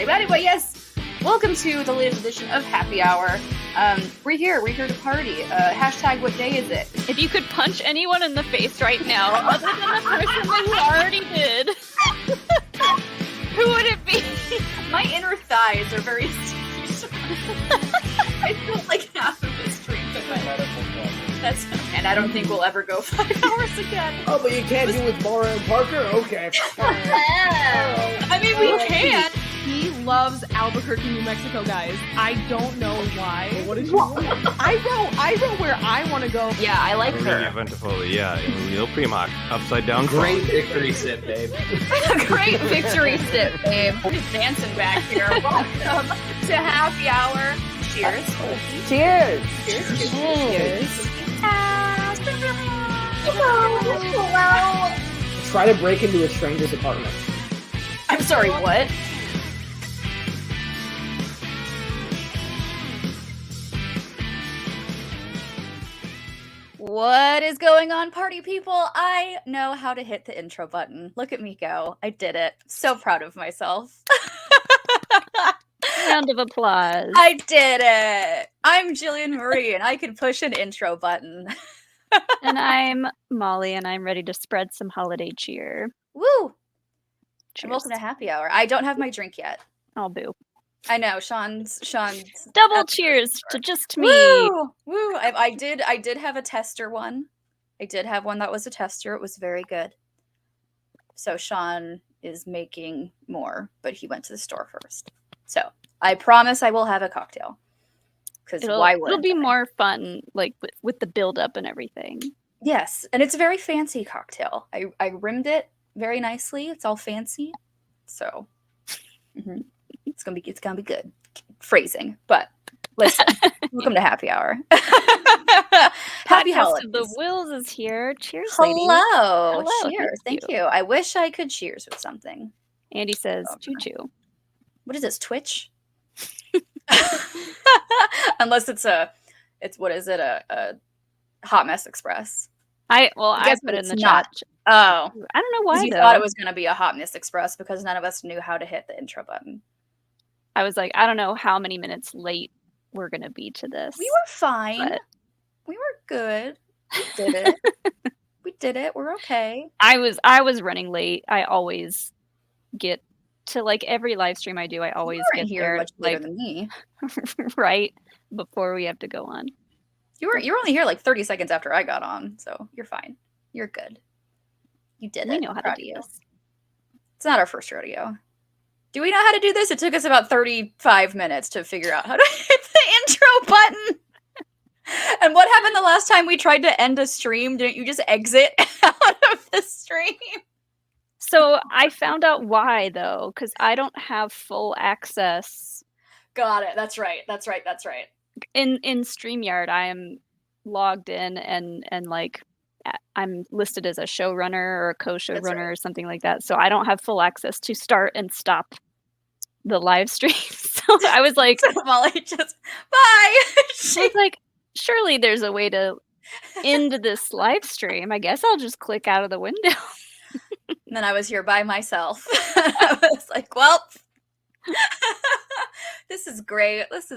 today. But anyway, yes, welcome to the latest edition of Happy Hour. We're here to party. Hashtag what day is it? If you could punch anyone in the face right now, other than the person that you already did, who would it be? My inner thighs are very sticky. I feel like half of this drink of and I don't think we'll ever go 5 hours again. Oh, but you can't do with Mara and Parker? Okay. I mean, we can. He loves Albuquerque, New Mexico, guys. I don't know why. What did you want? I wrote where I want to go. Yeah, I like her. Eventful, yeah. Emilio Primac, upside down. Great victory sip, babe. Great victory sip, babe. Just dancing back here. Welcome to Happy Hour. Cheers. Cheers. Cheers. Cheers. Hello. Try to break into a stranger's apartment. I'm sorry, what? What is going on, party people? I know how to hit the intro button. Look at me go. I did it. So proud of myself. Round of applause. I did it. I'm Jillian Marie, and I can push an intro button. And I'm Molly, and I'm ready to spread some holiday cheer. Woo! And Cheers. welcome to Happy Hour. I don't have my drink yet. Oh, boo. I know, Sean's Double cheers to just me. Woo! Woo! I did have a tester one. I did have one that was a tester. It was very good. So Sean is making more, but he went to the store first. So I promise I will have a cocktail. Because why would It'll be more fun, like with the build up and everything. Yes, and it's a very fancy cocktail. I rimmed it very nicely. It's all fancy. So it's gonna be good. Phrasing, but listen, welcome to Happy Hour. Happy Podcast holidays. of the Wills is here. Cheers, ladies. Hello. Hello, Cheers. thank Thank you. I wish I could cheers with something. Andy says, Okay. choo-choo. What is this, Twitch? Unless it's what is it, a Hot Mess Express. I guess put it in it's the not. chat. Oh. I don't know why, You though. thought it was going to be a Hot Mess Express because none of us knew how to hit the intro button. I was like, I don't know how many minutes late we're going to be to this. We were fine. But- We were good. We did it. We did it. We're okay. I was running late. I always get to, like, every live stream I do, I always You weren't get here there much later like than me. right before we have to go on. You were only here like 30 seconds after I got on, so you're fine. You're good. You did it. We know how to Proud do of you. this. It's not our first rodeo. Do we know how to do this? It took us about 35 minutes to figure out how to hit the intro button. And what happened the last time we tried to end a stream? Didn't you just exit out of the stream? So I found out why, though, because I don't have full access Got it. That's right. in StreamYard. I am logged in and like I'm listed as a showrunner or a co-showrunner That's right. or something like that. So I don't have full access to start and stop the live stream. So I was like, Molly just, bye. I was like, surely there's a way to end this live stream. I guess I'll just click out of the window. And then I was here by myself. I was like, well, this is great. This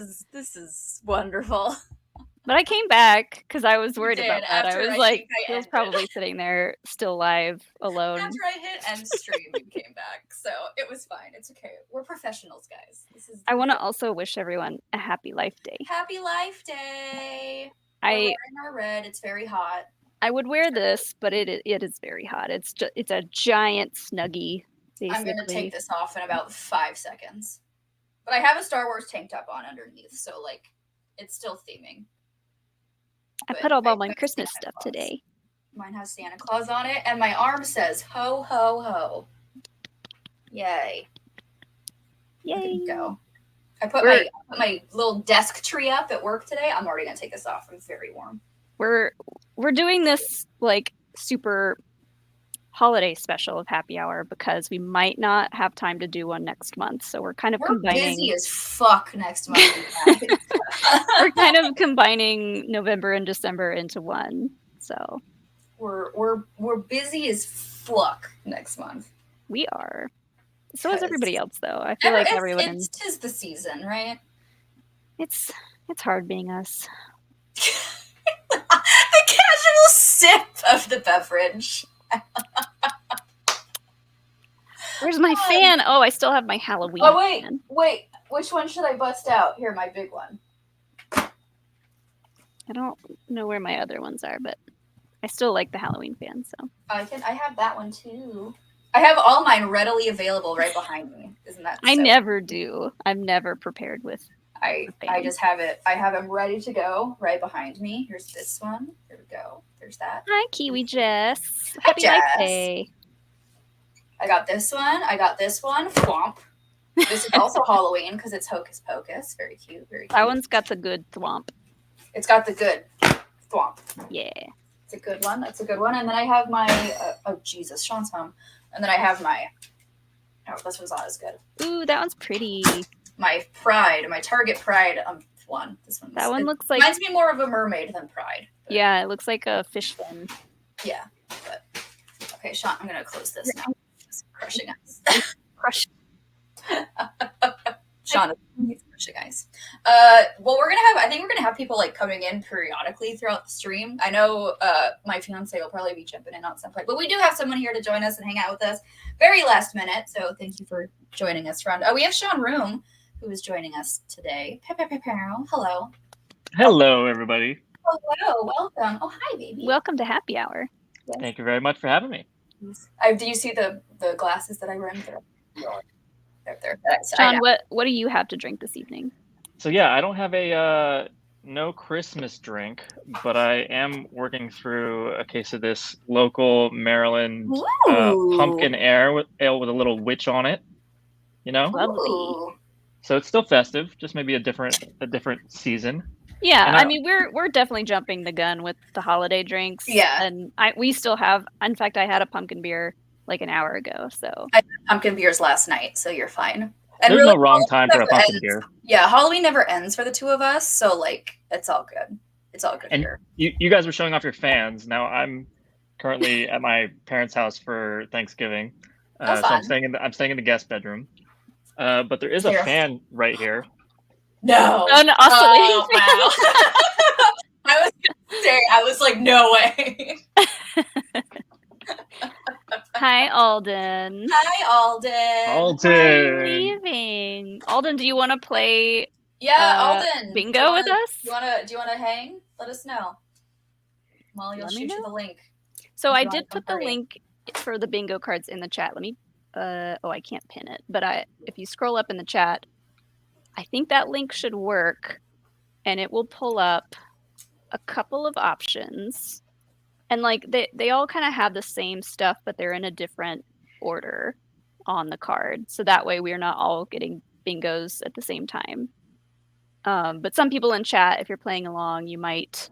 is wonderful. But I came back because I was worried did, about that. I after was I like, think I he was ended. probably sitting there still live alone. After I hit end stream and came back. So it was fine. It's okay. We're professionals, guys. This is I want to also wish everyone a happy Life Day. Happy Life Day. We're I wearing our red. It's very hot. I would wear this, but it is very hot. It's a giant snuggie, basically. I'm gonna take this off in about 5 seconds. But I have a Star Wars tank top on underneath, so like it's still theming. I but put up all I my put Christmas Santa stuff Claus. today. Mine has Santa Claus on it, and my arm says ho ho ho. Yay. There Yay! you go. I put We're- my little desk tree up at work today. I'm already gonna take this off. I'm very warm. We're doing this like super holiday special of Happy Hour because we might not have time to do one next month. So we're kind of We're combining. busy as fuck next month. We're kind of combining November and December into one. So we're busy as fuck next month. we are. So is everybody 'Cause else, though. I feel like everyone. It's 'tis the season, right? It's hard being us. The casual sip of the beverage. Where's my fan? Oh, I still have my Halloween. Oh wait, fan. wait. Which one should I bust out? Here, my big one. I don't know where my other ones are, but I still like the Halloween fan. So I have that one too. I have all mine readily available right behind me. Isn't that? I so- never do. I'm never prepared with. I just have it. I have them ready to go right behind me. Here's this one. Here we go. There's that. Hi, Kiwi Jess. Hi, Happy Jess. Life Day. I got this one. I got this one. Thwomp. This is also Halloween because it's Hocus Pocus. Very cute. Very cute. That one's got the good thwomp. It's got the good thwomp. Yeah. It's a good one. That's a good one. And then I have my oh Jesus, Sean's home. And then I have my this one's not as good. Ooh, that one's pretty. My Pride, my Target Pride one. This one. That one looks like. Reminds me more of a mermaid than Pride. But Yeah, it looks like a fish fin. yeah. But okay, Sean, I'm gonna close this now. It's crushing us. Crush. Sean is crushing ice. Well, I think we're gonna have people like coming in periodically throughout the stream. I know my fiance will probably be jumping in on some point, but we do have someone here to join us and hang out with us very last minute. So thank you for joining us, Ron. We have Sean Room who is joining us today. Hello. Hello, everybody. Hello, welcome. Oh, hi, baby. Welcome to Happy Hour. Thank you very much for having me. Do you see the glasses that I ran through? They're there. I John, know. what do you have to drink this evening? So yeah, I don't have a no Christmas drink, but I am working through a case of this local Maryland Ooh. pumpkin ale with a little witch on it. You know, Lovely. Ooh. so it's still festive, just maybe a different season. Yeah, And I mean we're definitely jumping the gun with the holiday drinks. Yeah. And we still have. In fact, I had a pumpkin beer like an hour ago. So Pumpkin beers last night, so you're fine. There's really, no wrong time for a never pumpkin ends. beer. Yeah, Halloween never ends for the two of us, so like it's all good. It's all good And here. you guys were showing off your fans. Now I'm currently at my parents' house for Thanksgiving, Oh, so fun. I'm staying in the guest bedroom. But there is a Here. fan right here. No. an oscillating. Oh, wow. I was like, no way. Hi, Alden. Hi, Alden. I'm Alden. leaving. Alden, do you want to play Yeah, Alden. bingo with us? Do you wanna hang? Let us know. Molly will Let me shoot you know. the link. So If I you wanna did put come the hurry. link for the bingo cards in the chat. Let me I can't pin it, but if you scroll up in the chat, I think that link should work and it will pull up a couple of options. And like they all kind of have the same stuff, but they're in a different order on the card. So that way we're not all getting bingos at the same time. But some people in chat, if you're playing along, you might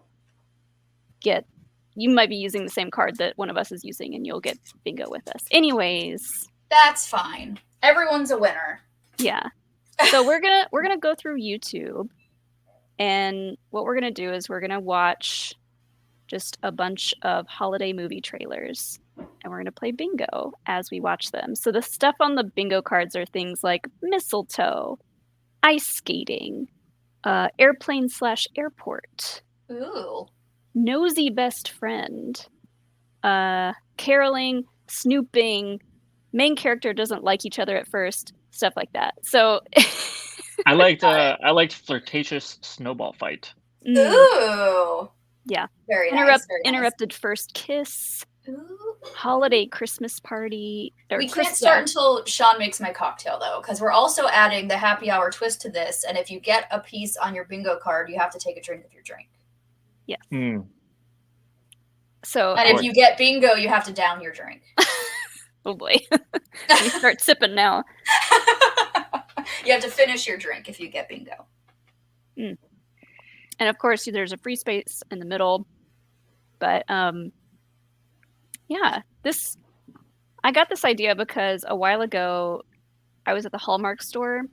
be using the same card that one of us is using and you'll get bingo with us. Anyways, That's fine. Everyone's a winner. yeah. So we're gonna go through YouTube, and what we're gonna do is we're gonna watch just a bunch of holiday movie trailers, and we're gonna play bingo as we watch them. So the stuff on the bingo cards are things like mistletoe, ice skating, airplane/airport, Ooh. nosy best friend, caroling, snooping, main character doesn't like each other at first, stuff like that. So I liked flirtatious snowball fight. Ooh. Yeah. Very nice. Very nice. interrupted first kiss, Ooh. holiday Christmas party. Or We can't Christmas- start until Sean makes my cocktail, though, because we're also adding the happy hour twist to this. And if you get a piece on your bingo card, you have to take a drink of your drink. So And if you get bingo, you have to down your drink. oh boy, you start sipping now. You have to finish your drink if you get bingo. And of course, there's a free space in the middle. But yeah, I got this idea because a while ago I was at the Hallmark store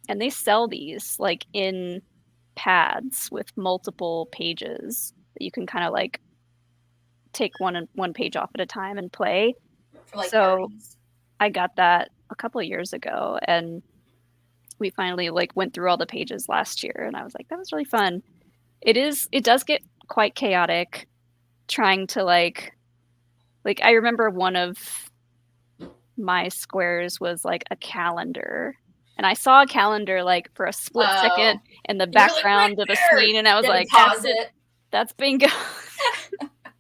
and they sell these like in pads with multiple pages that you can kind of like take one page off at a time and play. For like So- parties. I got that a couple of years ago, and we finally like went through all the pages last year, and I was like, that was really fun. It does get quite chaotic trying to like I remember one of my squares was like a calendar, and I saw a calendar like for a split second in the background of a screen, and I was like, that's it. That's bingo.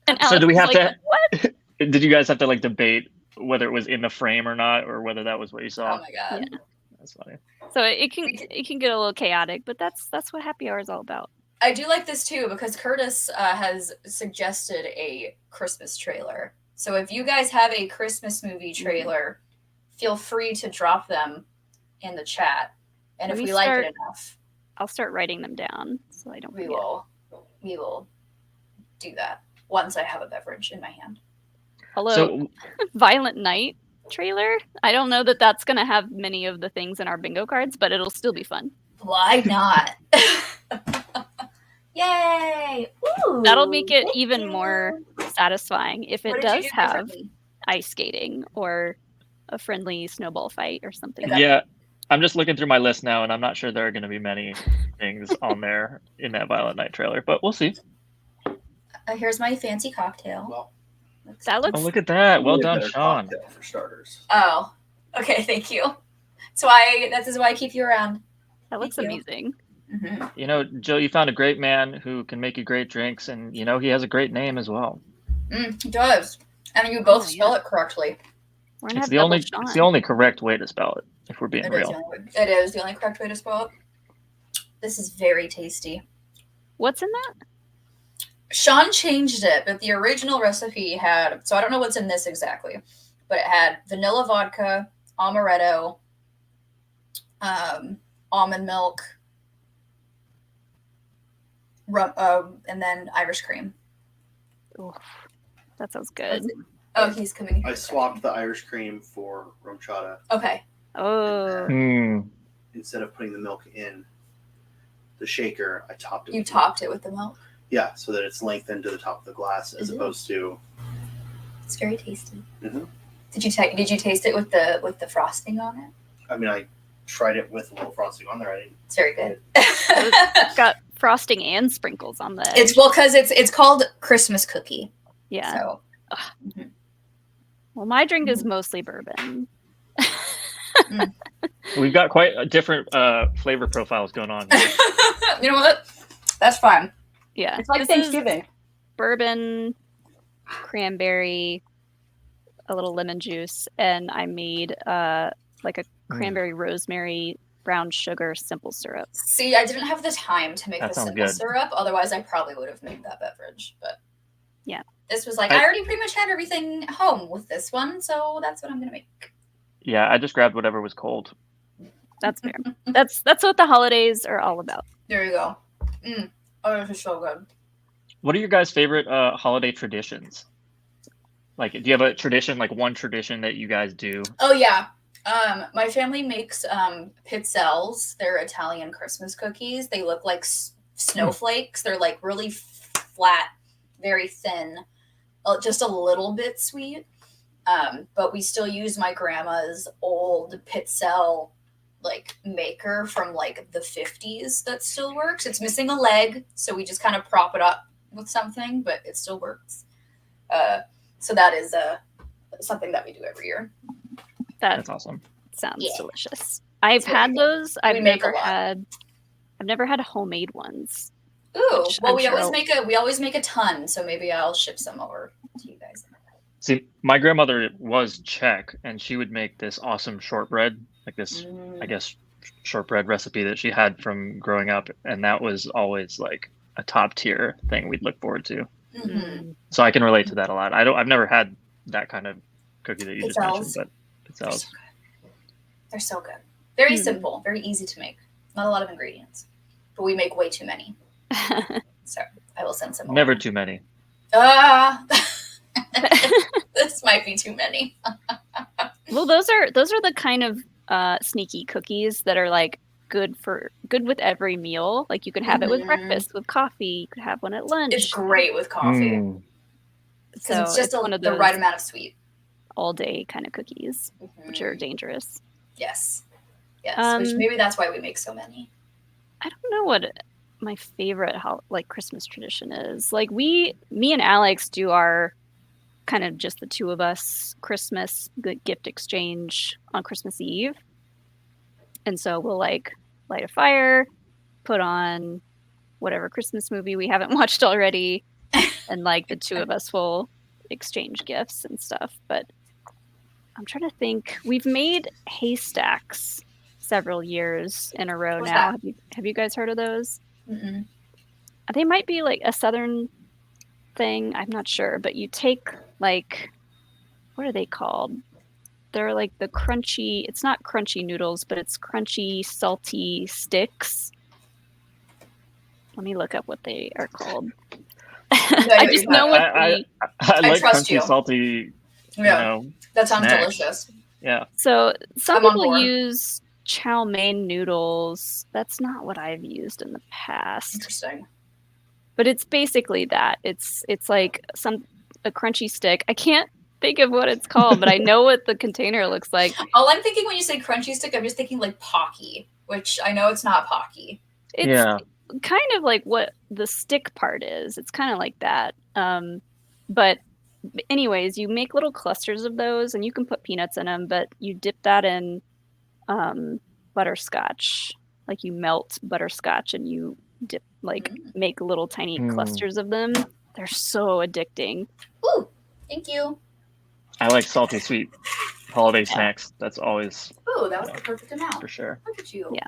And So do we have like, to? What? Did you guys have to like debate whether it was in the frame or not, or whether that was what you saw? Oh my god. Yeah. That's funny. So it can get a little chaotic, but that's what happy hour is all about. I do like this too because Curtis has suggested a Christmas trailer. So if you guys have a Christmas movie trailer, feel free to drop them in the chat. And if we like it enough, I'll start writing them down so I don't forget. We will do that once I have a beverage in my hand. Hello, So Violent Night trailer. I don't know that that's going to have many of the things in our bingo cards, but it'll still be fun. Why not? Yay! Ooh, That'll make it thank even you. more satisfying if What it did you does do have differently? ice skating or a friendly snowball fight or something. Okay. yeah, I'm just looking through my list now, and I'm not sure there are going to be many things on there in that Violent Night trailer, but we'll see. Here's my fancy cocktail. Well, That looks Oh, look at that! Well Really done, better Sean. cocktail for starters. Oh, okay. Thank you. That is why I keep you around. that looks Thank you. amazing. Mm-hmm. You know, Jill, you found a great man who can make you great drinks, and you know he has a great name as well. He does, and you both Oh, spell it correctly. We're gonna It's have the double only Sean. it's the only correct way to spell it, if we're being It is, real. it is the only correct way to spell it. This is very tasty. What's in that? Sean changed it, but the original recipe had, so I don't know what's in this exactly, but it had vanilla vodka, amaretto, almond milk, rum, and then Irish cream. Oof, that sounds good. Oh, he's coming. I swapped the Irish cream for rum chata. Okay. Oh, Hmm. Instead of putting the milk in the shaker, I topped it. You with topped it with the milk. Yeah, so that it's lengthened to the top of the glass as Mhm. opposed to. It's very tasty. Mhm. Did you taste it with the frosting on it? I mean, I tried it with a little frosting on there. I didn't. It's very good. it's got frosting and sprinkles on the edge. It's because it's called Christmas cookie. Yeah. So Well, my drink is mostly bourbon. We've got quite a different flavor profiles going on here. you know what? That's fine. Yeah. It's like this is Thanksgiving. bourbon, cranberry, a little lemon juice, and I made like a cranberry rosemary brown sugar simple syrup. See, I didn't have the time to make That the sounds simple good. syrup. Otherwise, I probably would have made that beverage. But Yeah. this was like I already pretty much had everything home with this one, so that's what I'm gonna make. Yeah, I just grabbed whatever was cold. That's fair. That's what the holidays are all about. There you go. Oh, this is so good. What are your guys' favorite holiday traditions? Like, do you have a tradition, like one tradition that you guys do? Oh yeah. My family makes pizzelles. They're Italian Christmas cookies. They look like snowflakes. They're like really flat, very thin, just a little bit sweet. But we still use my grandma's old pizzelle like maker from like the 50s that still works. It's missing a leg, so we just kind of prop it up with something, but it still works. So that is something that we do every year. That That's awesome. sounds Yeah. delicious. I've It's very had good. those. We make a lot. I've never had homemade ones. Ooh, Which well, I'm we sure always make a ton, so maybe I'll ship some over to you guys. See, my grandmother was Czech, and she would make this awesome shortbread, like this, I guess, shortbread recipe that she had from growing up, and that was always like a top tier thing we'd look forward to. Mm-hmm. So I can relate to that a lot. I've never had that kind of cookie that you just mentioned, Pizzelles. but They're pizzelles. so good. They're so good. Very Mhm. simple, very easy to make. Not a lot of ingredients, but we make way too many. So I will send some. over. Never too many. Ah, this might be too many. Well, those are the kind of sneaky cookies that are like good with every meal. Like you can have it with Mhm. breakfast, with coffee. You could have one at lunch. It's great with coffee Mm. because So it's just one of the those. right amount of sweet. all day kind of cookies, which are dangerous. Yes. Yes. Which maybe that's why we make so many. I don't know what my favorite Christmas tradition is. Like me and Alex do our kind of just the two of us Christmas gift exchange on Christmas Eve. And so we'll like light a fire, put on whatever Christmas movie we haven't watched already, and like the two of us will exchange gifts and stuff. But I'm trying to think. We've made haystacks several years in a row What's now. that? Have you guys heard of those? Mm-mm. They might be like a southern thing. I'm not sure. But you take like, what are they called? They're like the crunchy, it's not crunchy noodles, but it's crunchy, salty sticks. Let me look up what they are called. I just know what I like trust crunchy, you. salty, Yeah. That sounds snacks. delicious. Yeah. So some I'm on people board. use chow mein noodles. That's not what I've used in the past. Interesting. But it's basically that. It's like a crunchy stick. I can't think of what it's called, but I know what the container looks like. All I'm thinking when you say crunchy stick, I'm just thinking like Pocky, which I know it's not Pocky. It's kind of like what the stick part is. It's kind of like that. But anyways, you make little clusters of those, and you can put peanuts in them, but you dip that in butterscotch. Like you melt butterscotch and you dip, make little tiny clusters of them. They're so addicting. Ooh, thank you. I like salty sweet holiday snacks. That's always Ooh, that was the perfect amount. for sure. Look at you. Yeah.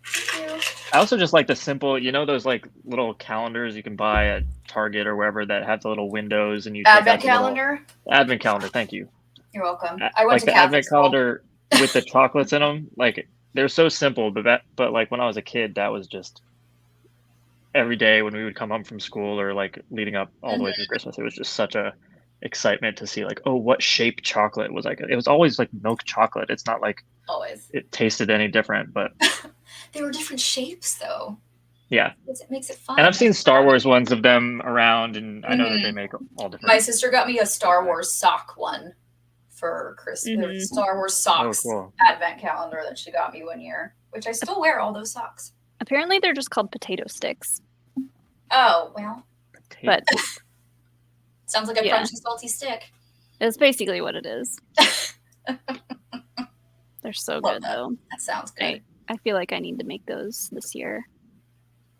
Thank you. I also just like the simple, those like little calendars you can buy at Target or wherever that have the little windows and you take Advent out the little- calendar. advent calendar. Thank you. You're welcome. I went Like to the Catholic advent school. calendar with the chocolates in them. Like they're so simple, but like when I was a kid, that was just every day when we would come home from school or like leading up all the way through Christmas. It was just such a excitement to see like, oh, what shape chocolate was like. It was always like milk chocolate. It's not like Always. it tasted any different, but They were different shapes though. yeah. It makes it fun. And I've seen Star Wars ones of them around, and I know that they make all different. My sister got me a Star Wars sock one for Christmas. Star Wars socks cool. advent calendar that she got me one year, which I still wear all those socks. Apparently they're just called potato sticks. Oh, well, But sounds like a Yeah. crunchy, salty stick. it's basically what it is. They're so Love good that. though. That sounds good. I feel like I need to make those this year.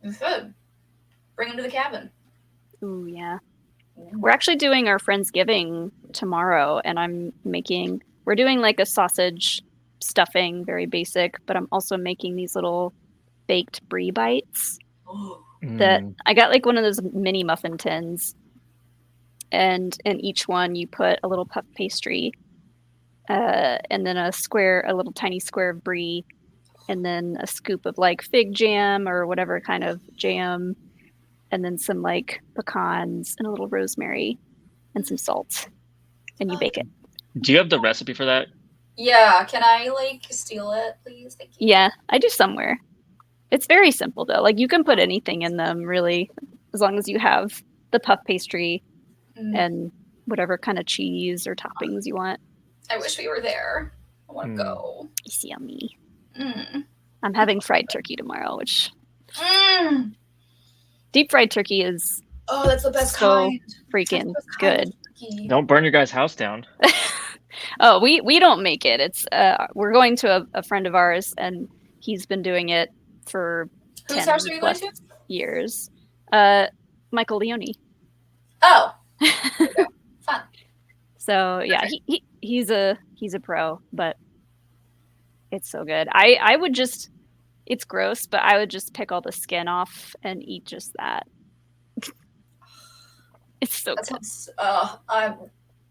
You should. Bring them to the cabin. Ooh, yeah. We're actually doing our Friendsgiving tomorrow, and we're doing like a sausage stuffing, very basic, but I'm also making these little baked brie bites that I got like one of those mini muffin tins. And in each one you put a little puff pastry, and then a little tiny square of brie, and then a scoop of like fig jam or whatever kind of jam, and then some like pecans and a little rosemary and some salt, and you bake it. Do you have the recipe for that? Yeah, can I like steal it, please? Thank you. Yeah, I do somewhere. It's very simple though. Like you can put anything in them really, as long as you have the puff pastry and whatever kind of cheese or toppings you want. I wish we were there. I want to go. It's yummy. Mm. I'm having fried turkey tomorrow, which Mm. deep fried turkey is Oh, that's the best so kind. freaking That's the best kind good. of turkey. Don't burn your guy's house down. Oh, we don't make it. It's we're going to a friend of ours, and he's been doing it for Whose 10 house are you going plus to? years. Michael Leone. Oh, there you go. Fun. So yeah, he's a pro, but it's so good. I would just, it's gross, but I would just pick all the skin off and eat just that. It's so That good. sounds.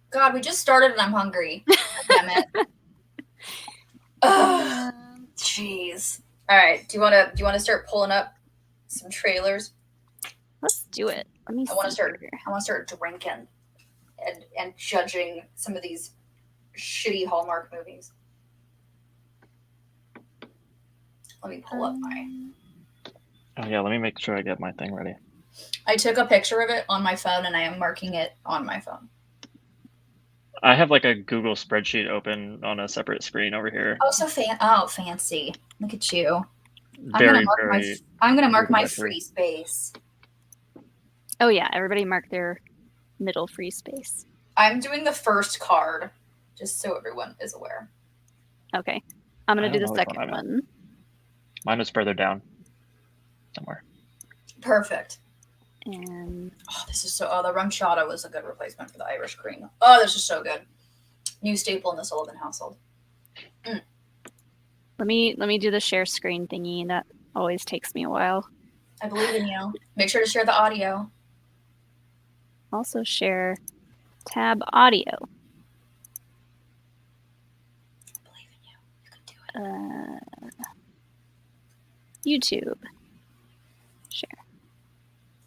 God, we just started and I'm hungry. Damn it. Ugh, jeez. All right. Do you want to start pulling up some trailers? Let's do it. Let me. I want to see start. here. I want to start drinking, and judging some of these shitty Hallmark movies. Let me pull up my. Oh yeah, let me make sure I get my thing ready. I took a picture of it on my phone, and I am marking it on my phone. I have like a Google spreadsheet open on a separate screen over here. Oh, so fancy. Look at you. Very, I'm gonna mark my rudimentary. free space. Oh yeah, everybody mark their middle free space. I'm doing the first card, just so everyone is aware. Okay. I'm gonna I do don't the know which one second I'm in. one. Mine was further down somewhere. Perfect. And Oh, this is so. Oh, the RumChata was a good replacement for the Irish cream. Oh, this is so good. New staple in the Sullivan household. let me do the share screen thingy. That always takes me a while. I believe in you. Make sure to share the audio. Also share tab audio. I believe in you. You can do it. YouTube. Share.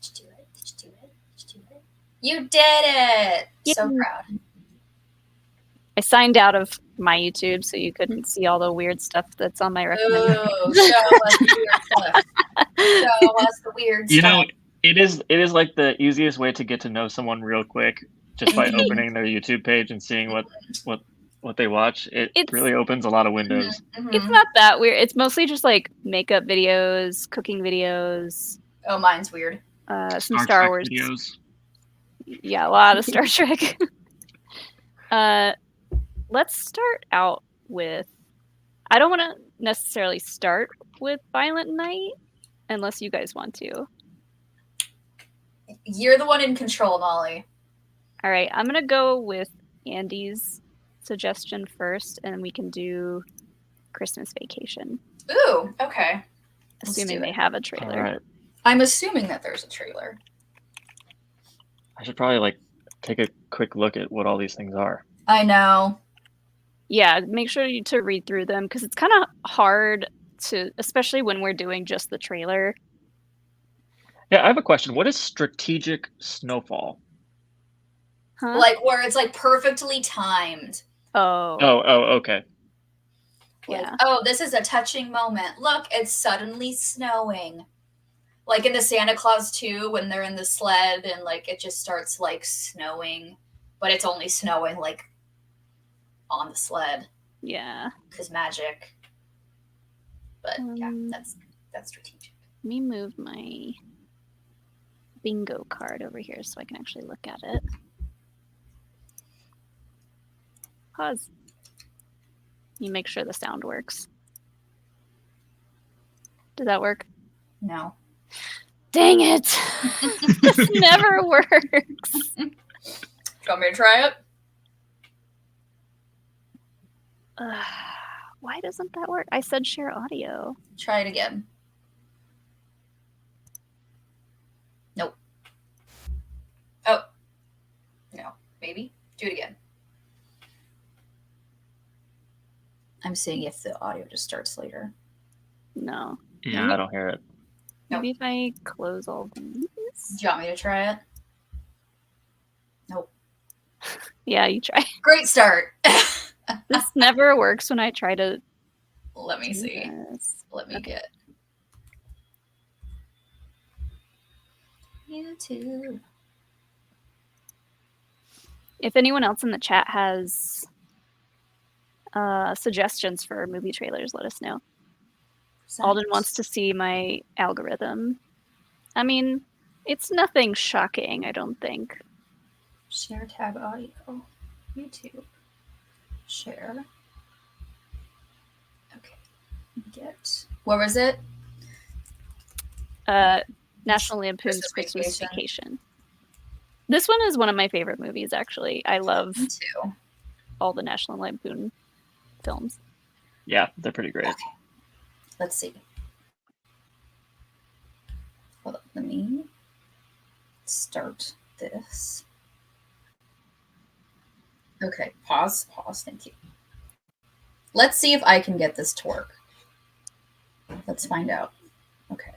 Did you do it? Did you do it? Did you do it? You did it! So Yay. proud. I signed out of my YouTube so you couldn't see all the weird stuff that's on my recommended. Ooh, show us the weird stuff. Show us the weird You stuff. know, it is like the easiest way to get to know someone real quick, just by Mhm. opening their YouTube page and seeing what they watch. It really opens a lot of windows. Mhm. It's not that weird. It's mostly just like makeup videos, cooking videos, Oh, mine's weird. some Star Trek Wars videos. Yeah, a lot of Star Trek. Let's start out with. I don't want to necessarily start with Violent Night, unless you guys want to. You're the one in control, Molly. All right, I'm gonna go with Andy's suggestion first, and then we can do Christmas Vacation, Ooh, okay. Let's assuming do they it. have a All trailer. right. I'm assuming that there's a trailer. I should probably like take a quick look at what all these things are. I know. Yeah, make sure to read through them because it's kind of hard to, especially when we're doing just the trailer. Yeah, I have a question. What is strategic snowfall? Huh? Like where it's like perfectly timed. Oh, Oh, okay. Like, yeah. oh, this is a touching moment. Look, it's suddenly snowing. Like in the Santa Claus 2 when they're in the sled and like it just starts like snowing, but it's only snowing like on the sled Yeah. because magic. But yeah, Um, that's strategic. Let me move my bingo card over here so I can actually look at it. Pause. You make sure the sound works. Did that work? No. Dang it! This never works. Do you want me to try it? Why doesn't that work? I said share audio. Try it again. Nope. Oh. No. Maybe. Do it again. I'm seeing if the audio just starts later. No. Yeah, I don't hear it. Nope. Maybe if I close all these. Do you want me to try it? Nope. Yeah, you try. Great start. This never works when I try to Let me do see. this. Let me Okay. get YouTube. If anyone else in the chat has suggestions for movie trailers, let us know. Alden wants to see my algorithm. I mean, it's nothing shocking, I don't think. Share tab audio. YouTube. Share. Okay. Get. What was it? National Lampoon's Christmas Christmas Vacation. Vacation. This one is one of my favorite movies, actually. I love Me too. all the National Lampoon films. Yeah, they're pretty great. Okay. Let's see. Hold on. Let me start this. Okay. Pause. Pause. Thank you. Let's see if I can get this to work. Let's find out. Okay.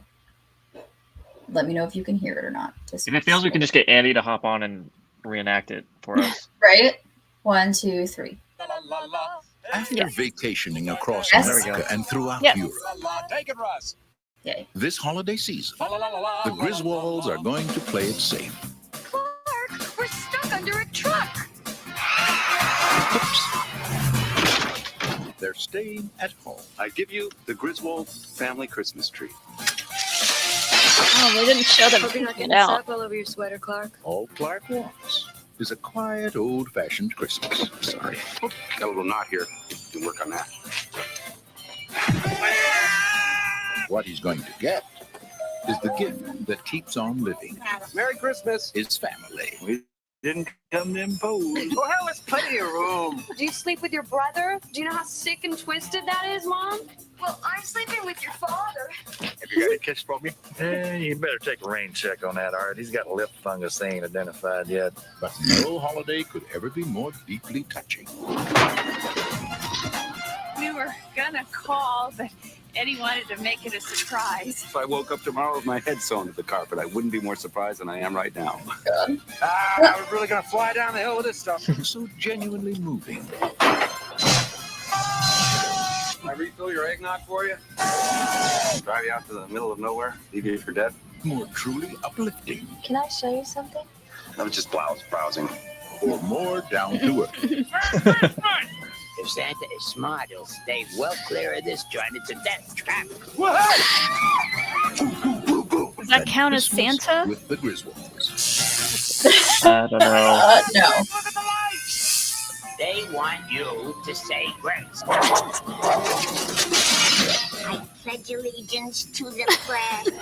Let me know if you can hear it or not. Just If it fails, we can just get Andy to hop on and reenact it for us. Right? 1, 2, 3. After Yeah. vacationing across Yes. America and throughout Yes. Europe, Yay. this holiday season, the Griswolds are going to play it safe. Clark, we're stuck under a truck. They're staying at home. I give you the Griswold family Christmas tree. Oh, they didn't show them Hope you're not picking getting it out. sock all over your sweater, Clark. All Clark wants is a quiet, old-fashioned Christmas. Sorry. Got a little knot here. You can work on that. What he's going to get is the gift that keeps on living. Merry Christmas. His family. We didn't come to impose. Oh, hell, there's plenty of room. Do you sleep with your brother? Do you know how sick and twisted that is, Mom? Well, I'm sleeping with your father. Have you got a kiss for me? You better take a rain check on that, Art. He's got a lip fungus they ain't identified yet. But no holiday could ever be more deeply touching. We were gonna call, but Eddie wanted to make it a surprise. If I woke up tomorrow with my head sewn to the carpet, I wouldn't be more surprised than I am right now. I was really gonna fly down the hill with this stuff. So genuinely moving. Can I refill your eggnog for you? Drive you out to the middle of nowhere, leave you for dead? More truly uplifting. Can I show you something? I was just browsing. Or more down to earth. If Santa is smart, he'll stay well clear of this joint. It's a death trap. Does that count as Santa? With the Griswolds. I don't know. No. They want you to say grace. I pledge allegiance to the flag of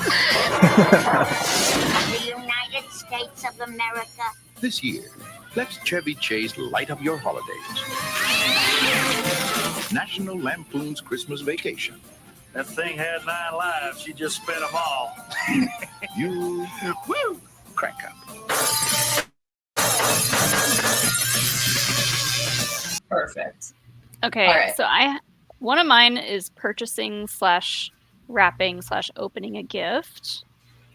the United States of America. This year, let Chevy Chase light up your holidays. National Lampoon's Christmas Vacation. That thing had 9 lives. She just spent them all. You crack up. Perfect. Okay, All right. so one of mine is purchasing / wrapping / opening a gift.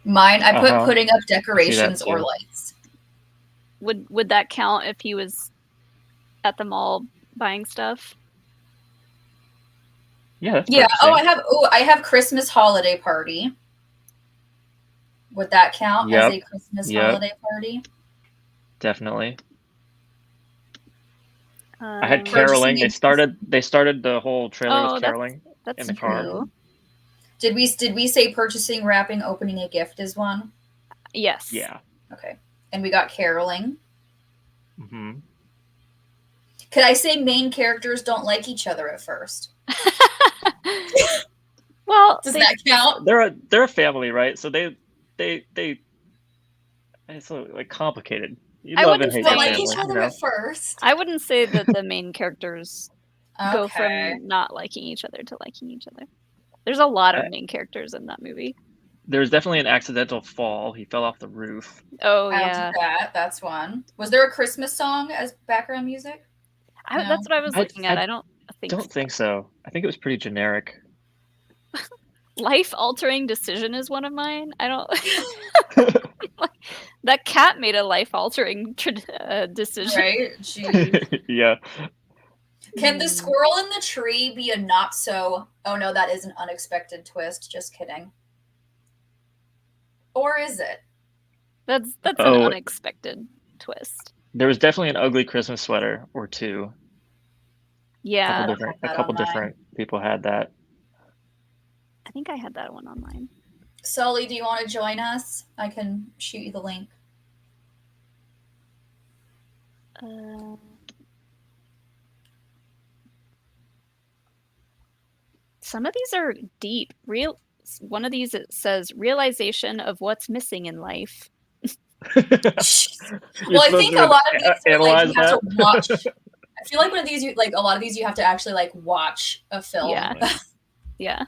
Mine, I put Uh-huh. putting up decorations or too. lights. Would that count if he was at the mall buying stuff? Yeah. That's Yeah. Oh, purchasing. I have Christmas holiday party. Would that count as a Christmas Yep. holiday party? Definitely. I had Um, caroling. Purchasing They started the whole trailer Oh, with that's- caroling. That's in the car. true. Did we say purchasing, wrapping, opening a gift is one? Yes. Yeah. Okay. And we got caroling. Hmm. Could I say main characters don't like each other at first? Well, Does that count? They're a family, right? So they it's so like complicated. You I love wouldn't and hate say your Like family, each you other know? at first. I wouldn't say that the main characters go Okay. from not liking each other to liking each other. There's a lot of main characters in that movie. There's definitely an accidental fall. He fell off the roof. Oh I'll yeah, do that. That's one. Was there a Christmas song as background music? No. that's what I was looking at. I don't think Don't think so. I think it was pretty generic. life-altering decision is one of mine. I don't. That cat made a life-altering decision. Right? Jeez. Yeah. Can the squirrel in the tree be a not so? Oh no, that is an unexpected twist. Just kidding. Or is it? That's an Oh. unexpected twist. There was definitely an ugly Christmas sweater or two. Yeah, have A that couple on mine. different people had that. I think I had that one on mine. Sully, do you want to join us? I can shoot you the link. Some of these are deep. One of these it says realization of what's missing in life. Well, I think a lot of these are like analyze you have to that. watch. I feel like one of these, a lot of these, you have to actually like watch a film. Yeah. Yeah.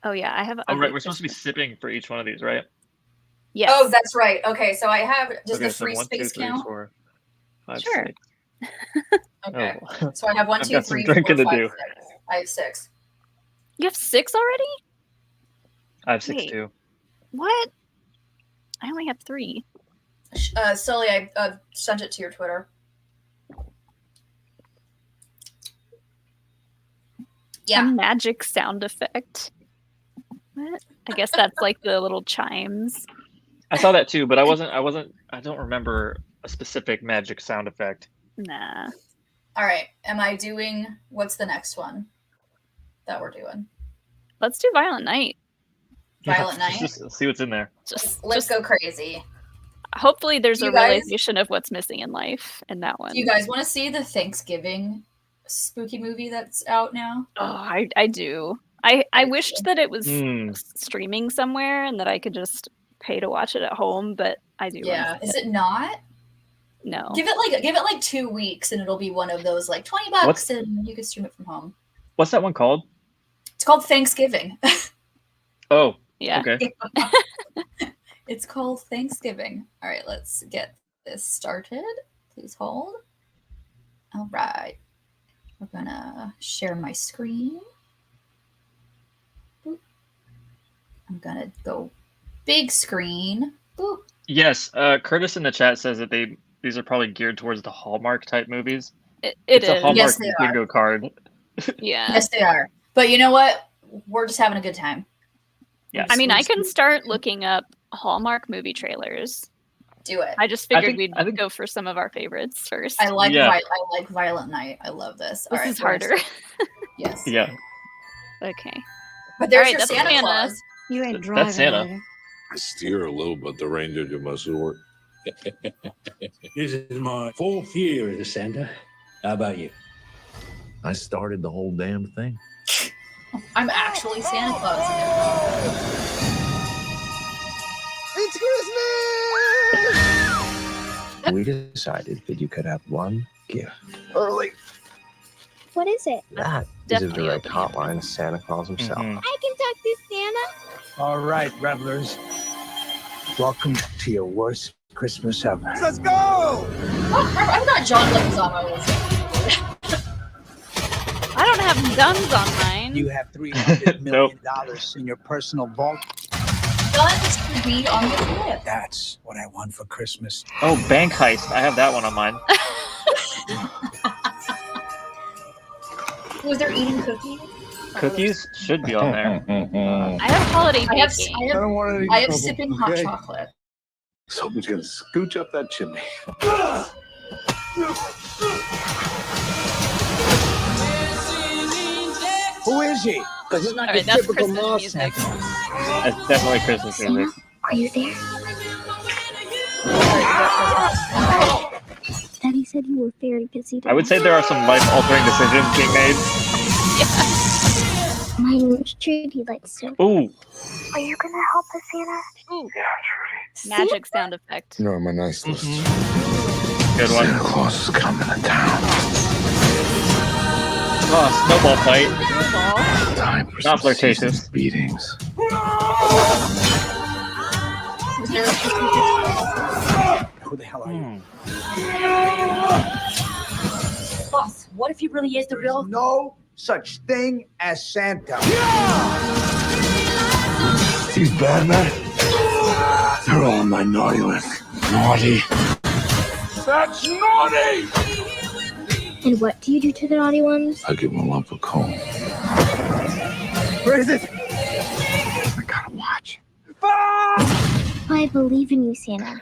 Oh yeah, I have. Oh, ugly right. We're supposed to be Christmas. sipping for each one of these, right? Yes. Oh, that's right. Okay, so I have. Does Okay, the so free 1, 2, space 3, count? 4, 5, Sure. 6. Okay. Oh. So I have 1, I've 2, got some 3, 4, drinking to 5, do. 6. I have 6. You have 6 already? I have 6 Wait. too. What? I only have 3. Sully, I sent it to your Twitter. A Yeah. magic sound effect. What? I guess that's like the little chimes. I saw that too, but I don't remember a specific magic sound effect. Nah. All right. Am I doing? What's the next one that we're doing? Let's do Violent Night. Violent Night. Just see what's in there. Let's go crazy. Hopefully, there's You a guys- realization of what's missing in life in that one. Do you guys want to see the Thanksgiving spooky movie that's out now? Oh, I do. I wished that it was streaming somewhere and that I could just pay to watch it at home, but I do. Yeah. Is it not? No. Give it like 2 weeks and it'll be one of those like $20 and you can stream it from home. What's that one called? It's called Thanksgiving. Oh, yeah. Okay. It's called Thanksgiving. All right, let's get this started. Please hold. All right. We're gonna share my screen. Boop. I'm gonna go big screen. Boop. Yes, Curtis in the chat says that these are probably geared towards the Hallmark type movies. It's a is. Hallmark Yes, they are. bingo card. Yeah. Yes, they are. But you know what? We're just having a good time. Yeah. I mean, I can start looking up Hallmark movie trailers. Do it. I just figured we'd go for some of our favorites first. I like Violent Night. I love this. This is harder. Yes. Yeah. Okay. But there's All right, your that's Santa Claus. You ain't That's Santa. I steer a little, but the ranger do my sword. This is my 4th year as a Santa. How about you? I started the whole damn thing. I'm actually Santa Claus. It's Christmas! We decided that you could have one gift. Early. What is it? That is a direct hotline to Santa Claus himself. I can talk to Santa. All right, revelers. Welcome to your worst Christmas ever. Let's go! Oh, I've got John Leguizamo. I don't have guns on mine. You have $300 million in your personal vault. Guns to be on the list. That's what I want for Christmas. Oh, Bank Heist. I have that one on mine. Was there eating cookies? Cookies should be on there. I have holiday I have, baking. I have sipping hot chocolate. Someone's gonna scooch up that chimney. Who is he? Because it's not All your right, that's typical Christmas mouse music. That's definitely Christmas music. Are you there? Daddy said you were very busy. I would say there are some life-altering decisions being made. My name's Trudy, like so. Ooh. Are you gonna help us, Santa? Ooh. Magic sound effect. You're on my nice list. Good one. Santa Claus is coming to town. Oh, snowball fight. Time for Not some flirtatious. seasoned beatings. Who the hell are you? Boss, what if he really is the real? No such thing as Santa. These bad men, they're all on my naughty list. Naughty. That's naughty! And what do you do to the naughty ones? I give them a lump of coal. Where is it? I gotta watch. I believe in you, Santa.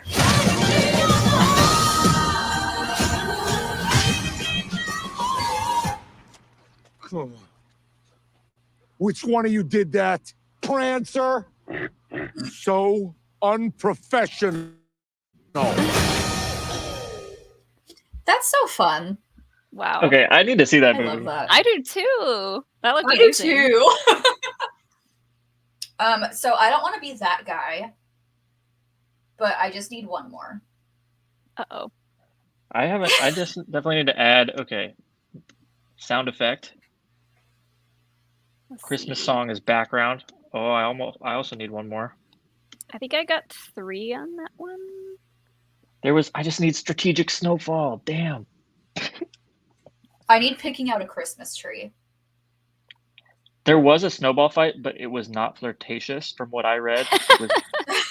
Come on. Which one of you did that? Prancer? So unprofessional. That's so fun. Wow. Okay, I need to see that I movie. love that. I do too. That looked I do amazing. too. So I don't want to be that guy, but I just need one more. Uh-oh. I just definitely need to add, okay, sound effect. Christmas song is background. Oh, I also need one more. I think I got 3 on that one. I just need strategic snowfall. Damn. I need picking out a Christmas tree. There was a snowball fight, but it was not flirtatious from what I read. It was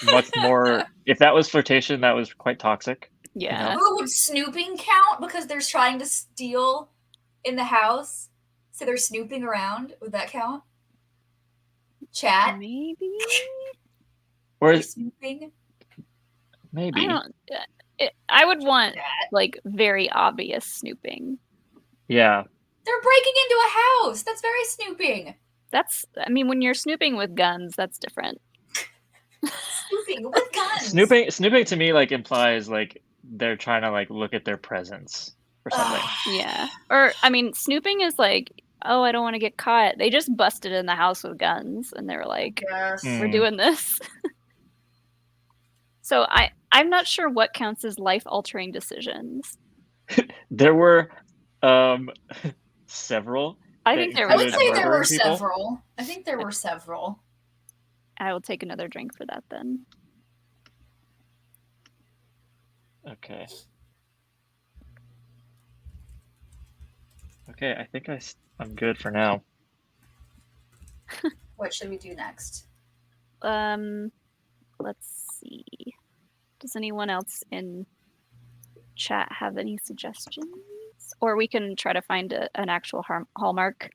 much more, if that was flirtation, that was quite toxic. Yeah. Ooh, would snooping count because they're trying to steal in the house? So they're snooping around. Would that count? Chat? Maybe. Or is, Snooping? maybe. I would want like very obvious snooping. Yeah. They're breaking into a house. That's very snooping. I mean, when you're snooping with guns, that's different. Snooping with guns. Snooping to me like implies like they're trying to like look at their presence or something. Yeah. Or I mean, snooping is like, oh, I don't want to get caught. They just busted in the house with guns and they were like, we're doing this. So I'm not sure what counts as life-altering decisions. There were several. I think there I would were say there were people. several. I think there were several. I will take another drink for that then. Okay. Okay, I think I'm good for now. What should we do next? Let's see. Does anyone else in chat have any suggestions? Or we can try to find an actual Hallmark.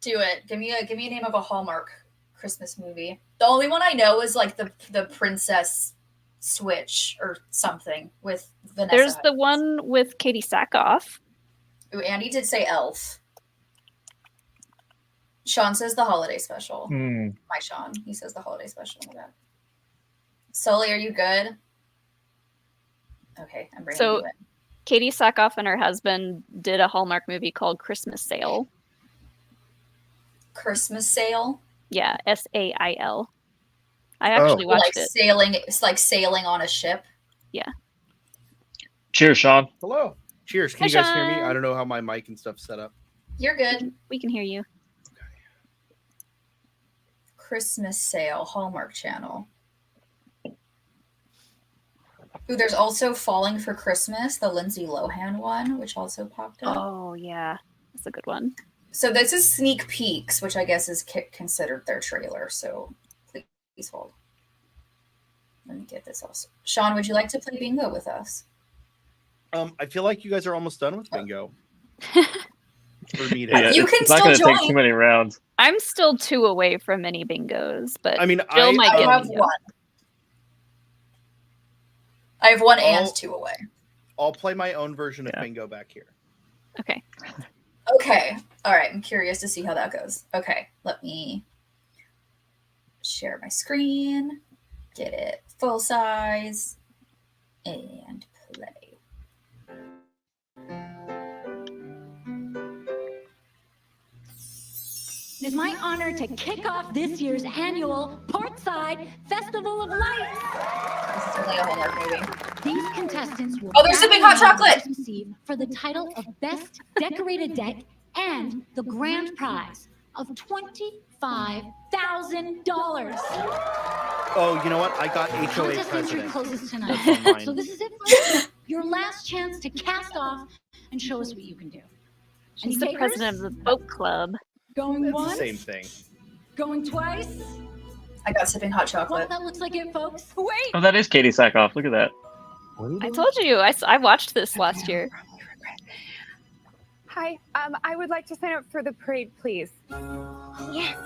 Do it. Give me a name of a Hallmark Christmas movie. The only one I know is like the Princess Switch or something with Vanessa. There's the one with Katie Sackhoff. Ooh, Andy did say Elf. Sean says the holiday special. My Sean. He says the holiday special. Oh my God. Sully, are you good? Okay, I'm bringing you in. Katie Sackhoff and her husband did a Hallmark movie called Christmas Sale. Christmas Sale? Yeah, SAIL. I actually watched it. Sailing. It's like sailing on a ship. Yeah. Cheers, Sean. Hello. Cheers. Can Hi, you guys hear me? Sean. I don't know how my mic and stuff's set up. You're good. We can hear you. Christmas Sale, Hallmark Channel. Ooh, there's also Falling for Christmas, the Lindsay Lohan one, which also popped up. Oh, yeah. That's a good one. So this is sneak peeks, which I guess is considered their trailer. So please hold. Let me get this also. Sean, would you like to play bingo with us? I feel like you guys are almost done with bingo. For me Yeah, You can it's not still gonna take join. too many rounds. I'm still 2 away from many bingos, but I mean, Jill might I get have bingo. one. I have one and 2 away. I'll play my own version of bingo back here. Okay. Okay. All right. I'm curious to see how that goes. Okay. Let me share my screen, get it full size, and play. It is my honor to kick off this year's annual Portside Festival of Lights. This is only a Hallmark movie. These contestants will Oh, they're sipping hot chocolate. Christmas Eve for the title of Best Decorated Deck and the grand prize of $25,000. Oh, you know what? I got The HOA contest entry president. closes tonight. That's on mine. So this is it, folks. Your last chance to cast off and show us what you can do. She's Any the president of the boat club. Going It's the once? same thing. Going twice? I got sipping hot Well, chocolate. that looks like it, folks. Wait! Oh, that is Katie Sackhoff. Look at that. I told you. I watched this last year. Hi, I would like to sign up for the parade, please. Yes.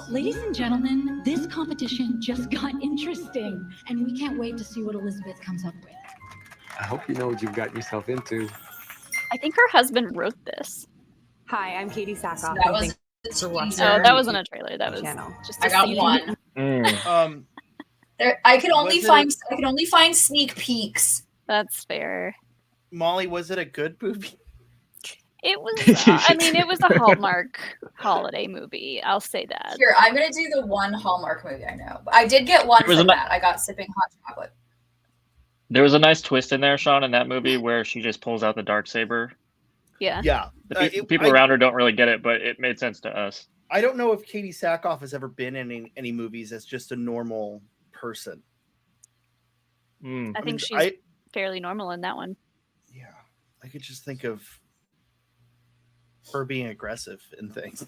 Ladies and gentlemen, this competition just got interesting, and we can't wait to see what Elizabeth comes up with. I hope you know what you've got yourself into. I think her husband wrote this. Hi, I'm Katie Sackhoff. That was the Oh, teaser. that wasn't a trailer. That was Channel. just I a got scene. one. There, I could only find sneak peeks. That's fair. Molly, was it a good movie? It was. I mean, it was a Hallmark holiday movie. I'll say that. Here, I'm gonna do the one Hallmark movie I know. I did get one There was from a- that. I got sipping hot chocolate. There was a nice twist in there, Sean, in that movie where she just pulls out the Darksaber. Yeah. Yeah. The people around her don't really get it, but it made sense to us. I don't know if Katie Sackhoff has ever been in any movies as just a normal person. I think she's fairly normal in that one. Yeah, I could just think of her being aggressive in things.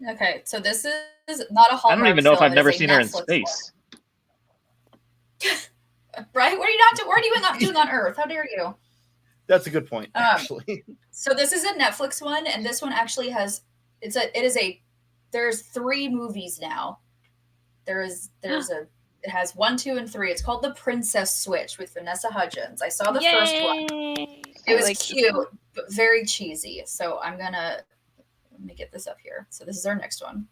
Okay, so this is not a Hallmark. I don't even know if film, I've it never is a seen her in Netflix space. one. Right? What are you not doing on Earth? How dare you? That's a good point, actually. So this is a Netflix one, and this one actually has there's 3 movies now. There's a It has 1, 2, and 3. It's called The Princess Switch with Vanessa Hudgens. I saw the first one. It was cute, but very cheesy. So let me get this up here. So this is our next one.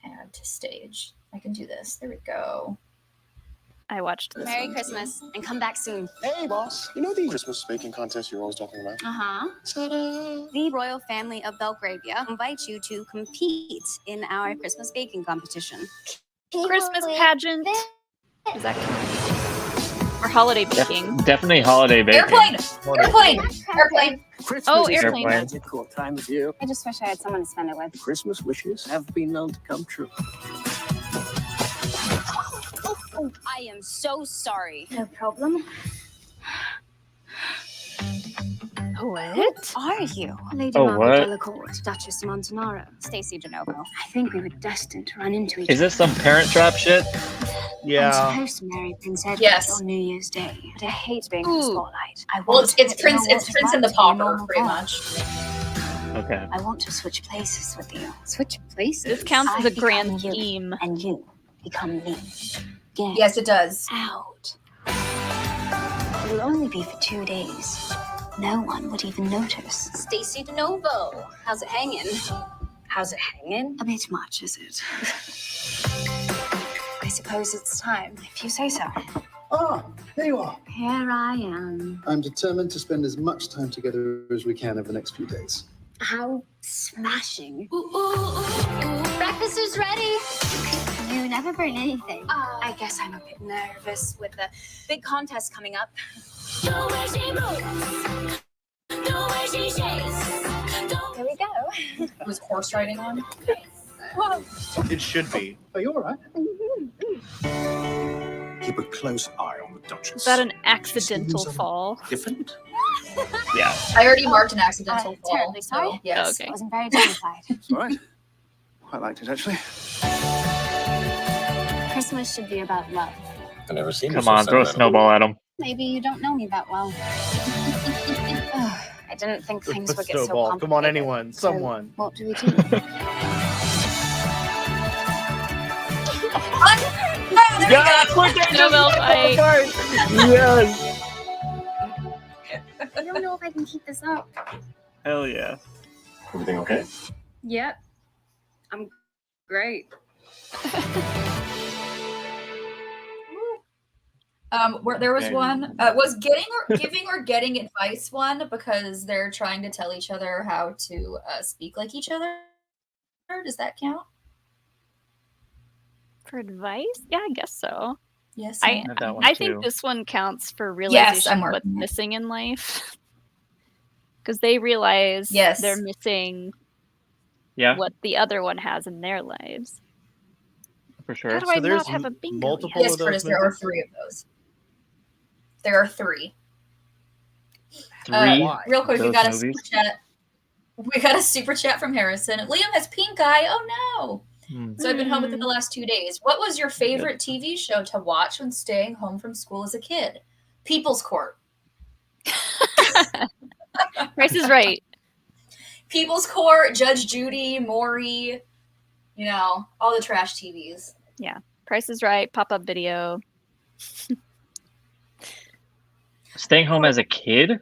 Add to stage. I can do this. There we go. I watched this. Merry Christmas and come back soon. Hey, boss. You know the Christmas baking contest you're always talking about? Uh-huh. The royal family of Belgravia invites you to compete in our Christmas baking competition. Christmas pageant. Is that or holiday baking? Definitely holiday baking. Airplane! Airplane! Oh, airplane. Magical time of year. I just wish I had someone to spend it with. Christmas wishes have been known to come true. Oh, I am so sorry. No problem. What? Are you? Lady Oh, Margaret what? Delacourt, Duchess Montanaro. Stacy DeNovo. I think we were destined to run into each Is this some Parent Trap shit? I'm supposed to marry Prince Edward on New Year's Day, but I hate being in the spotlight. It's Prince and the Pauper, pretty much. Okay. I want to switch places with you. Switch places? This counts as I a grand become you, scheme. And you become me. Get Yes, it does. out. It'll only be for 2 days. No one would even notice. Stacy DeNovo. How's it hanging? How's it hanging? A bit much, is it? I suppose it's time, if you say so. Ah, there you are. Here I am. I'm determined to spend as much time together as we can over the next few days. How smashing. Breakfast is ready. You never bring anything. I guess I'm a bit nervous with the Big contest coming up. There we go. Was horse riding on? It should be. Are you all right? Keep a close eye on the Duchess. Is that an accidental fall? Different? Yeah. I already marked an accidental fall. terribly sorry. So, yes. Okay. I wasn't very dignified. All right. Quite liked it, actually. Christmas should be about love. I've never seen Come on, throw a snowball at him. Maybe you don't know me that well. I didn't think things Put would get so snowball. complicated. Come on, anyone. So, Someone. What do we do? Snowball fight. Yes. I don't know if I can keep this up. Hell yeah. Everything okay? Yep. I'm great. Where there was Okay. one was giving or getting advice one because they're trying to tell each other how to speak like each other. Does that count? For advice? Yeah, I guess so. Yes, I have that one I too. think this one counts for Yes, realization I'm of what's marking it. missing in life. Because they realize Yes. they're missing Yeah, what the other one has in their lives. for How sure. do I there's not have a bingo multiple yet? Yes, of those Curtis, there are movies? 3 of those. There are 3. 3 Real quick, we those got a movies. super chat. We got a super chat from Harrison. Liam has pink eye. Oh no! So I've been home within the last 2 days. What was your favorite TV show to watch when staying home from school as a kid? People's Court. Price is Right. People's Court, Judge Judy, Maury, you know, all the trash TVs. Yeah. Price is Right. Pop-up video. Staying home as a kid?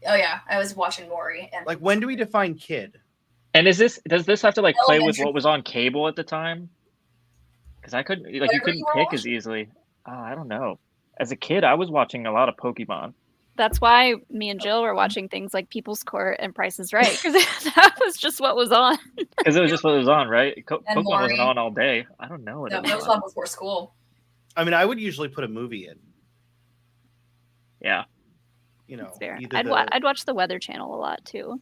Oh yeah, I was watching Maury and Like, when do we define kid? And does this have to like play with Elementary. what was on cable at the time? Because I couldn't like you Whatever couldn't you were pick as watching. easily. Oh, I don't know. As a kid, I was watching a lot of Pokemon. That's why me and Jill were watching things like People's Court and Price is Right. Because that was just what was on. Because it was just what was on, right? And Pokemon wasn't Maury. on all day. I don't know what no, it that was was. on before school. I mean, I would usually put a movie in. Yeah. You know, It's fair. either I'd watch the Weather Channel a lot too.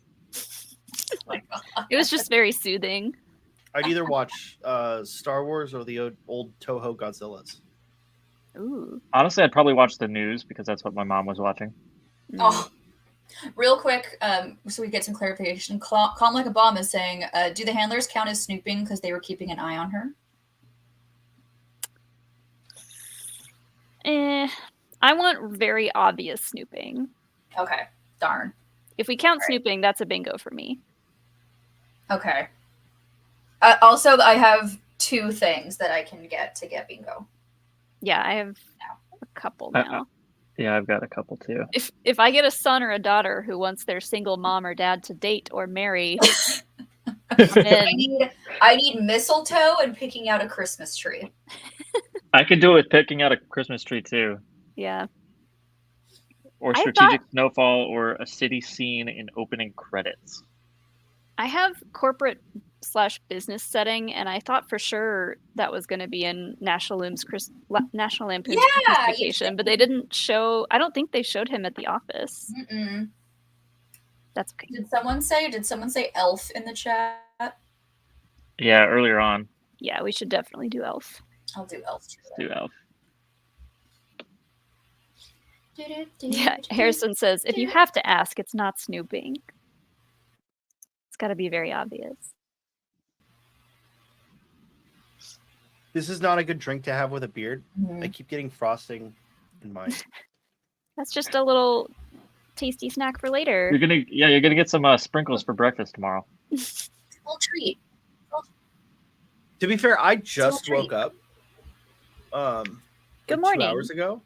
My God. It was just very soothing. I'd either watch Star Wars or the old Toho Godzillas. Ooh. Honestly, I'd probably watch the news because that's what my mom was watching. Oh, real quick, so we get some clarification. Calm Like a Bomb is saying, do the handlers count as snooping because they were keeping an eye on her? I want very obvious snooping. Okay, darn. If we count snooping, that's a bingo for me. Okay. Also, I have 2 things that I can get to get bingo. Yeah, I have a couple now. Yeah, I've got a couple too. If I get a son or a daughter who wants their single mom or dad to date or marry, I need mistletoe and picking out a Christmas tree. I could do it with picking out a Christmas tree too. Yeah. Or I strategic snowfall, or a city scene in opening credits. I have corporate/business setting, and I thought for sure that was going to be in National Lampoon's Christmas Vacation, but they didn't show. I don't think they showed him at the office. Mm-mm. That's okay. Did someone say Elf in the chat? Yeah, earlier on. Yeah, we should definitely do Elf. I'll do Elf too. Do Elf. Yeah, Harrison says, if you have to ask, it's not snooping. It's got to be very obvious. This is not a good drink to have with a beard. Mhm. I keep getting frosting in mine. That's just a little tasty snack for later. You're gonna get some sprinkles for breakfast tomorrow. Little treat. To be fair, I just Still a woke up. Good like morning. 2 hours ago.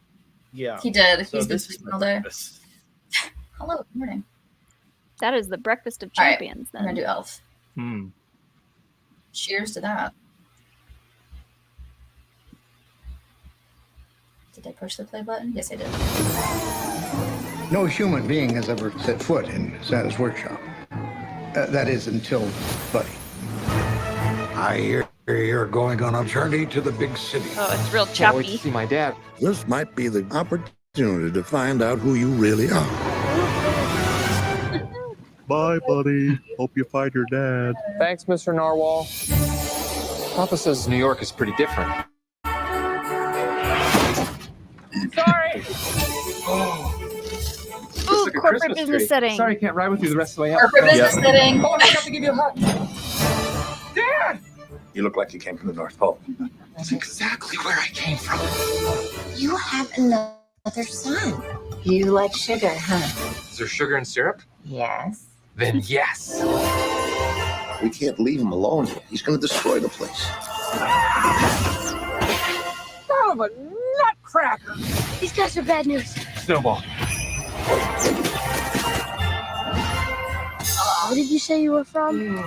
Yeah. He did. So He's been this is sleeping all day. breakfast. Hello, good morning. That is the breakfast of All right, champions. I'm gonna Then do Elf. Cheers to that. Did I push the play button? Yes, I did. No human being has ever set foot in Santa's workshop. That is until Buddy. I hear you're going on a journey to the big city. Oh, it's real Can't wait to choppy. see my dad. This might be the opportunity to find out who you really are. Bye, buddy. Hope you find your dad. Thanks, Mr. Narwhal. Papa says New York is pretty different. Sorry. Ooh, corporate business setting. Sorry, I can't ride with you the rest of the way up. Corporate business setting. Oh, I have to give you a hug. Dad! You look like you came from the North Pole. That's exactly where I came from. You have another son. You like sugar, huh? Is there sugar and syrup? Yes. Then yes. We can't leave him alone here. He's going to destroy the place. Son of a nutcracker! These guys are bad news. Snowball. Where did you say you were from?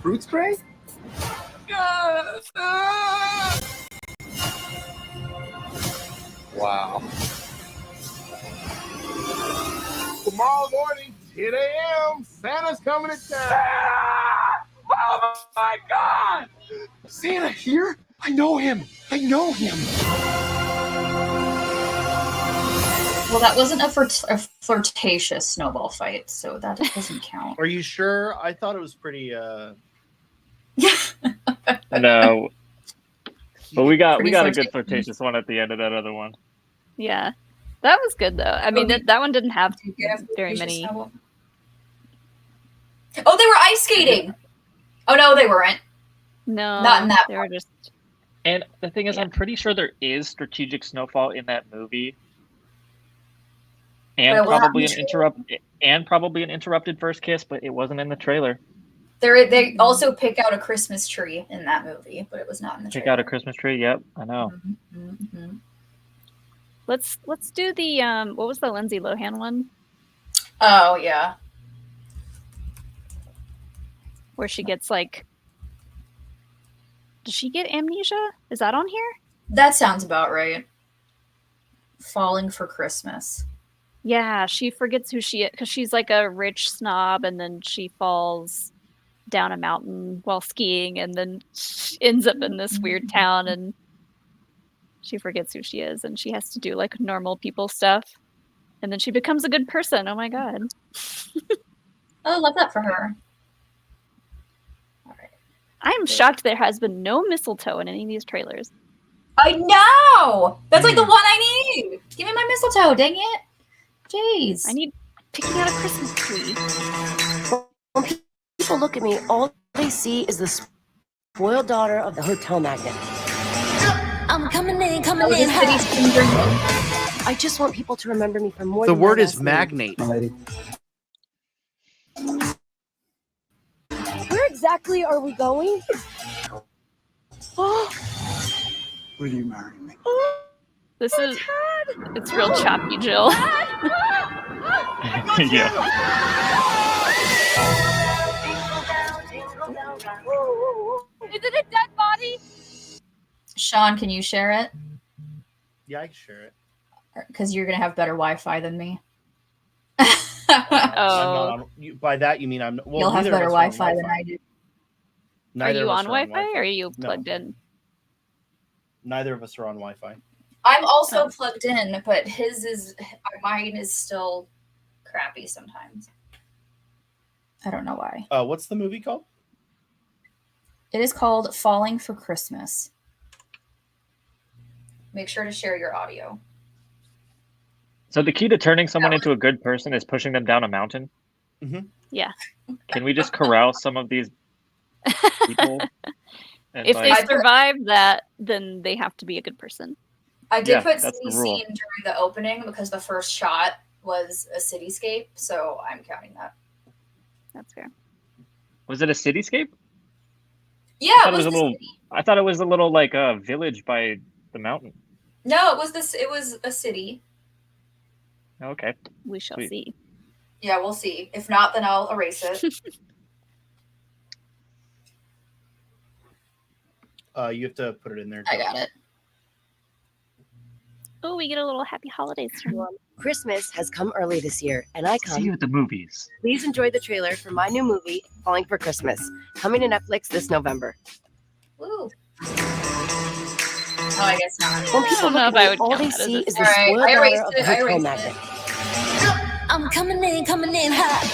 Fruit spray? Wow. Tomorrow morning, 10 a.m., Santa's coming to town. Oh my God! Santa here? I know him. Well, that wasn't a flirtatious snowball fight, so that doesn't count. Are you sure? I thought it was pretty. No. But we got Pretty a good flirtatious. flirtatious one at the end of that other one. Yeah, that was good though. I mean, that one didn't have very many. Oh, they were ice skating. Oh no, they weren't. No, Not in that They were just. And the thing is, I'm pretty sure there is strategic snowfall in that movie, and Wait, what probably an interrupted first kiss, but it wasn't in the trailer. They also pick out a Christmas tree in that movie, but it was not in the Check trailer. out a Christmas tree. Yep, I know. Mm-hmm. Let's do the what was the Lindsay Lohan one Oh yeah. where she gets like. Does she get amnesia? Is that on here? That sounds about right. Falling for Christmas. Yeah, she forgets who she is because she's like a rich snob, and then she falls down a mountain while skiing, and then she ends up in this weird town, and she forgets who she is, and she has to do like normal people stuff, and then she becomes a good person. Oh my god! Oh, I love that for her. I am shocked there has been no mistletoe in any of these trailers. I know. That's like the one I need. Give me my mistletoe. Dang it. Jeez. I need picking out a Christmas tree. When people look at me, all they see is the spoiled daughter of the hotel magnate. I'm coming in. I just want people to remember me for more The than word my is last name. magnate. Lady. exactly are we going? Will you marry me? This is it's real choppy, Jill. Yeah. Is it a dead body? Sean, can you share it? Yeah, I can share it. Because you're gonna have better Wi-Fi than me. I'm not on, by that you mean I'm. Well, You'll have neither of better us are on Wi-Fi than I do. Are Neither you of us on Wi-Fi or are you No. plugged in? Neither of us are on Wi-Fi. I'm also plugged in, but mine is still crappy sometimes. I don't know why. What's the movie called? It is called Falling for Christmas. Make sure to share your audio. So the key to turning someone into a good person is pushing them down a mountain. Yeah. Can we just corral some of these people? And If they like- survive that, then they have to be a good person. I did Yeah, put that's the city rule. scene during the opening because the first shot was a cityscape, so I'm counting that. That's fair. Was it a cityscape? Yeah, I thought it was a the little. city. I thought it was a little like a village by the mountain. No, it was this. It was a city. Okay. We shall Sweet. see. Yeah, we'll see. If not, then I'll erase it. You have to put it in there. I got it. Oh, we get a little happy holidays from them. Christmas has come early this year, and I See you come. at the movies. Please enjoy the trailer for my new movie, Falling for Christmas, coming to Netflix this November. Woo. Oh, I guess not. When people don't know look if I at me, would all count they that as see a is the All right, spoiled I daughter erased of the it, I hotel erased magnate. I'm coming in hot.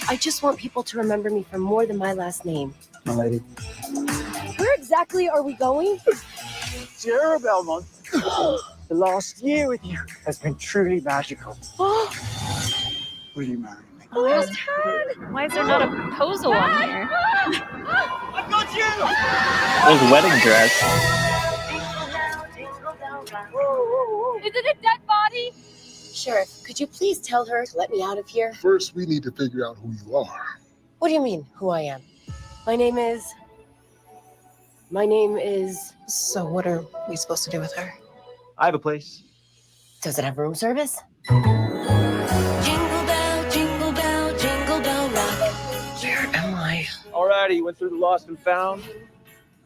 I just want people to remember me for more than my last name. My lady. Where exactly are we going? Sierra Belmont. The last year with you has been truly magical. Will you marry me? Why is there not a proposal on here? I got you! Those wedding dress. Is it a dead body? Sheriff, could you please tell her to let me out of here? First, we need to figure out who you are. What do you mean, who I am? My name is. So what are we supposed to do with her? I have a place. Does it have room service? Jingle bell, jingle rock. Where am I? Alrighty, you went through the lost and found?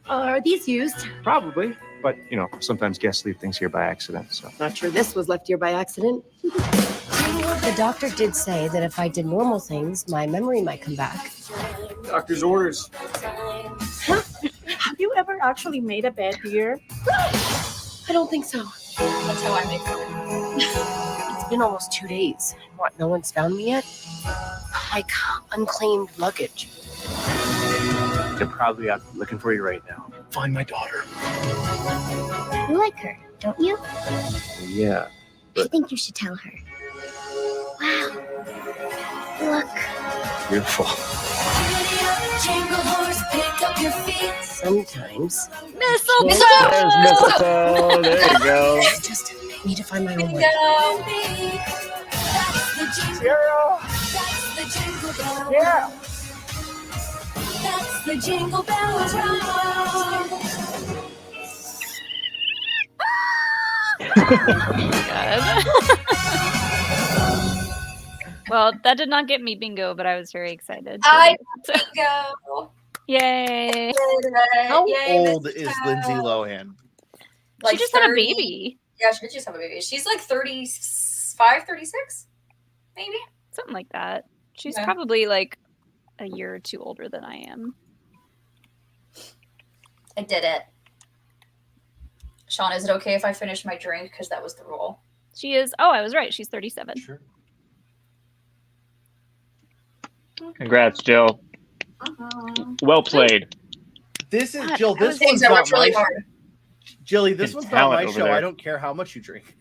Are these used? Probably. But, you know, sometimes guests leave things here by accident, so. Not sure this was left here by accident. The doctor did say that if I did normal things, my memory might come back. Doctor's orders. Have you ever actually made a bed here? I don't think so. That's how I make it. It's been almost 2 days. What, no one's found me yet? Like unclaimed luggage. They're probably out looking for you right now. Find my daughter. You like her, don't you? Yeah. I think you should tell her. Wow. Look. Beautiful. Jingle horse, pick up your feet. Sometimes. Mistletoe! There's mistletoe. There you go. I just need to find my own way. That's the jingle bell. Yeah. That's the jingle bells rock. God. Well, that did not get me bingo, but I was very excited. I go. Yay! How Yay, old is Lindsay Lohan? She just had a baby. Yeah, she did just have a baby. She's like 35, 36, maybe. Something like that. She's Okay. probably like a year or two older than I am. I did it. Sean, is it okay if I finish my drink? Because that was the rule. She is. Oh, I was right. She's 37. Sure. Congrats, Jill. Well played. This is God, Jill. I This was- one's Things I not worked really my hard. Jilly. This Good one's not talent my over show. there. I don't care how much you drink.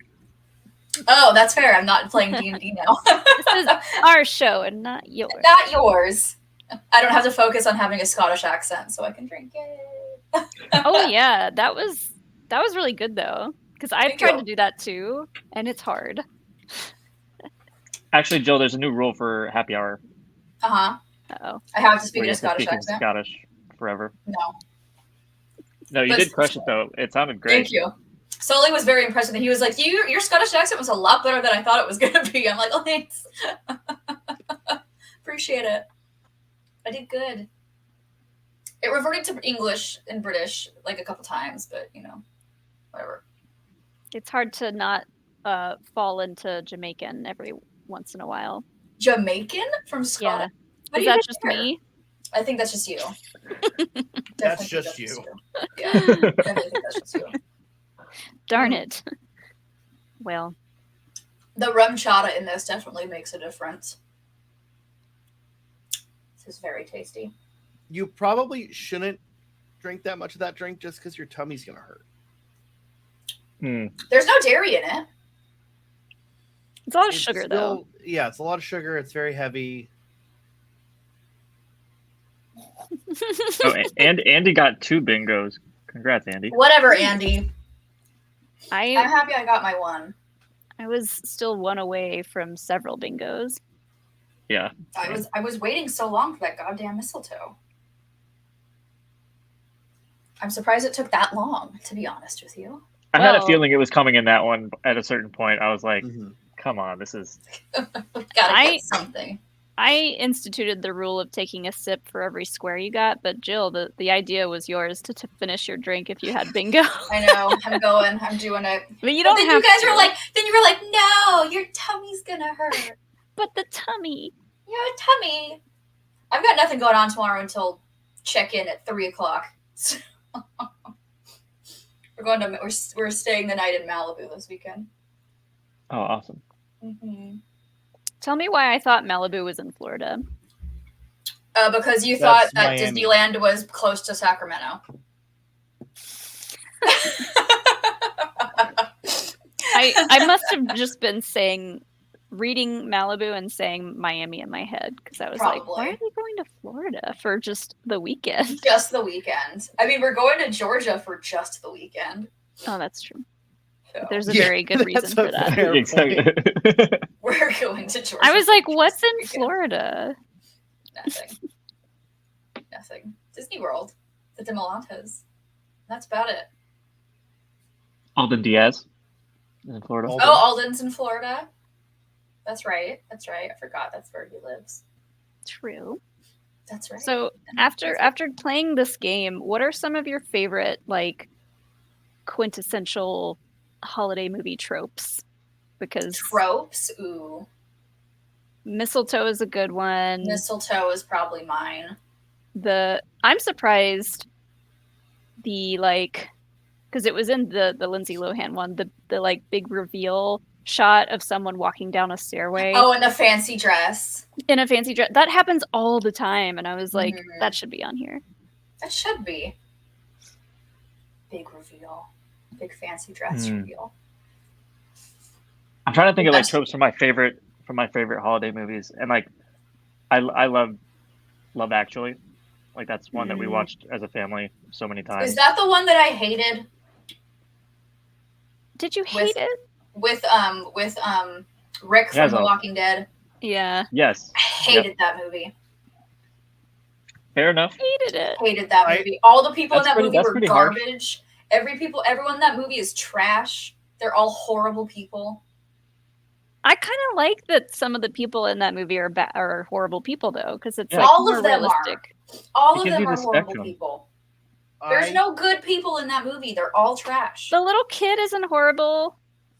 Oh, that's fair. I'm not playing D&D now. This is our show and not yours. Not yours. I don't have to focus on having a Scottish accent, so I can drink it. Oh yeah, that was really good though, because I've Thank tried you. to do that too, and it's hard. Actually, Jill, there's a new rule for happy hour. Uh-huh. Oh. I have to speak Where in you a have to Scottish speak in accent. Scottish forever. No. No, you But- did crush it though. It sounded great. Thank you. Sully was very impressed with it. He was like, your Scottish accent was a lot better than I thought it was going to be. I'm like, oh, thanks. Appreciate it. I did good. It reverted to English and British like a couple times, but, whatever. It's hard to not fall into Jamaican every once in a while. Jamaican from Scotland? Yeah. Is that just me? I think that's just you. That's Definitely just think you. Yeah, I definitely think that's just you. Darn it. Well, The rum chata in this definitely makes a difference. This is very tasty. You probably shouldn't drink that much of that drink just because your tummy's gonna hurt. There's no dairy in it. it's a lot of It's sugar, still- though. Yeah, it's a lot of sugar. It's very heavy. Oh, and Andy got 2 bingos. Congrats, Andy. Whatever, Andy. I'm I happy I got my one. was still one away from several bingos. Yeah. I was waiting so long for that goddamn mistletoe. I'm surprised it took that long, to be honest with you. I had a Well- feeling it was coming in that one at a certain point. I was like, come on, this is. Gotta I- get something. I instituted the rule of taking a sip for every square you got, but Jill, the idea was yours to finish your drink if you had bingo. I know. I'm doing it. But you But don't then have you guys to. were like, no, your tummy's gonna hurt. But the tummy. Your tummy. I've got nothing going on tomorrow until check-in at 3:00. We're staying the night in Malibu this weekend. Oh, awesome. Mm-hmm. Tell me why I thought Malibu was in Florida. Because you That's thought that Miami. Disneyland was close to Sacramento. I must have just been reading Malibu and saying Miami in my head because I was like, why are Probably. they going to Florida for just the weekend? Just the weekend. I mean, we're going to Georgia for just the weekend. Oh, that's true. So There's a Yeah, very good reason that's for a that. fair Exactly. point. we're going to Georgia. I was like, for what's just the in weekend. Florida? Nothing. Nothing. Disney World. The Demolantes. That's about it. Alden Diaz in Florida. Alden. Oh, Alden's in Florida. That's right. That's right. I forgot that's where he lives. True. That's right. So after playing this game, what are some of your favorite like quintessential holiday movie tropes? Because Tropes? Ooh. mistletoe is a good one. Mistletoe is probably mine. I'm surprised because it was in the Lindsay Lohan one, the like big reveal shot of someone walking down a stairway Oh, and the fancy dress. in a fancy dress. That happens all the time, and I was like, Mhm. that should be on here. That should be. Big reveal. Big fancy dress reveal. I'm trying to think of like That's- tropes from my favorite holiday movies, and like I love Love Actually. Like that's one that we watched as a family so many times. Is that the one that I hated Did you hate it? with Rick Yeah, from The so- Walking Dead? Yeah, Yes. I hated that movie. Fair enough. hated it. Hated that I- movie. All the people in That's that pretty- movie that's were pretty harsh. garbage. Everyone in that movie is trash. They're all horrible people. I kind of like that some of the people in that movie are horrible people though, because it's Yeah. like All more of them are. realistic. All It of gives them you are the horrible spectrum. people. There's no good people in that movie. They're all trash. The little kid isn't horrible.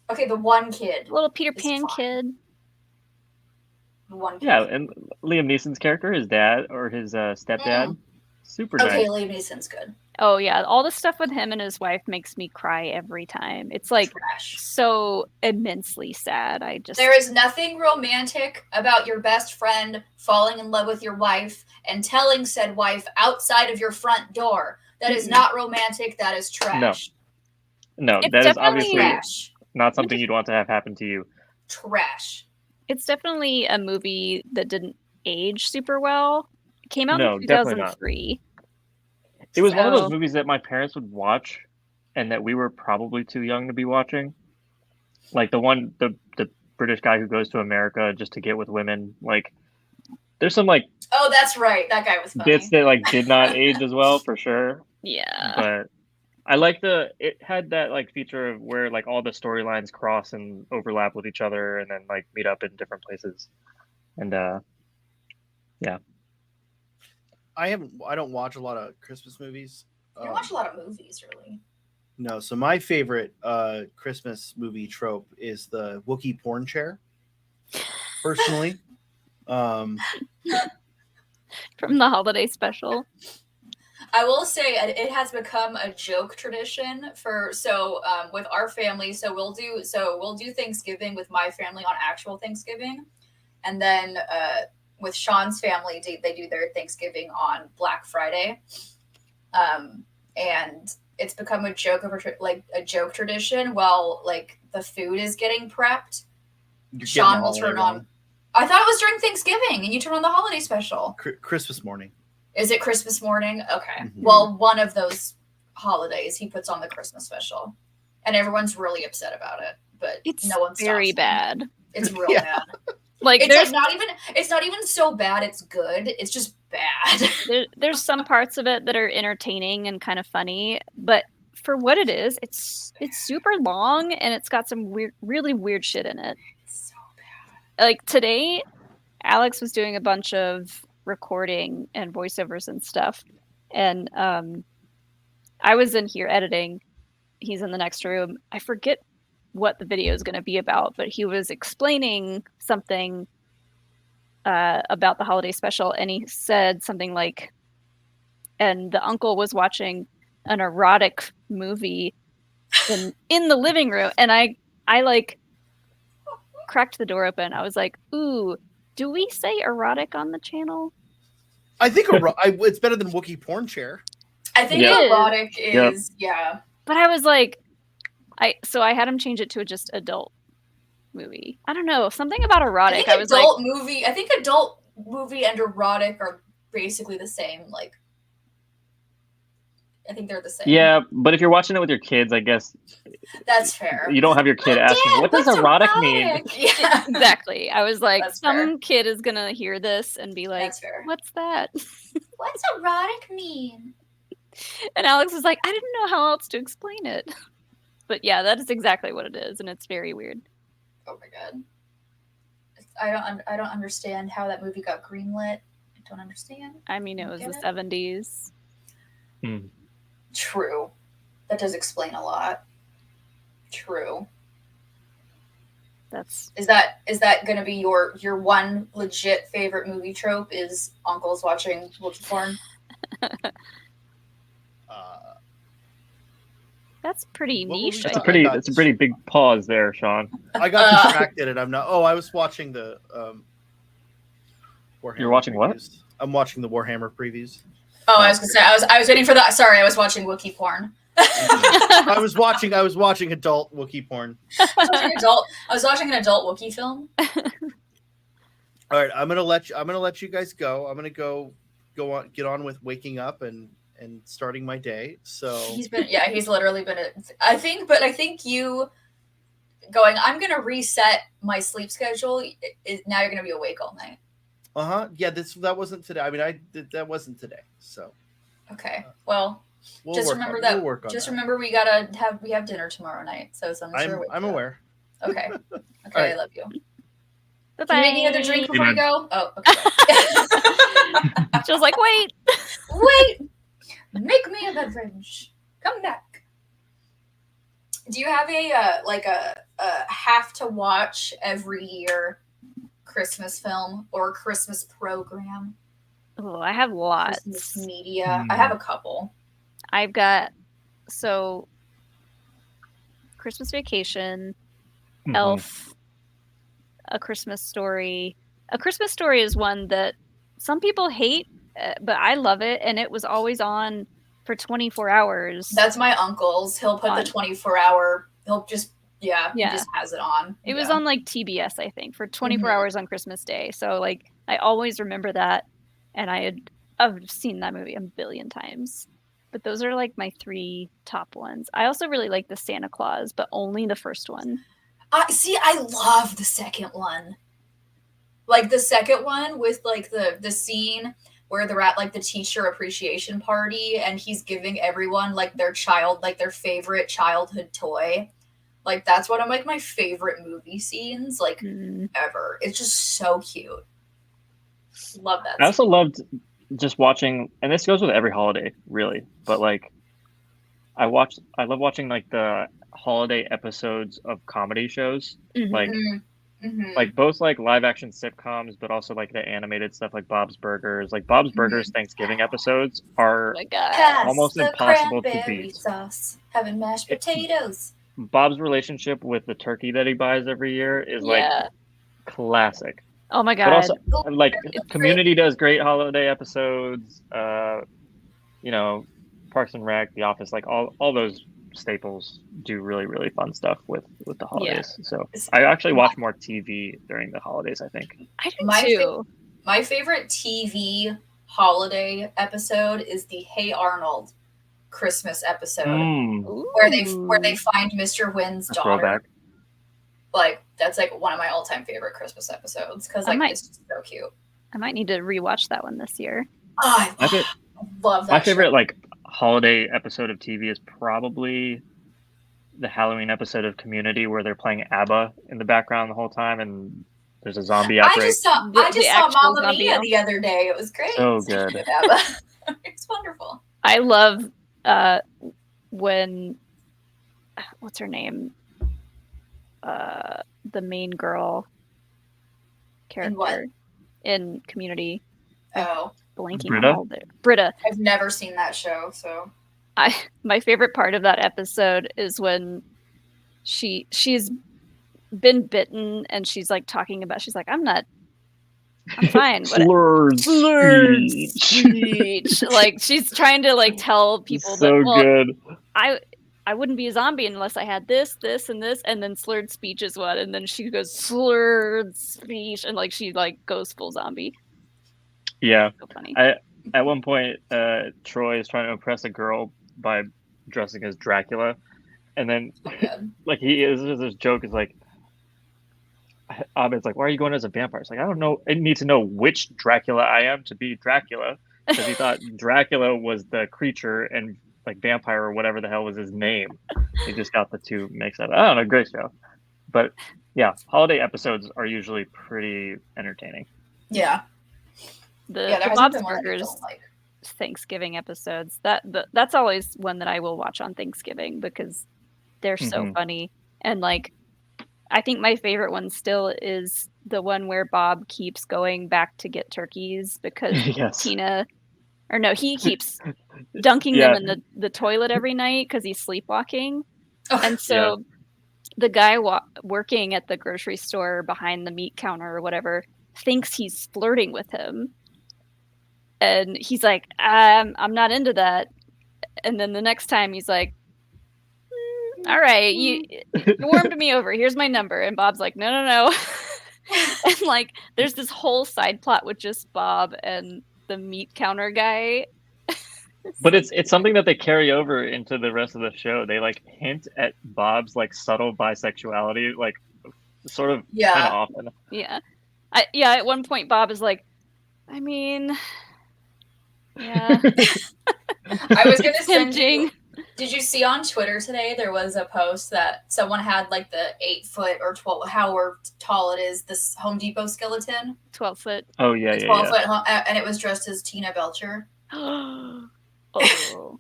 Okay, the one kid. The little Peter It's Pan fine. kid. The one kid. Yeah, and Liam Neeson's character, his dad or his stepdad, super Okay, nice. Liam Neeson's good. Oh yeah, all the stuff with him and his wife makes me cry every time. It's like Trash. so immensely sad. I just There is nothing romantic about your best friend falling in love with your wife and telling said wife outside of your front door. That is not romantic. That is trash. No, It's that is definitely obviously Trash. not something you'd want to have happen to you. Trash. It's definitely a movie that didn't age super well. It came out No, in definitely not. 2003. It was one of So- those movies that my parents would watch, and that we were probably too young to be watching. Like the British guy who goes to America just to get with women. Like there's some like Oh, that's right. That guy was funny. bits that like did not age as well for sure. Yeah. But I like it had that like feature of where like all the storylines cross and overlap with each other and then like meet up in different places. And yeah. I don't watch a lot of Christmas movies. You don't watch a lot of movies, really. No, so my favorite Christmas movie trope is the Wookiee porn chair. Personally. From the holiday special. I will say it has become a joke tradition with our family. So we'll do Thanksgiving with my family on actual Thanksgiving, and then with Sean's family, they do their Thanksgiving on Black Friday, and it's become a joke a joke tradition. While like the food is getting prepped, Sean will turn on. I thought it was during Thanksgiving, and you turn on the holiday special. Christmas morning. Is it Christmas morning? Okay. Mm-hmm. Well, one of those holidays he puts on the Christmas special, and everyone's really upset about it. But It's no one very bad. It's real bad. Like It's there's not even so bad. It's good. It's just bad. there's some parts of it that are entertaining and kind of funny, but for what it is, it's super long and it's got some really weird shit in it. It's so bad. Like today, Alex was doing a bunch of recording and voiceovers and stuff, and I was in here editing. He's in the next room. I forget what the video is going to be about, but he was explaining something about the holiday special, and he said something like, and the uncle was watching an erotic movie in the living room, and I like cracked the door open. I was like, ooh, do we say erotic on the channel? I think it's better than Wookiee porn chair. I think erotic is yeah. But I was like, I had him change it to just adult movie. I don't know, something about erotic. I think adult movie and erotic are basically the same. Like, I think they're the same. Yeah, but if you're watching it with your kids, I guess that's fair. You don't have your kid asking, "What does erotic mean?" Yeah, exactly. I was like, That's some fair. kid is gonna hear this and be like, That's fair. "What's that?" What's erotic mean? And Alex was like, "I didn't know how else to explain it." But yeah, that is exactly what it is, and it's very weird. Oh my god. I don't understand how that movie got greenlit. I don't understand. I mean, it was Get the it? 70s. True. That does explain a lot. True. Is that gonna be your one legit favorite movie trope is uncles watching Wookiee porn? That's pretty niche. It's a pretty big pause there, Sean. I got distracted and I'm not. Oh, I was watching the Warhammer. You're watching what? previews. I'm watching the Warhammer previews. Oh, I was gonna say I was waiting for that. Sorry, I was watching Wookiee porn. I was watching adult Wookiee porn. I was watching an adult Wookiee film. All right, I'm gonna let you guys go. I'm gonna go on, get on with waking up and starting my day. So He's literally been. I think you going. I'm gonna reset my sleep schedule. Now you're gonna be awake all night. yeah, that wasn't today. I mean, that wasn't today. So Okay. Well, we'll just work remember on, that. We'll work on Just that. remember we have dinner tomorrow night. So as long as you're awake. I'm aware. Okay. All Okay. right. I love you. Bye-bye. Can you make another drink before you go? Oh, okay. She was like, wait. Wait. Make me a beverage. Come back. Do you have a have to watch every year Christmas film or Christmas program? Oh, I have lots. Christmas media. I have a couple. I've got Christmas Vacation, Elf, A Christmas Story. A Christmas Story is one that some people hate, but I love it, and it was always on for 24 hours. That's my uncle's. He'll put the 24-hour. He'll just he just has it on. It was on like TBS, I think, for 24 hours on Christmas Day. So like I always remember that, and I've seen that movie a billion times. But those are like my 3 top ones. I also really like the Santa Claus, but only the first one. I love the second one. Like the second one with like the scene where they're at like the teacher appreciation party and he's giving everyone like their favorite childhood toy. Like that's one of like my favorite movie scenes like ever. It's just so cute. Love that. I also loved just watching, and this goes with every holiday, really. But like, I love watching like the holiday episodes of comedy shows, like both like live action sitcoms, but also like the animated stuff like Bob's Burgers. Like Bob's Burgers Thanksgiving episodes are almost impossible to beat. Sauce, having mashed potatoes. Bob's relationship with the turkey that he buys every year is like classic. Oh my god! But also, like Community does great holiday episodes. You know, Parks and Rec, The Office, like all those staples do really fun stuff with the holidays. So I actually watch more TV during the holidays, I think. I do too. My favorite TV holiday episode is the Hey Arnold Christmas episode where they find Mr. Wynn's daughter. Throwback. Like that's like one of my all-time favorite Christmas episodes because like it's just so cute. I might need to rewatch that one this year. Oh, I love that. My favorite like holiday episode of TV is probably the Halloween episode of Community where they're playing ABBA in the background the whole time and there's a zombie outbreak. I just saw Mamma Mia the other day. It was great. So good. It's wonderful. I love when what's her name? The main girl character in Community. Oh, blanking Britta? on all there. Britta. I've never seen that show, so my favorite part of that episode is when she's been bitten and she's like talking about I'm fine. Slurred speech. Like she's trying to like tell people so good. I wouldn't be a zombie unless I had this, and this, and then slurred speech is what, and then she goes slurred speech, and like she like goes full zombie. Yeah, so funny. At one point, Troy is trying to impress a girl by dressing as Dracula, and then like this joke is like, Abed's like, "Why are you going as a vampire?" It's like, I don't know. I need to know which Dracula I am to be Dracula, because he thought Dracula was the creature and like vampire or whatever the hell was his name. He just got the two mixed up. I don't know, great show. But yeah, holiday episodes are usually pretty entertaining. Yeah. The Bob's Burgers Thanksgiving episodes, that's always one that I will watch on Thanksgiving because they're so funny. And like I think my favorite one still is the one where Bob keeps going back to get turkeys because he keeps dunking them in the toilet every night because he's sleepwalking. And so the guy working at the grocery store behind the meat counter or whatever thinks he's flirting with him. And he's like, I'm not into that. And then the next time he's like, all right, you warmed me over. Here's my number. And Bob's like, no. And like, there's this whole side plot with just Bob and the meat counter guy. But it's something that they carry over into the rest of the show. They like hint at Bob's like subtle bisexuality, like sort of kind of often. Yeah. At one point Bob is like, I mean, yeah. I was gonna send you. Did you see on Twitter today there was a post that someone had like the 8 foot or 12, however tall it is, this Home Depot skeleton? 12 foot. Oh yeah, 12 foot, and it was dressed as Tina Belcher. Oh,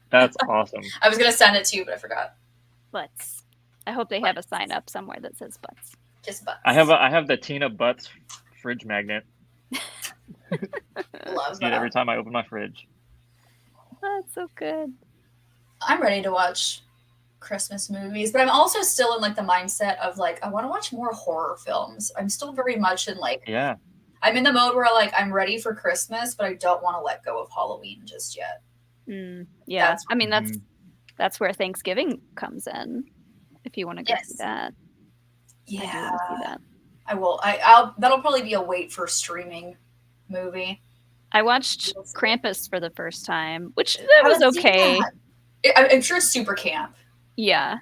that's awesome. I was gonna send it to you, but I forgot. Butts. I hope they have a sign up somewhere that says butts. Just butts. I have the Tina Butts fridge magnet. Love See it every time I open my fridge. That's so good. I'm ready to watch Christmas movies, but I'm also still in like the mindset of like I want to watch more horror films. I'm still very much in like I'm in the mode where like I'm ready for Christmas, but I don't want to let go of Halloween just yet. Yeah, I mean that's where Thanksgiving comes in. If you want to go see that, yeah, I do want to see that. I will. I'll. That'll probably be a wait for streaming movie. I watched Krampus for the first time, which that was okay. I'm sure it's super camp. Yeah,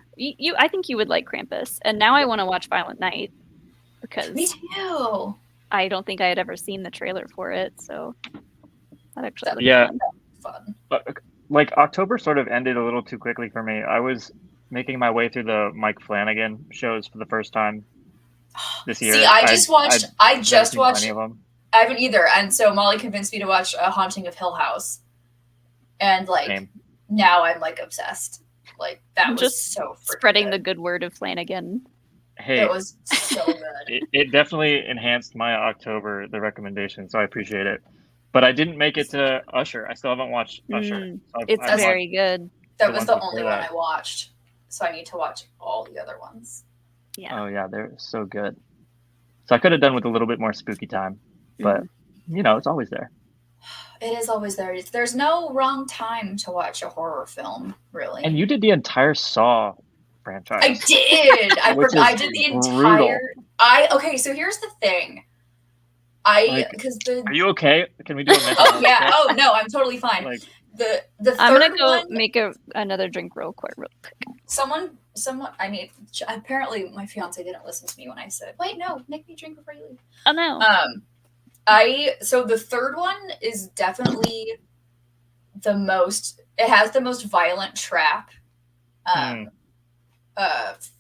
I think you would like Krampus, and now I want to watch Violent Night because me too. I don't think I had ever seen the trailer for it, so that actually looked Yeah. fun. But like October sort of ended a little too quickly for me. I was making my way through the Mike Flanagan shows for the first time this year. See, I just watched. I never just seen watched. any of them. I haven't either, and so Molly convinced me to watch A Haunting of Hill House, and like Same. now I'm like obsessed. Like that I'm was just so freaking spreading good. the good word of Flanagan. Hey, It was so good. it definitely enhanced my October, the recommendation, so I appreciate it. But I didn't make it to Usher. I still haven't watched Usher. So It's I've very watched good. That the was ones the before only one that. I watched, so I need to watch all the other ones. Yeah. Oh yeah, they're so good. So I could have done with a little bit more spooky time, but you know, it's always there. It is always there. There's no wrong time to watch a horror film, really. And you did the entire Saw franchise. I did. Which I is did the brutal. entire. Okay, so here's the thing. Because the Are you okay? Can we do a mental oh health yeah check? oh no I'm totally fine. Like, the I'm gonna third go one, make another drink real quick. someone I mean apparently my fiance didn't listen to me when I said wait no make me drink before you leave. Oh no. So the third one is definitely the most. It has the most violent trap.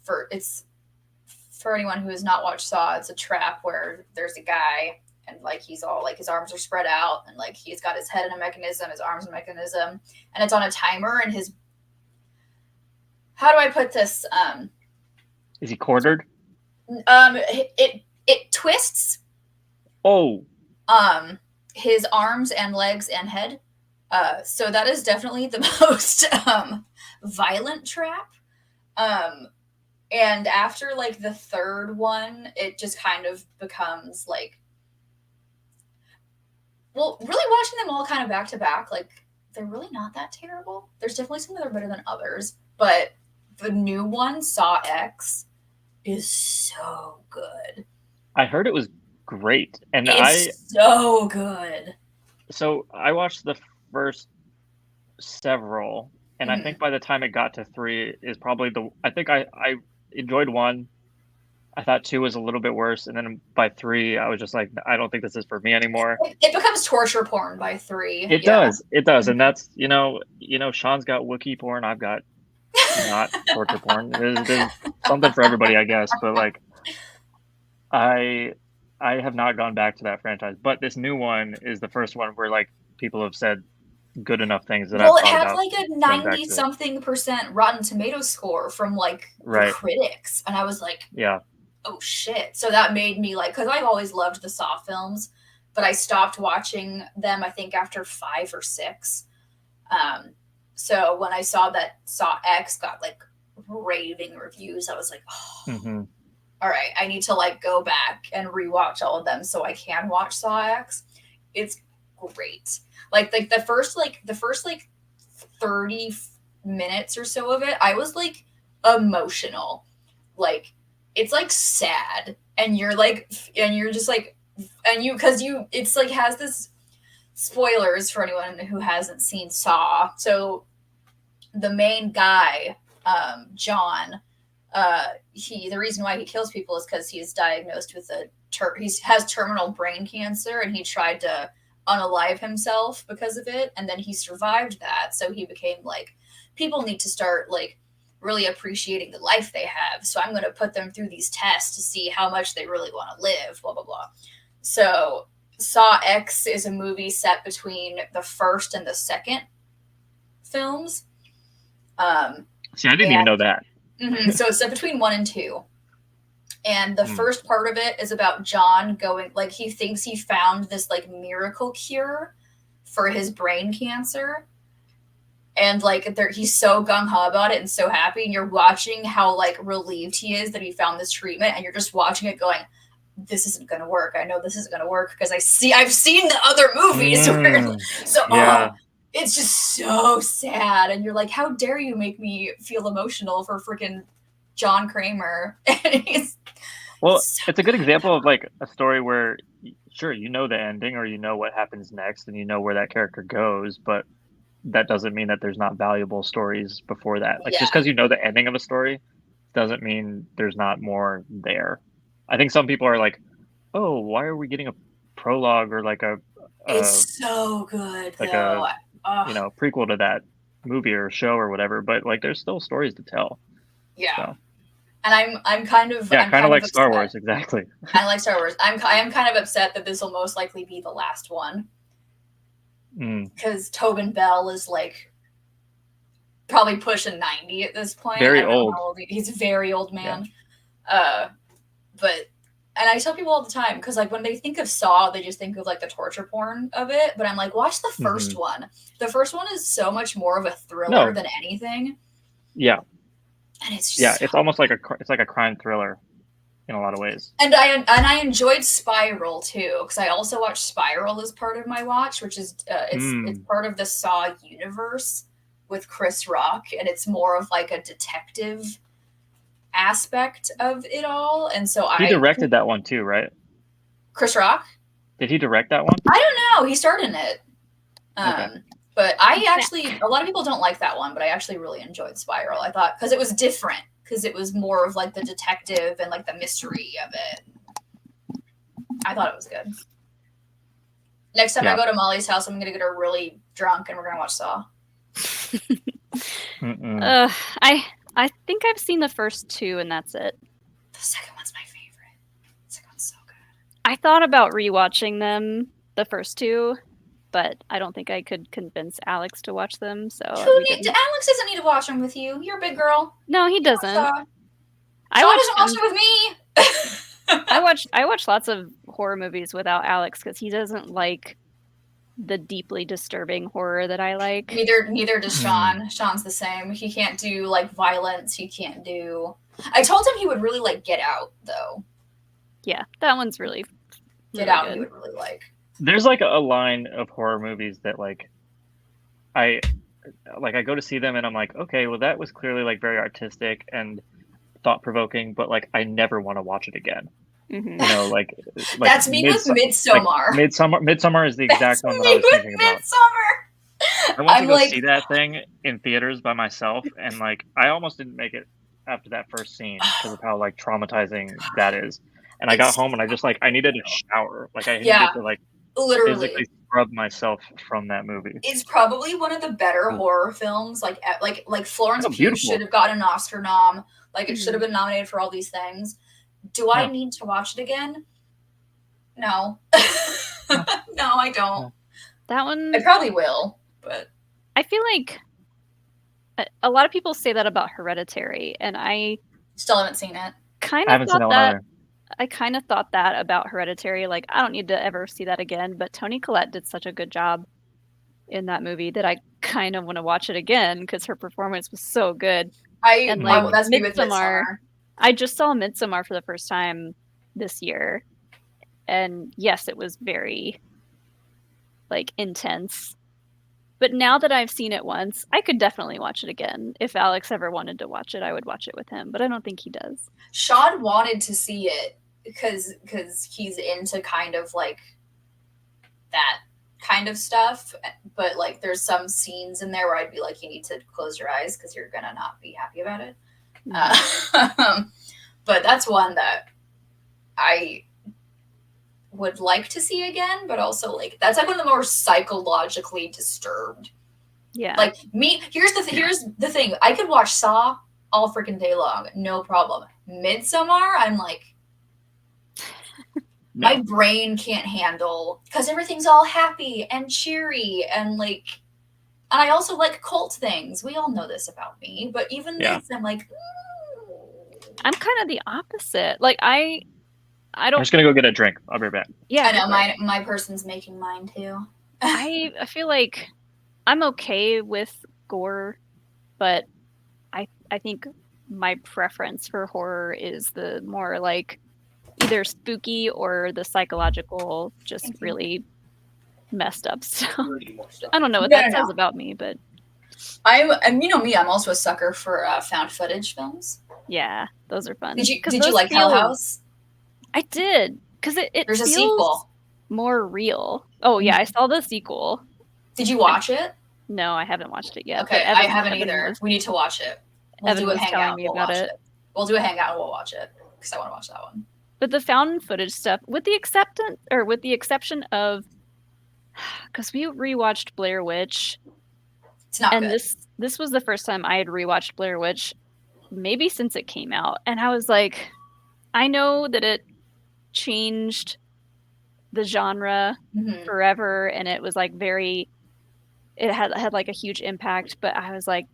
For anyone who has not watched Saw, it's a trap where there's a guy and like he's all like his arms are spread out and like he's got his head in a mechanism, his arms in a mechanism, and it's on a timer and his. How do I put this? is he quartered? It twists. Oh, His arms and legs and head. So that is definitely the most violent trap. And after like the third one, it just kind of becomes like, well, really watching them all kind of back to back, like they're really not that terrible. There's definitely some that are better than others, but the new one, Saw X, is so good. I heard it was great, and It's so good. So I watched the first several, and I think by the time it got to 3 is probably I think I enjoyed 1. I thought 2 was a little bit worse, and then by 3 I was just like, I don't think this is for me anymore. It becomes torture porn by 3. It does, and that's you know Sean's got Wookiee porn, I've got not torture porn. There's something for everybody, I guess, but like I have not gone back to that franchise, but this new one is the first one where like people have said good enough things that Well, I've it thought had about like a going back to 90 it. something % Rotten Tomato score from like the Right. critics, and I was like, Yeah. oh shit. So that made me like, because I've always loved the Saw films, but I stopped watching them I think after 5 or 6. So when I saw that Saw X got like raving reviews, I was like, oh, all right, I need to like go back and rewatch all of them so I can watch Saw X. It's great. Like the first 30 minutes or so of it, I was like emotional. Like it's like sad, and you're just like, and it's like has this spoilers for anyone who hasn't seen Saw. So the main guy, John, the reason why he kills people is because he's diagnosed with he has terminal brain cancer, and he tried to unalive himself because of it, and then he survived that. So he became like, people need to start like really appreciating the life they have. So I'm going to put them through these tests to see how much they really want to live. Blah blah blah. So Saw X is a movie set between the first and the second films. See, I didn't even know that. So it's set between 1 and 2. And the first part of it is about John going, like, he thinks he found this, like, miracle cure for his brain cancer. And, like, he's so gung-ho about it and so happy. And you're watching how, like, relieved he is that he found this treatment. And you're just watching it going, this isn't going to work. I know this isn't going to work because I've seen the other movies. Yeah. It's just so sad. And you're like, how dare you make me feel emotional for freaking John Kramer? Well, it's a good example of like a story where, sure, you know the ending or you know what happens next and you know where that character goes, but that doesn't mean that there's not valuable stories before that. Like just because you know the ending of a story doesn't mean there's not more there. I think some people are like, oh, why are we getting a prologue or like a It's so good like though. a prequel to that movie or show or whatever? But like, there's still stories to tell. Yeah. So, And I'm kind of yeah, I'm kind of like Star upset. Wars, exactly. I like Star Wars. I am kind of upset that this will most likely be the last one because Tobin Bell is like probably pushing 90 at this point. Very I don't know old. how old he's a very old man. But and I tell people all the time because like when they think of Saw, they just think of like the torture porn of it. But I'm like, watch the first one. The first one is so much more of a thriller than anything. Yeah. And it's just It's almost like it's like a crime thriller in a lot of ways. And I enjoyed Spiral too because I also watched Spiral as part of my watch, which is it's part of the Saw universe with Chris Rock, and it's more of like a detective aspect of it all. And so He directed that one too, right? Chris Rock. Did he direct that one? I don't know. He starred in it. Okay. But I actually, a lot of people don't like that one, but I actually really enjoyed Spiral. I thought because it was different, because it was more of like the detective and like the mystery of it. I thought it was good. Next time I go to Molly's house, I'm gonna get her really drunk and we're gonna watch Saw. I think I've seen the first two and that's it. The second one's my favorite. The second one's so good. I thought about rewatching them, the first two, but I don't think I could convince Alex to watch them. So Alex doesn't need to watch them with you. You're a big girl. No, he doesn't. Saw. I doesn't watch it with me. I watch lots of horror movies without Alex because he doesn't like the deeply disturbing horror that I like. Neither does Sean. Sean's the same. He can't do like violence. He can't do. I told him he would really like Get Out though. Yeah, that one's really Get Out. Good. He would really like. There's like a line of horror movies that like I go to see them and I'm like, okay, well that was clearly like very artistic and thought provoking, but like I never want to watch it again. You know, like that's me with Midsommar. Like, Midsommar is the exact one that I was thinking about. Midsommar. I went to go see that thing in theaters by myself, and like I almost didn't make it after that first scene because of how like traumatizing that is. And I got home and I just like I needed a shower. Like I needed to like literally physically scrub myself from that movie. It's probably one of the better horror films. Like Florence Pugh beautiful. should have gotten an Oscar nom. Like it should have been nominated for all these things. Do I need to watch it again? No. No, I don't. That one I probably will, but I feel like a lot of people say that about Hereditary, and I still haven't seen it. Kind I of haven't seen that thought one that. either. I kind of thought that about Hereditary. Like, I don't need to ever see that again. But Toni Collette did such a good job in that movie that I kind of want to watch it again because her performance was so good. That's me with Midsommar. I just saw Midsommar for the first time this year, and yes, it was very like intense. But now that I've seen it once, I could definitely watch it again. If Alex ever wanted to watch it, I would watch it with him. But I don't think he does. Sean wanted to see it because he's into kind of like that kind of stuff. But like there's some scenes in there where I'd be like, you need to close your eyes because you're gonna not be happy about it. But that's one that I would like to see again, but also like that's like one of the more psychologically disturbed. Yeah. Like me, here's the thing. I could watch Saw all freaking day long, no problem. Midsommar, I'm like my brain can't handle because everything's all happy and cheery and like and I also like cult things. We all know this about me, but even this I'm like I'm kind of the opposite. Like I don't. I'm just gonna go get a drink. I'll be right back. Yeah, I know my person's making mine too. I feel like I'm okay with gore, but I think my preference for horror is the more like either spooky or the psychological, just really messed up stuff. I don't know what that says about me, but and you know me, I'm also a sucker for found footage films. Yeah, those are fun. Did you like Hell House? I did, because it there's feels a sequel. More real. Oh yeah, I saw the sequel. Did you watch it? No, I haven't watched it yet. Okay, I haven't either. We need to watch it. We'll Evan do a was hangout. telling me We'll about watch it. We'll do a hangout and we'll watch it because I want to watch that one. But the found footage stuff, with the exception of, because we rewatched Blair Witch, it's not and good. this was the first time I had rewatched Blair Witch, maybe since it came out, and I was like, I know that it changed the genre forever, and it was like it had like a huge impact, but I was like,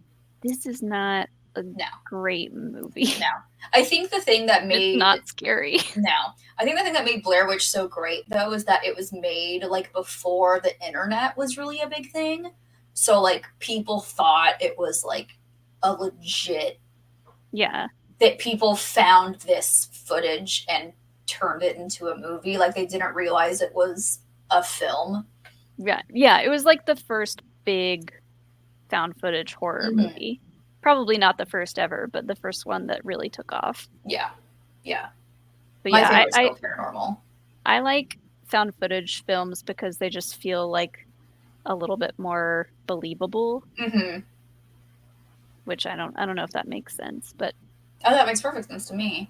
this is not a great movie. No. I think the thing that made it's not scary. No. I think the thing that made Blair Witch so great though is that it was made like before the internet was really a big thing. So like people thought it was like a legit that people found this footage and turned it into a movie. Like they didn't realize it was a film. Yeah, it was like the first big found footage horror movie. Probably not the first ever, but the first one that really took off. Yeah. But My yeah, favorite's still Paranormal. I like found footage films because they just feel like a little bit more believable. Which I don't know if that makes sense, but Oh, that makes perfect sense to me.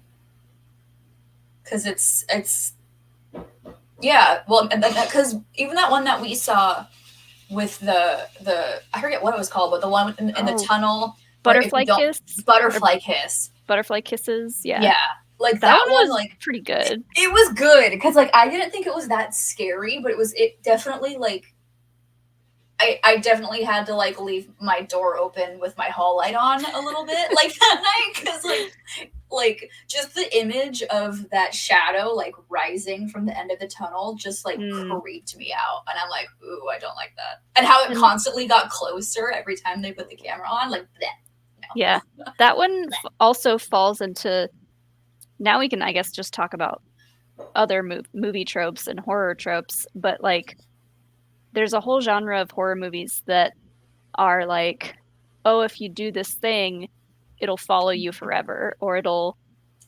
Because it's yeah, well, because even that one that we saw with the I forget what it was called, but the one in the tunnel, Butterfly Kiss, Butterfly Kiss, Butterfly Kisses, yeah, like that one was like pretty good. It was good because like I didn't think it was that scary, but it definitely like I definitely had to like leave my door open with my hall light on a little bit like that night because like just the image of that shadow like rising from the end of the tunnel just like creeped me out, and I'm like, ooh, I don't like that, and how it constantly got closer every time they put the camera on, like that. No. Yeah, that one also falls into. Now we can, I guess, just talk about other movie tropes and horror tropes, but like. There's a whole genre of horror movies that are like, oh, if you do this thing, it'll follow you forever, or it'll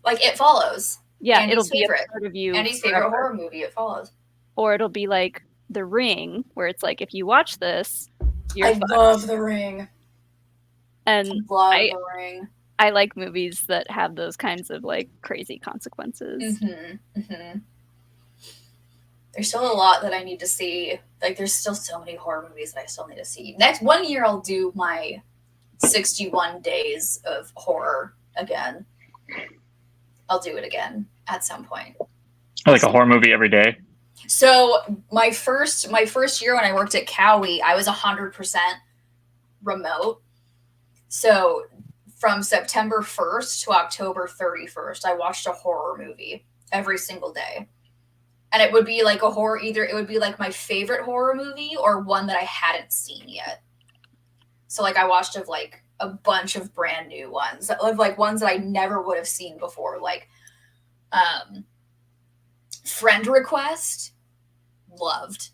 like It Follows. Yeah, Andy's it'll be favorite. a part of you. Andy's forever. favorite horror movie, It Follows. Or it'll be like The Ring, where it's like if you watch this, you're I fucked. love The Ring. And love The Ring. I like movies that have those kinds of like crazy consequences. There's still a lot that I need to see. Like, there's still so many horror movies that I still need to see. Next 1 year, I'll do my 61 days of horror again. I'll do it again at some point. Like a horror movie every day. So my first year when I worked at Cowie, I was 100% remote. So from September 1st to October 31st, I watched a horror movie every single day. And it would be like a horror, either it would be like my favorite horror movie or one that I hadn't seen yet. So like I watched of like a bunch of brand new ones, of like ones that I never would have seen before, like Friend Request, loved.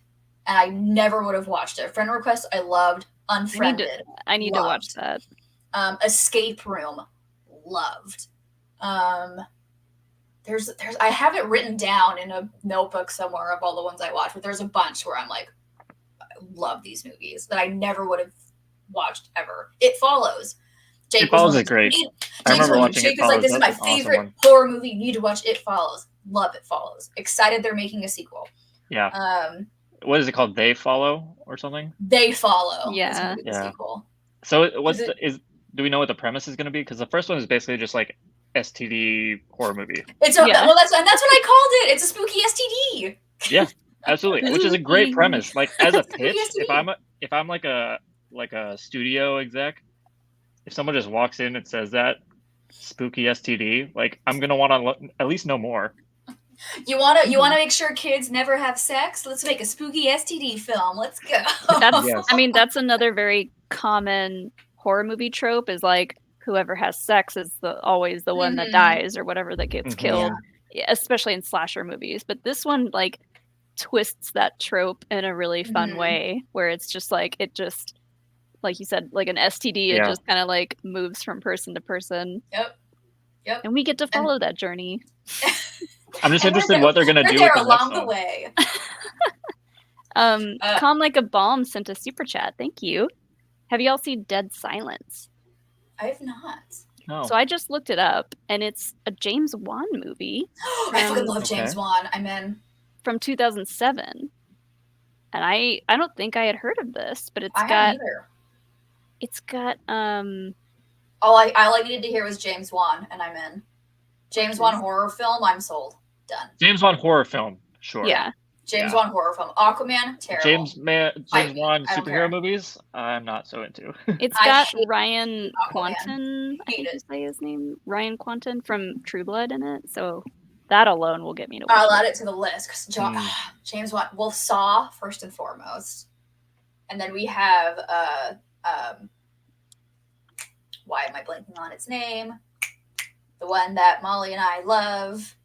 And I never would have watched it. Friend Request, I loved. Unfriended, I need to watch that. Escape Room, loved. There's I have it written down in a notebook somewhere of all the ones I watched, but there's a bunch where I'm like, I love these movies that I never would have watched ever. It Follows. It Follows is great. I remember watching It Jake was like, Follows. this is my That's an awesome favorite one. horror movie. You need to watch It Follows. Love It Follows. Excited they're making a sequel. Yeah. What is it called? They Follow or something? They Follow. Yeah. Is the sequel. So do we know what the premise is going to be? Because the first one is basically just like STD horror movie. It's well, that's what I called it. It's a spooky STD. Yeah, absolutely. Which is a great premise. Like as a pitch, Spooky if I'm like a studio exec, if someone just walks in and says that spooky STD, like I'm gonna want to at least know more. You wanna make sure kids never have sex? Let's make a spooky STD film. Let's go. I mean, that's another very common horror movie trope is like whoever has sex is always the one that dies or whatever that gets killed, especially in slasher movies. But this one like twists that trope in a really fun way where it's just like like you said, like an STD, it just kind of like moves from person to person. Yep. And we get to follow that journey. I'm just interested in what they're gonna do with the along next the one. way. Calm Like a Bomb sent a super chat. Thank you. Have you all seen Dead Silence? I have not. Oh. So I just looked it up, and it's a James Wan movie. I fucking love James Wan. I'm in. From 2007. And I don't think I had heard of this, but I haven't either. It's got all I needed to hear was James Wan, and I'm in. James Wan horror film, I'm sold. Done. James Wan horror film, sure. Yeah. James Wan horror film. Aquaman, terrible. James Wan I don't care. superhero movies, I'm not so into. It's got Ryan Quanten, I think you say his name, Ryan Quanten from True Blood in it. So that alone will get me to watch I'll add it to the list because James Wan. Well, Saw first and foremost, and then we have why am I blanking on its name? The one that Molly and I love.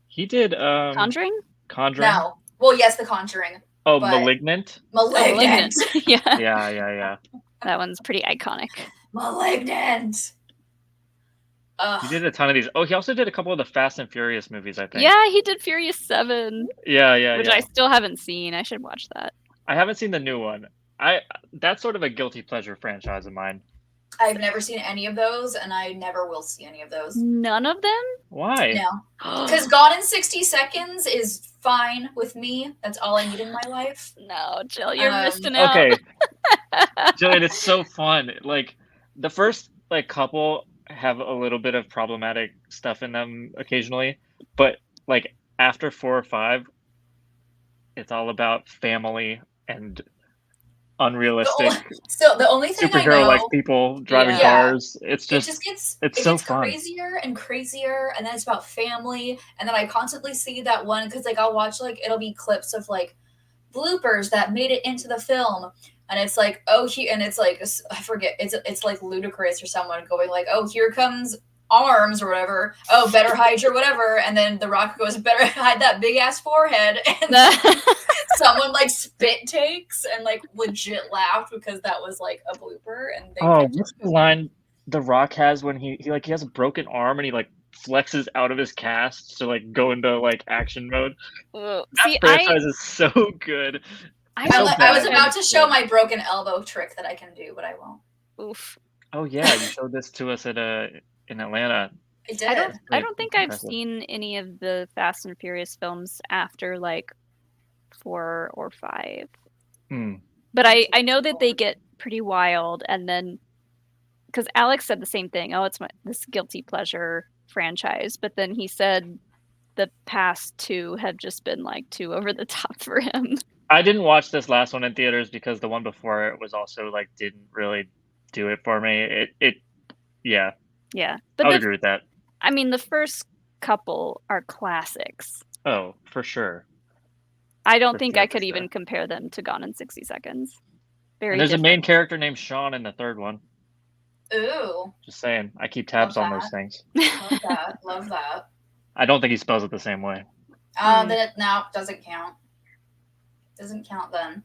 He did Conjuring? Conjuring? No. Well, yes, The Conjuring. Oh, but- Malignant? Malignant. Yeah. Yeah. That one's pretty iconic. Malignant. He did a ton of these. Oh, he also did a couple of the Fast and Furious movies, I think. Yeah, he did Furious 7. Yeah. Which I still haven't seen. I should watch that. I haven't seen the new one. That's sort of a guilty pleasure franchise of mine. I've never seen any of those, and I never will see any of those. None of them? Why? No. Because Gone in 60 Seconds is fine with me. That's all I need in my life. No, Jill, you're missing out. Okay. Jillian, it's so fun. Like, the first couple have a little bit of problematic stuff in them occasionally, but like after 4 or 5, it's all about family and unrealistic the only thing I superhero know, like people driving cars. It's it just just gets it's so gets fun. crazier and crazier, and then it's about family, and then I constantly see that one because I'll watch it'll be clips of bloopers that made it into the film, and it's like and it's I forget, it's like Ludacris or someone going oh, here comes arms or whatever, oh, better hide your whatever, and then The Rock goes, better hide that big ass forehead, and someone spit takes and legit laughed because that was a blooper. And they what's the line The Rock has when he has a broken arm and he flexes out of his cast to go into action mode? That franchise is so good. I was about to show my broken elbow trick that I can do, but I won't. Oof. Oh yeah, you showed this to us in Atlanta. I did. I don't think I've seen any of the Fast and Furious films after 4 or 5. But I know that they get pretty wild, and then because Alex said the same thing. Oh, it's this guilty pleasure franchise, but then he said the past 2 have just been too over the top for him. I didn't watch this last one in theaters because the one before it was also didn't really do it for me. Yeah. But I would agree with that. I mean, the first couple are classics. Oh, for sure. I don't think I could even compare them to Gone in 60 Seconds. And there's a main character named Sean in the third one. Ooh. Just saying. I keep tabs on those things. Love that. Love that. I don't think he spells it the same way. Then it doesn't count. Doesn't count then.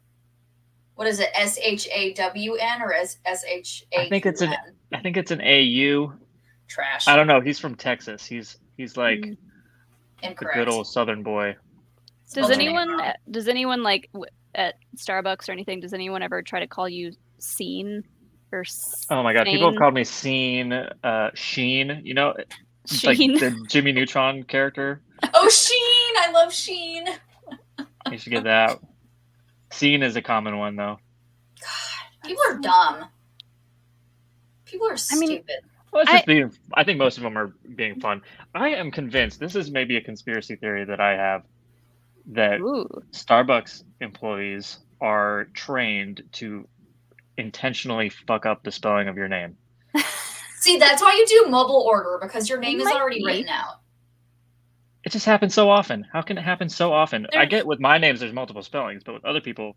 What is it? SHAWN or SHA? I think it's an AU. Trash. I don't know. He's from Texas. He's the Incorrect. good old Southern boy. Does anyone at Starbucks or anything? Does anyone ever try to call you Scene or? Oh my God! People have called me Sheen. Sheen. Sheen. The Jimmy Neutron character. Oh, Sheen! I love Sheen. You should get that. Scene is a common one though. God, people are dumb. People are stupid. Well, I think most of them are being fun. I am convinced, this is maybe a conspiracy theory that I have, that Starbucks employees are trained to intentionally fuck up the spelling of your name. See, that's why you do mobile order, because your name is already written out. It just happens so often. How can it happen so often? I get with my names, there's multiple spellings, but with other people,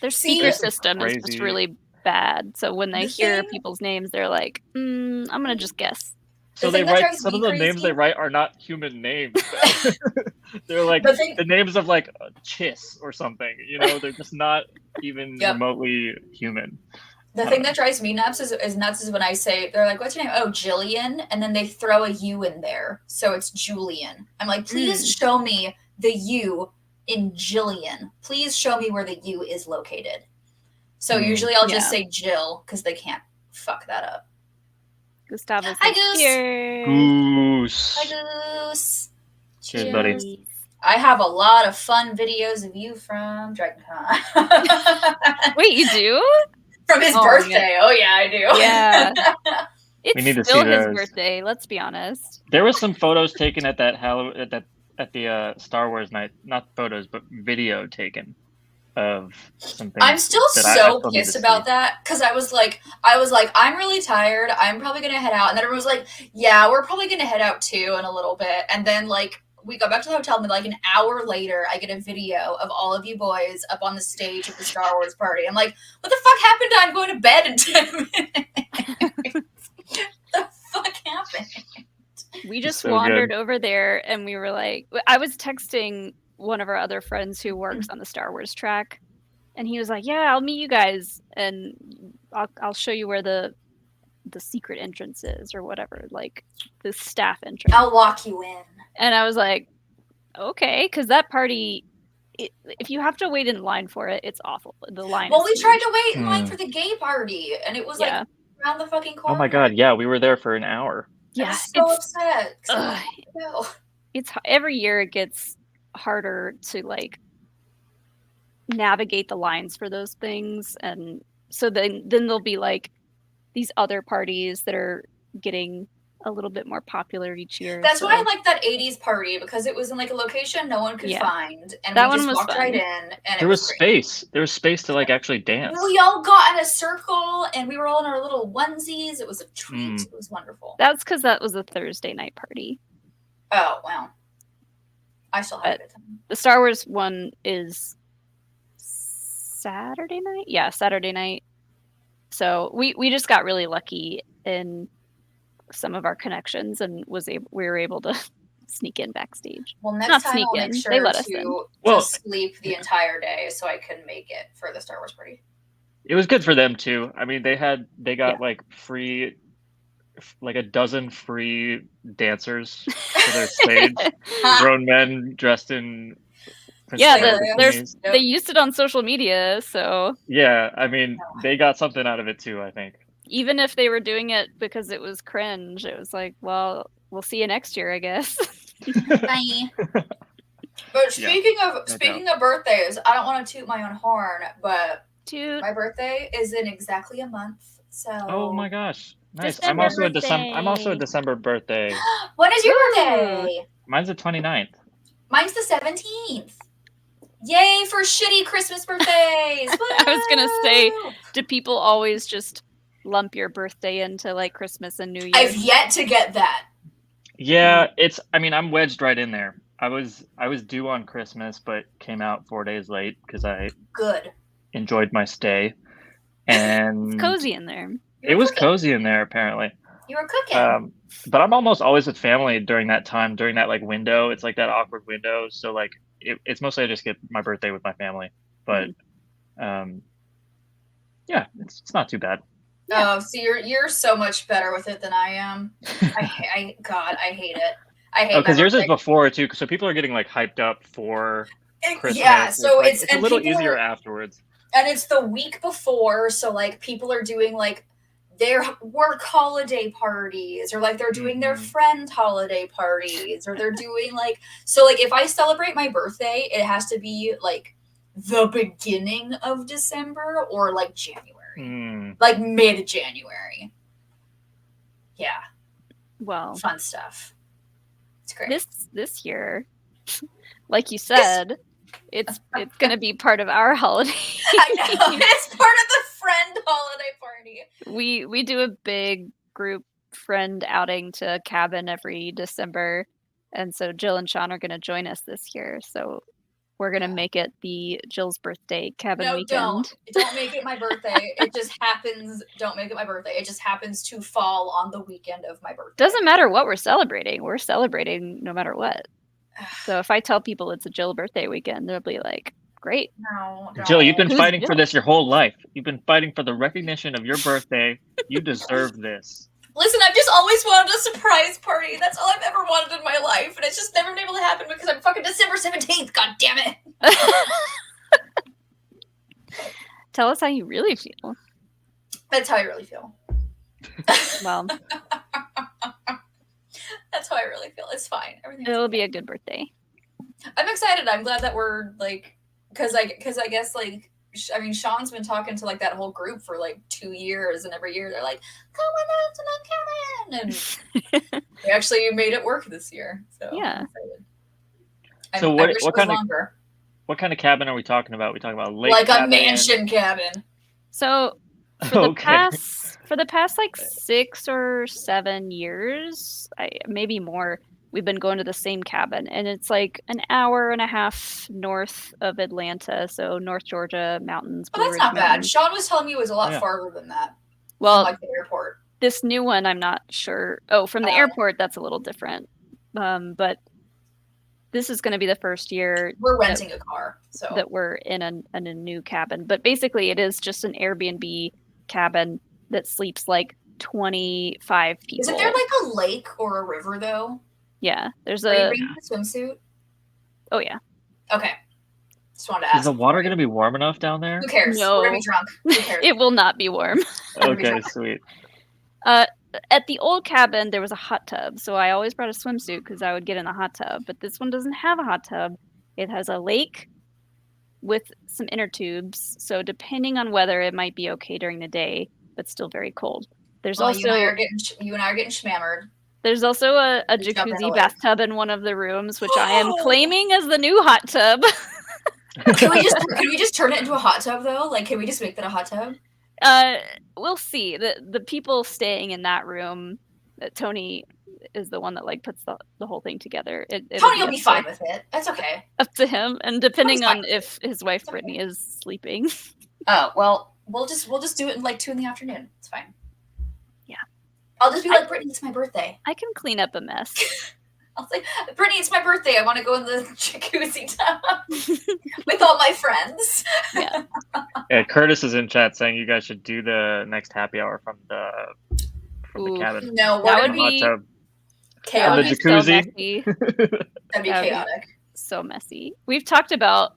their speaker system is just really bad. So when they hear people's names, they're like, I'm going to just guess. So they write, some of the names they write are not human names. They're the names of Chiss or something, they're just not even remotely human. The thing that drives me nuts is when I say, they're like, what's your name? Oh, Jillian. And then they throw a U in there. So it's Julian. I'm like, please show me the U in Jillian. Please show me where the U is located. So usually I'll just say Jill because they can't fuck that up. Gustavus Hi, is Goose. here. Goose. Hi, Goose. Cheers, buddy. I have a lot of fun videos of you from DragonCon. Wait, you do? From his birthday. Oh yeah, I do. Yeah. We need to It's still see his those. birthday, let's be honest. There was some photos taken at that at the Star Wars night. Not photos, but video taken of something. I'm still I so still need pissed to about see. that because I was like, I'm really tired. I'm probably gonna head out, and then everyone was like, yeah, we're probably gonna head out too in a little bit, and then like. We got back to the hotel, and like an hour later, I get a video of all of you boys up on the stage at the Star Wars party. I'm like, what the fuck happened? I'm going to bed in 10 minutes. The fuck happened? We just so wandered good. over there and we were like, I was texting one of our other friends who works on the Star Wars track, and he was like, yeah, I'll meet you guys and I'll show you where the secret entrance is or whatever, like the staff entrance. I'll walk you in. And I was like, okay, because that party, if you have to wait in line for it, it's awful. The line. Well, is we huge. tried to wait in line for the gay party, and it was Yeah. like around the fucking corner. Oh my god, yeah, we were there for an hour. I Yeah, was so it's upset. 'cause I'm ugh. like, no. it's every year it gets harder to like navigate the lines for those things, and so then there'll be like these other parties that are getting a little bit more popular each year. That's so. why I like that 80s party because it was in like a location no one could Yeah. find, and That we one just was walked fun. right in, and There it was was great. space. There was space to like actually dance. We all got in a circle, and we were all in our little onesies. It was a treat. Mm. It was wonderful. That's because that was a Thursday night party. Oh wow, I still have But it. the Star Wars one is Saturday night. Yeah, Saturday night. So we just got really lucky in some of our connections and we were able to sneak in backstage. Well, Not next time sneak I'll in. make sure They let us in. to Well- just sleep the entire day so I can make it for the Star Wars party. It was good for them too. I mean, they got like free, like a dozen free dancers for their stage. Grown men dressed in. Yeah, Princess Leia bikinis. they used it on social media, so Yeah, I mean, they got something out of it too. I think. even if they were doing it because it was cringe, it was like, well, we'll see you next year, I guess. Bye. But speaking of birthdays, I don't want to toot my own horn, but my birthday is in exactly a month. So Oh my gosh, nice! December I'm also a birthday. December birthday. When is your birthday? Mine's the 29th. Mine's the 17th. Yay for shitty Christmas birthdays! I was gonna say, do people always just lump your birthday into like Christmas and New Year? I've yet to get that. Yeah, it's. I mean, I'm wedged right in there. I was due on Christmas, but came out 4 days late because I Good. enjoyed my stay, and It's cozy in there. it was cozy in there apparently. You were cooking. But I'm almost always with family during that time, during that like window. It's like that awkward window. So like it's mostly I just get my birthday with my family. But yeah, it's not too bad. Oh, so you're so much better with it than I am. I hate it. I hate. Oh, because my yours is birthday. before too. So people are getting like hyped up for Christmas. Yeah, so like, it's a and little people easier are- afterwards. And it's the week before, so like people are doing like their work holiday parties, or like they're doing their friend holiday parties, or they're doing like so like if I celebrate my birthday, it has to be like the beginning of December or like January, like mid-January. Yeah, Well, fun stuff. It's great. This year, like you said, it's gonna be part of our holiday. I know it's part of the friend holiday party. We do a big group friend outing to a cabin every December, and so Jill and Sean are gonna join us this year. So we're gonna make it the Jill's birthday cabin No, weekend. don't make it my birthday. It just happens. Don't make it my birthday. It just happens to fall on the weekend of my birthday. Doesn't matter what we're celebrating. We're celebrating no matter what. So if I tell people it's a Jill birthday weekend, they'll be like, "Great." No, Jill, you've been Who's fighting for Jill? this your whole life. You've been fighting for the recognition of your birthday. You deserve this. Listen, I've just always wanted a surprise party. That's all I've ever wanted in my life, and it's just never been able to happen because I'm fucking December 17th. God damn it! Tell us how you really feel. That's how I really feel. Well, That's how I really feel. It's fine. Everything's It'll be a good birthday. I'm excited. I'm glad that we're like, because I guess like, I mean, Sean's been talking to like that whole group for like 2 years, and every year they're like, come on out to the cabin, and we actually made it work this year. So Yeah. I'm excited. So I what wish it what was kind of longer. what kind of cabin are we talking about? We talking about a lake Like a cabin? mansion cabin. So for the Okay. past like 6 or 7 years, maybe more, we've been going to the same cabin, and it's like an hour and a half north of Atlanta, so North Georgia mountains. Oh, Blue that's Ridge not bad. Mountains. Sean was telling me it was a lot Yeah. farther than that. Well, from, like the airport. this new one, I'm not sure. Oh, from the airport, that's a little different. But this is going to be the first year We're renting a car, so that we're in a new cabin. But basically, it is just an Airbnb cabin that sleeps like 25 people. Isn't there like a lake or a river though? Yeah, there's Are you a. bringing a swimsuit? Oh yeah. Okay. Just wanted to Is ask. the water going to be warm enough down there? Who cares? No. We're gonna be drunk. Who cares? It will not be warm. Okay, sweet. At the old cabin, there was a hot tub, so I always brought a swimsuit because I would get in the hot tub. But this one doesn't have a hot tub. It has a lake with some inner tubes, so depending on weather, it might be okay during the day, but still very cold. There's Well, also you and I are getting schmammered. there's also a You jump in the jacuzzi lake. bathtub in one of the rooms, which I am claiming as the new hot tub. Can we just turn it into a hot tub though? Like, can we just make that a hot tub? We'll see. The people staying in that room, Tony is the one that like puts the whole thing together. It'll Tony will up be to- fine with it. That's okay. Up to him, and depending fine on if his wife Brittany is sleeping. Oh well, we'll just do it in like 2 p.m. It's fine. Yeah. I'll just be like, Brittany, it's my birthday. I can clean up a mess. I'll say, Brittany, it's my birthday. I want to go in the jacuzzi tub with all my friends. Yeah. Yeah, Curtis is in chat saying you guys should do the next happy hour from the Ooh. cabin. No, That we're would gonna be Hot tub. chaotic. And the jacuzzi. That'd be That'd be chaotic. so messy. We've talked about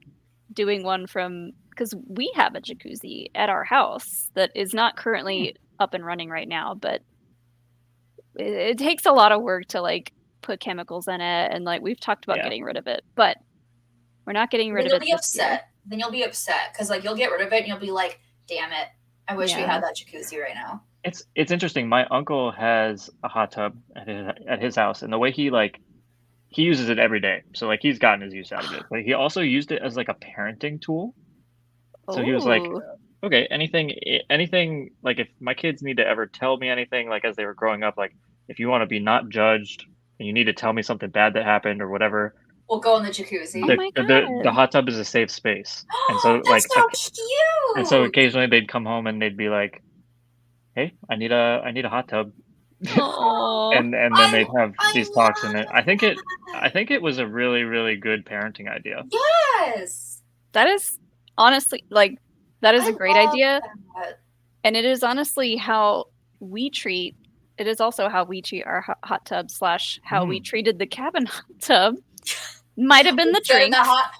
doing one from because we have a jacuzzi at our house that is not currently up and running right now, but it takes a lot of work to like put chemicals in it, and like we've talked about Yeah. getting rid of it, but we're not getting rid Then of you'll it. be this year. upset. Then you'll be upset because like you'll get rid of it and you'll be like, damn it. I wish we Yeah. had that jacuzzi right now. It's interesting. My uncle has a hot tub at his house, and the way he uses it every day. So like he's gotten his use out of it, but he also used it as like a parenting tool. So he was like, Ooh. okay, anything like if my kids need to ever tell me anything, like as they were growing up, like if you want to be not judged and you need to tell me something bad that happened or whatever, We'll go in the jacuzzi. the hot tub is a safe space. And so That's like so cute. and so occasionally they'd come home and they'd be like, hey, I need a hot tub. Aw. and then they'd have these talks, and I think it was a really, really good parenting idea. Yes. That is honestly like that is a great love idea, that. and it is honestly how we treat. It is also how we treat our hot tub / how we treated the cabin hot tub. Might have been the drinks.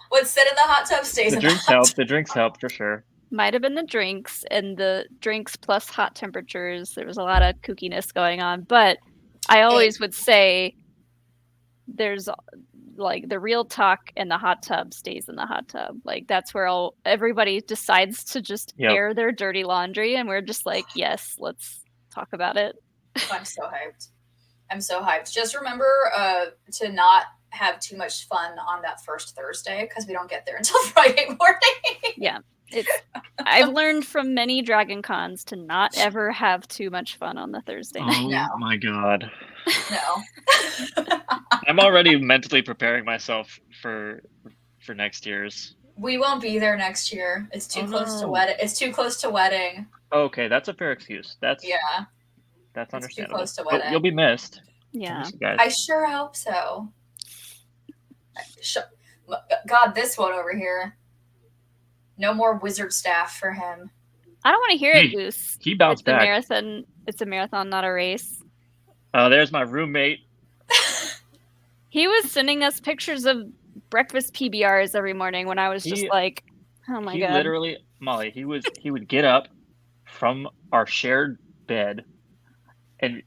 What's said in the hot tub stays The in drinks the hot help. tub. The drinks help for sure. Might have been the drinks, and the drinks plus hot temperatures. There was a lot of kookiness going on, but I always would say there's like the real talk, and the hot tub stays in the hot tub. Like that's where everybody decides to just Yep. air their dirty laundry, and we're just like, yes, let's talk about it. I'm so hyped. I'm so hyped. Just remember to not have too much fun on that first Thursday because we don't get there until Friday morning. Yeah. I've learned from many Dragon Cons to not ever have too much fun on the Thursday night. Oh my god. No. I'm already mentally preparing myself for next year's. We won't be there next year. It's too close to no. wedding. It's too close to wedding. Okay, that's a fair excuse. That's Yeah. That's It's too understandable. close to But wedding. you'll be missed. Yeah. Miss you guys. I sure hope so. God, this one over here. No more wizard staff for him. I don't want to hear Hey, it, Goose. he bounced it's a back. marathon. It's a marathon, not a race. There's my roommate. He was sending us pictures of breakfast PBRs every morning when I was just He- like, oh my He god. literally, Molly, he would get up from our shared bed and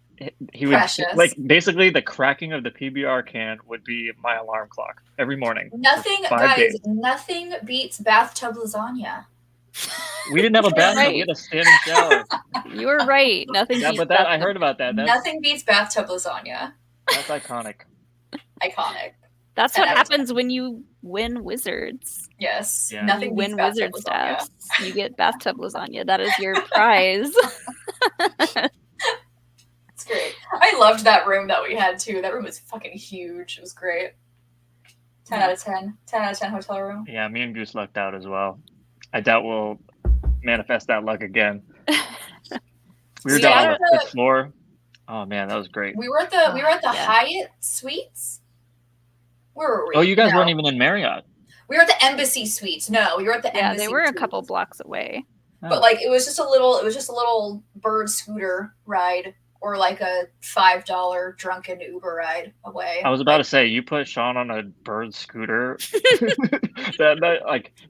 he would Precious. like basically the cracking of the PBR can would be my alarm clock every morning. Nothing, 5 guys. days. Nothing beats bathtub lasagna. We didn't have a You're bathtub. right. We had a standing shower. You were right. Nothing. Yeah, beats but that I bathtub. heard about that. That's Nothing beats bathtub lasagna. iconic. Iconic. That's And what I was- happens when you win Wizards. Yes. Yeah. Nothing You beats win bathtub Wizard lasagna. staffs. You get bathtub lasagna. That is your prize. It's great. I loved that room that we had too. That room was fucking huge. It was great. 10 out of 10. 10 out of 10 hotel room. Yeah, me and Goose lucked out as well. I doubt we'll manifest that luck again. We were Yeah, down on the the- 5th floor. Oh man, that was great. We were at the Yeah. Hyatt Suites. Where were we? Oh, you guys No. weren't even in Marriott. We were at the Embassy Suites. No, we were at the Yeah, Embassy they were a Suites. couple blocks away. But like it was just a little bird scooter ride or like a $5 drunken Uber ride away. I was about to say you put Sean on a bird scooter.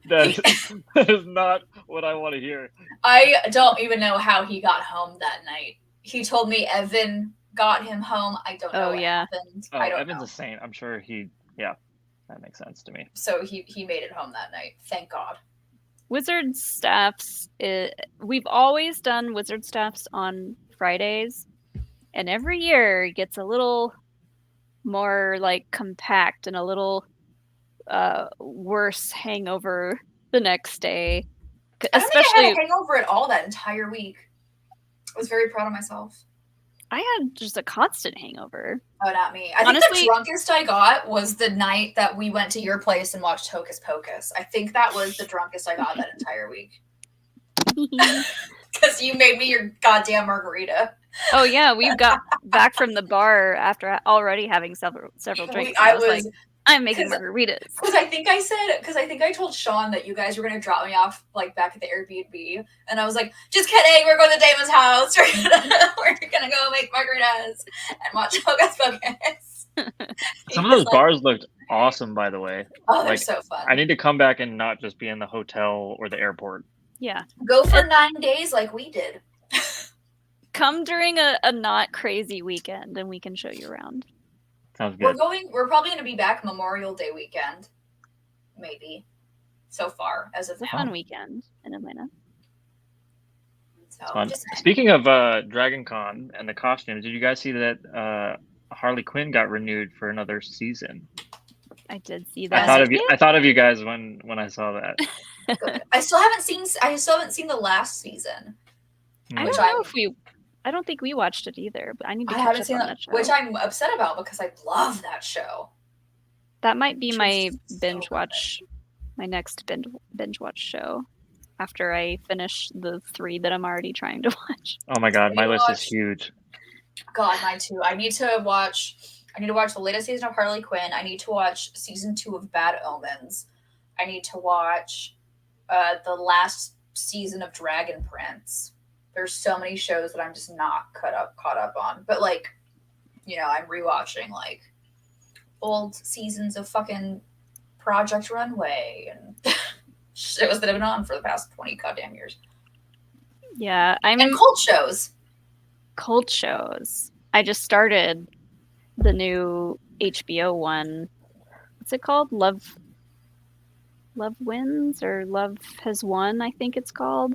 that is not what I want to hear. I don't even know how he got home that night. He told me Evan got him home. I don't know Oh, what yeah. happened. Oh, I don't Evan's know. a saint. I'm sure that makes sense to me. So he made it home that night. Thank God. Wizard staffs. We've always done wizard staffs on Fridays, and every year it gets a little more like compact and a little worse hangover the next day. I don't think I Especially, had a hangover at all that entire week. I was very proud of myself. I had just a constant hangover. Oh, not me. I think Honestly- the drunkest I got was the night that we went to your place and watched Hocus Pocus. I think that was the drunkest I got that entire week. Because you made me your goddamn margarita. Oh yeah, we got back from the bar after already having several drinks. I I was like, was- I'm making 'cause- margaritas. Because I think I told Sean that you guys were going to drop me off like back at the Airbnb. And I was like, just kidding. We're going to Damon's house. We're going to go make margaritas and watch Hocus Pocus. Some of those bars looked awesome, by the way. Oh, they're so fun. I need to come back and not just be in the hotel or the airport. Yeah. Go for 9 days like we did. Come during a not crazy weekend and we can show you around. Sounds We're good. we're probably going to be back Memorial Day weekend. Maybe. So far, as of It's a now. fun weekend in Atlanta. So, Fun. just saying. Speaking of Dragon Con and the costumes, did you guys see that Harley Quinn got renewed for another season? I did see I that. thought of you. I thought of you guys when I saw that. Good. I still haven't seen the last season. I which don't know I'm- if we. I don't think we watched it either, but I need to I catch haven't up seen on that, that show. which I'm upset about because I love that show. That might be my so binge watch, my next binge watch show. After I finish the 3 that I'm already trying to watch. Oh my god, my You list is watched- huge. God, mine too. I need to watch the latest season of Harley Quinn. I need to watch season 2 of Bad Omens. I need to watch the last season of Dragon Prince. There's so many shows that I'm just not caught up on. But like, I'm rewatching like old seasons of fucking Project Runway and shows that have been on for the past 20 goddamn years. Yeah, I'm And cult shows. cult shows. I just started the new HBO one. What's it called? Love Wins or Love Has Won, I think it's called.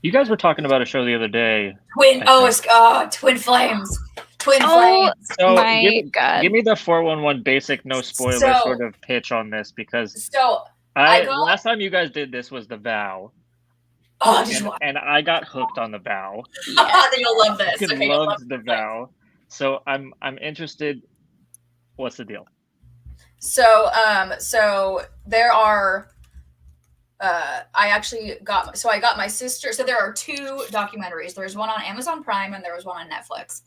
You guys were talking about a show the other day. Twin Twin Flames. Twin Oh, Flames. So my God. give me the 411 basic, no spoiler So- sort of pitch on this because So I got last time you guys did this was The Vow, oh, did you watch? and I got hooked on The Vow. Then you'll love this. I Okay, you'll love loved The Vow, so I'm interested. What's the deal? So there are I got my sister. So there are 2 documentaries. There's one on Amazon Prime and there was one on Netflix.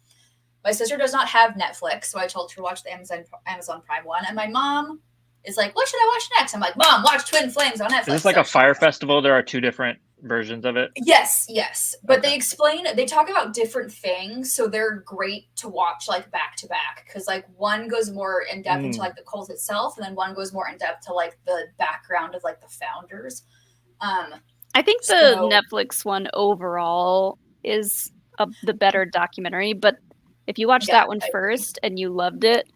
My sister does not have Netflix, so I told her to watch the Amazon Prime one. And my mom is like, "What should I watch next?" I'm like, "Mom, watch Twin Flames on Netflix." Is this like a fire festival? There are 2 different versions of it. Yes. But they talk about different things, so they're great to watch like back to back because like one goes more in depth into like the cult itself, and then one goes more in depth to like the background of like the founders. I think the So- Netflix one overall is the better documentary, but If you watch Yeah, that one I agree. first and you loved it,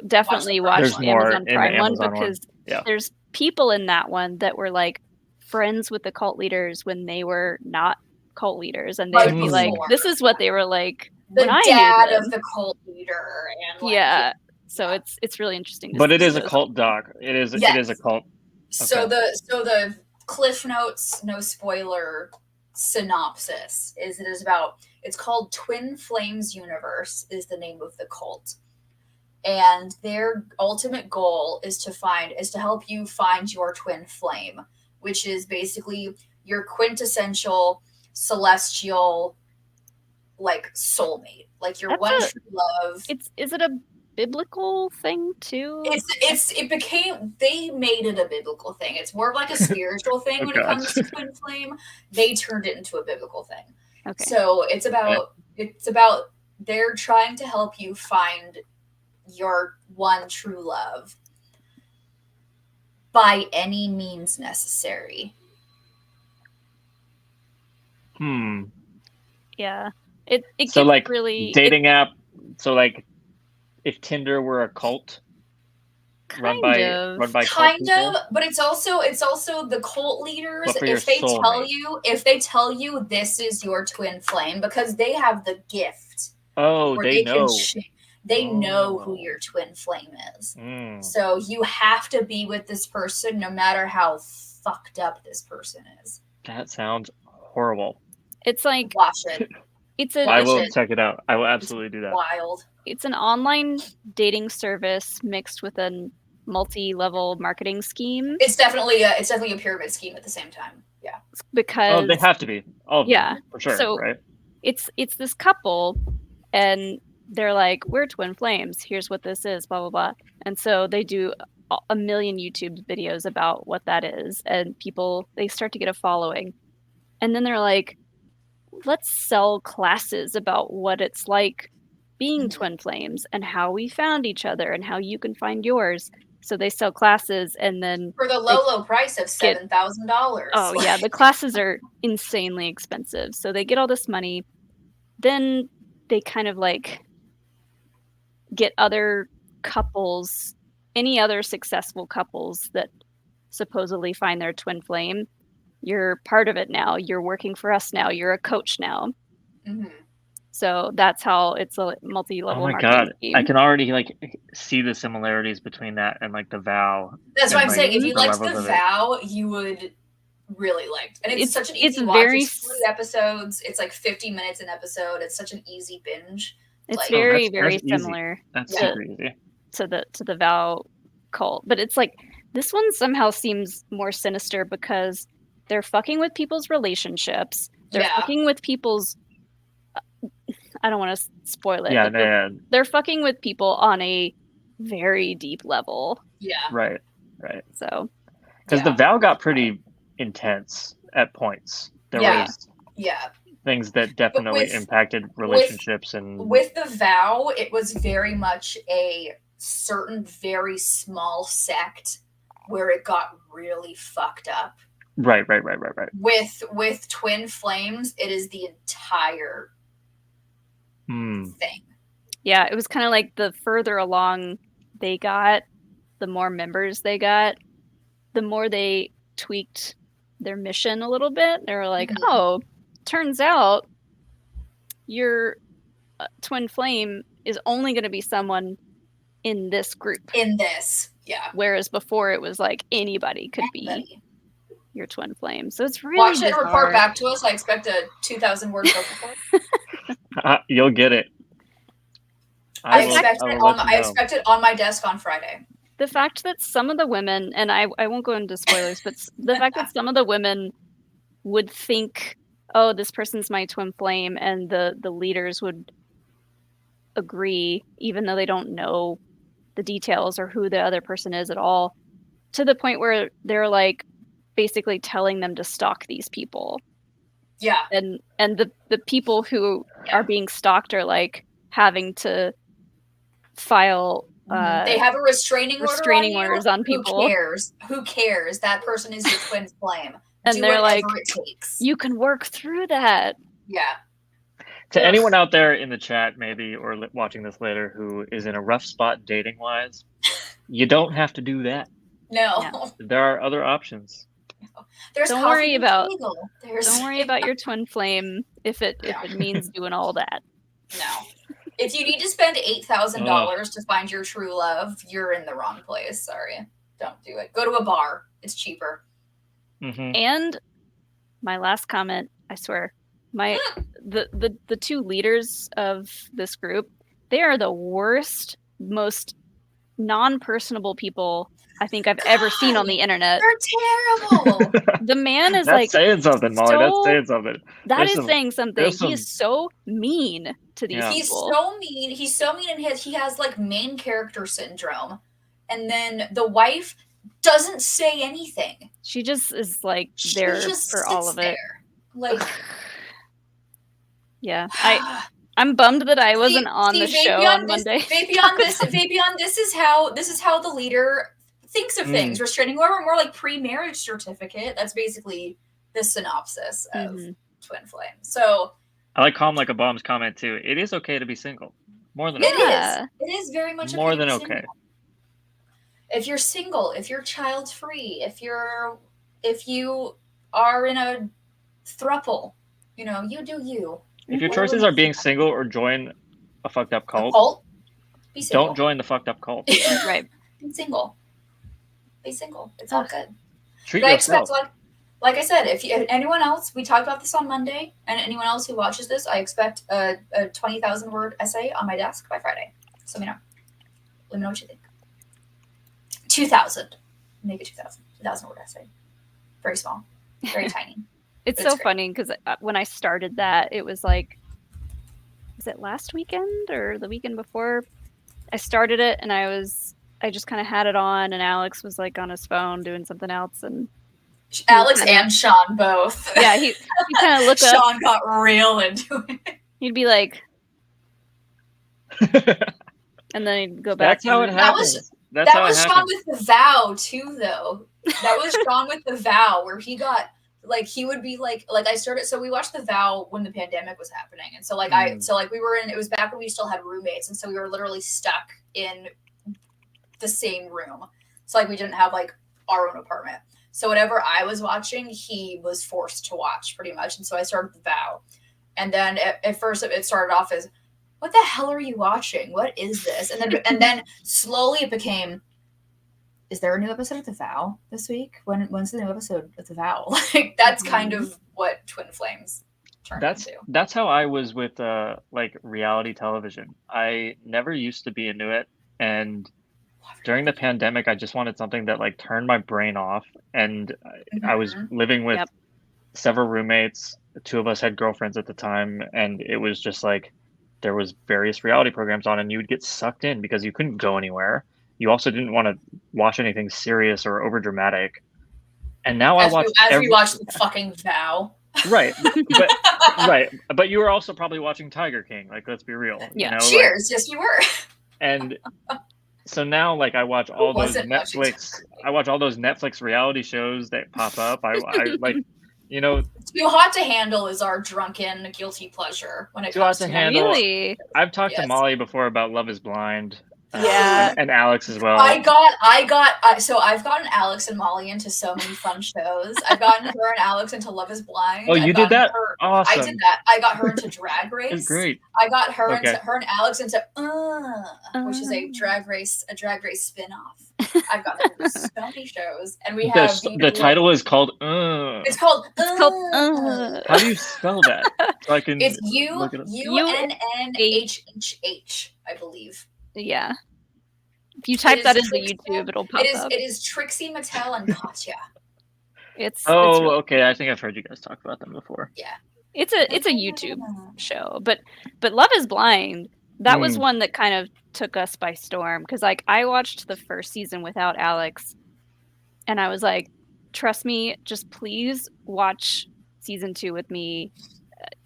definitely watch There's the more Amazon in the Prime one Amazon one. because Yeah. there's people in that one that were like friends with the cult leaders when they were not cult leaders, and they Right would be like, before. "This is what they were like The when I dad knew of them." the cult leader, and like, Yeah, so it's really interesting. To But it see is a those. cult doc. It is Yes. a cult. So Okay. the Cliff Notes, no spoiler synopsis is it is about, it's called Twin Flames Universe is the name of the cult. And their ultimate goal is to help you find your twin flame, which is basically your quintessential celestial like soulmate, like your That's one a- true love. Is it a biblical thing too? They made it a biblical thing. It's more of like a spiritual thing Oh, when it God. comes to twin flame. They turned it into a biblical thing. Okay. So it's about they're trying to help you find your one true love by any means necessary. Yeah. It So gets like really dating app. So like, if Tinder were a cult, run by cult Kind people? of, but it's also the cult leaders. But for your If they soulmate. tell you this is your twin flame, because they have the gift. Oh, where they know. They know who your twin flame is. Mm. So you have to be with this person no matter how fucked up this person is. That sounds horrible. It's like Watch it. it's a I will it. check it out. I will absolutely do that. Wild. it's an online dating service mixed with a multi-level marketing scheme It's definitely a pyramid scheme at the same time. Yeah. because Oh, they have to be. All of them, yeah, for sure. so right? it's this couple and they're like, we're twin flames, here's what this is, blah blah blah. And so they do a million YouTube videos about what that is, and people, they start to get a following, and then they're like, let's sell classes about what it's like being twin flames and how we found each other and how you can find yours. So they sell classes, and then For the low price of $7,000. oh yeah, the classes are insanely expensive. So they get all this money, then they kind of like get other couples, any other successful couples that supposedly find their twin flame. You're part of it now. You're working for us now. You're a coach now. Mhm. So that's how it's a multi-level Oh my marketing god, scheme. I can already like see the similarities between that and like the vow. That's what and, I'm like, saying. If you liked levels the of it. vow, you would really like. And it's such an easy it's watch. very It's 3 episodes. It's like 50 minutes an episode. It's such an easy binge. It's Like- very, that's very easy. similar That's to, super easy. to the vow cult. But it's like this one somehow seems more sinister because they're fucking with people's relationships. They're Yeah. fucking with people's I don't want to spoil it. Yeah, but they're, yeah, they're fucking with people on a very deep level. Yeah. right. So Because the vow got pretty intense at points. There Yeah. was Yeah. things that definitely with- impacted relationships and With the vow, it was very much a certain very small sect where it got really fucked up. right. With twin flames, it is the entire Hmm. thing. yeah, it was kind of like the further along they got, the more members they got, the more they tweaked their mission a little bit. They were like, oh, turns out your twin flame is only going to be someone in this group. In this, yeah. Whereas before it was like anybody could be your twin flame. So it's really Watch it and bizarre. report back to us. I expect a 2,000 word book report. You'll get it. I will- expect will it let on you I know. expect it on my desk on Friday. The fact that some of the women, and I won't go into spoilers, but the fact that some of the women would think, oh, this person's my twin flame, and the leaders would agree, even though they don't know the details or who the other person is at all, to the point where they're like basically telling them to stalk these people. Yeah. And the people who are being stalked are like having to file They have a restraining restraining order orders on on you. people. Who cares? Who cares? That person is your twin flame. And Do they're whatever like, it takes. you can work through that. Yeah. To anyone out there in the chat, maybe, or watching this later, who is in a rough spot dating wise, you don't have to do that. No. There are other options. There's Don't coffee worry and about bagel. don't worry about your twin flame if it means doing all that. No. If you need to spend $8,000 to find your true love, you're in the wrong place. Sorry. Don't do it. Go to a bar. It's cheaper. And my last comment, I swear, the two leaders of this group, they are the worst, most non-personable people I think I've ever seen on the internet. They're terrible. The man is That's like saying something, Molly. That's saying something. That is saying something. He is so mean to these He's people. so mean. He's so mean, and he has like main character syndrome. And then the wife doesn't say anything. She just is like there for all of it. Like, yeah, I'm bummed that I wasn't on the show on Monday. Vapion, this is how the leader thinks of things. Restraining order, more like pre-marriage certificate. That's basically the synopsis of Twin Flame. So I like Calm Like a Bomb's comment too. It is okay to be single. More than it okay. is. It is very much More okay than to be okay. single. If you're single, if you're child free, if you are in a throuple, you do you. If your choices are being single or join a fucked up cult, be single. don't join the fucked up cult. Right. Be single. Be single. It's all good. Treat But I yourself. expect, like I said, if anyone else, we talked about this on Monday, and anyone else who watches this, I expect a 20,000 word essay on my desk by Friday. So let me know what you think. 2,000. Make it 2,000. 2,000 word essay. Very small. Very tiny. It's But so great. funny because when I started that, it was like, was it last weekend or the weekend before? I started it and I just kind of had it on, and Alex was like on his phone doing something else, and Alex and Sean both. Yeah, he kind of looked up. Sean got real into it. He'd be like, and then he'd go back. That's how it That happens. was That's how that it was Sean happens. with the vow too, though. That was Sean with the vow, where he got like he would be like I started. So we watched the vow when the pandemic was happening, and so we were in. It was back when we still had roommates, and so we were literally stuck in the same room. So like we didn't have like our own apartment. So whatever I was watching, he was forced to watch pretty much. And so I started the vow, and then at first it started off as, "What the hell are you watching? What is this?" And then slowly it became, "Is there a new episode of The Vow this week? When's the new episode of The Vow?" Like that's kind of what Twin Flames turned into. That's how I was with like reality television. I never used to be into it, and during the pandemic, I just wanted something that like turned my brain off. And I was living with several roommates. The two of us had girlfriends at the time, and it was just like there was various reality programs on, and you would get sucked in because you couldn't go anywhere. You also didn't want to watch anything serious or over dramatic. And now I watch we watched the fucking Vow. Right, but you were also probably watching Tiger King. Like, let's be real. Yeah. You know, Cheers. Yes, you were. and so now, like, I watch all those wasn't watching Netflix. I watch all those Netflix reality shows that pop up. I like, you know, Too Hot to Handle is our drunken guilty pleasure when it Too Hot comes to to Handle. Really? I've talked to Yes. Molly before about Love Is Blind. Yeah. and Alex as well. So I've gotten Alex and Molly into so many fun shows. I've gotten her and Alex into Love Is Blind. Oh, you I've did gotten that? her- Awesome. I did that. I got her into Drag Race. It's great. I got her Okay. into her and Alex into which is a Drag Race spin-off. I've got her into so many shows, and we have The title is called. It's called. How do you spell that? So I can. It's look it up. UNNHHH, I believe. Yeah. If you type It that is into Trixie- YouTube, it'll pop up. It is Trixie Mattel and Katya. It's Oh, really- okay. I think I've heard you guys talk about them before. Yeah. It's a YouTube show, but Love Is Blind, that was one that kind of took us by storm, because like I watched the first season without Alex, and I was like, trust me, just please watch season 2 with me.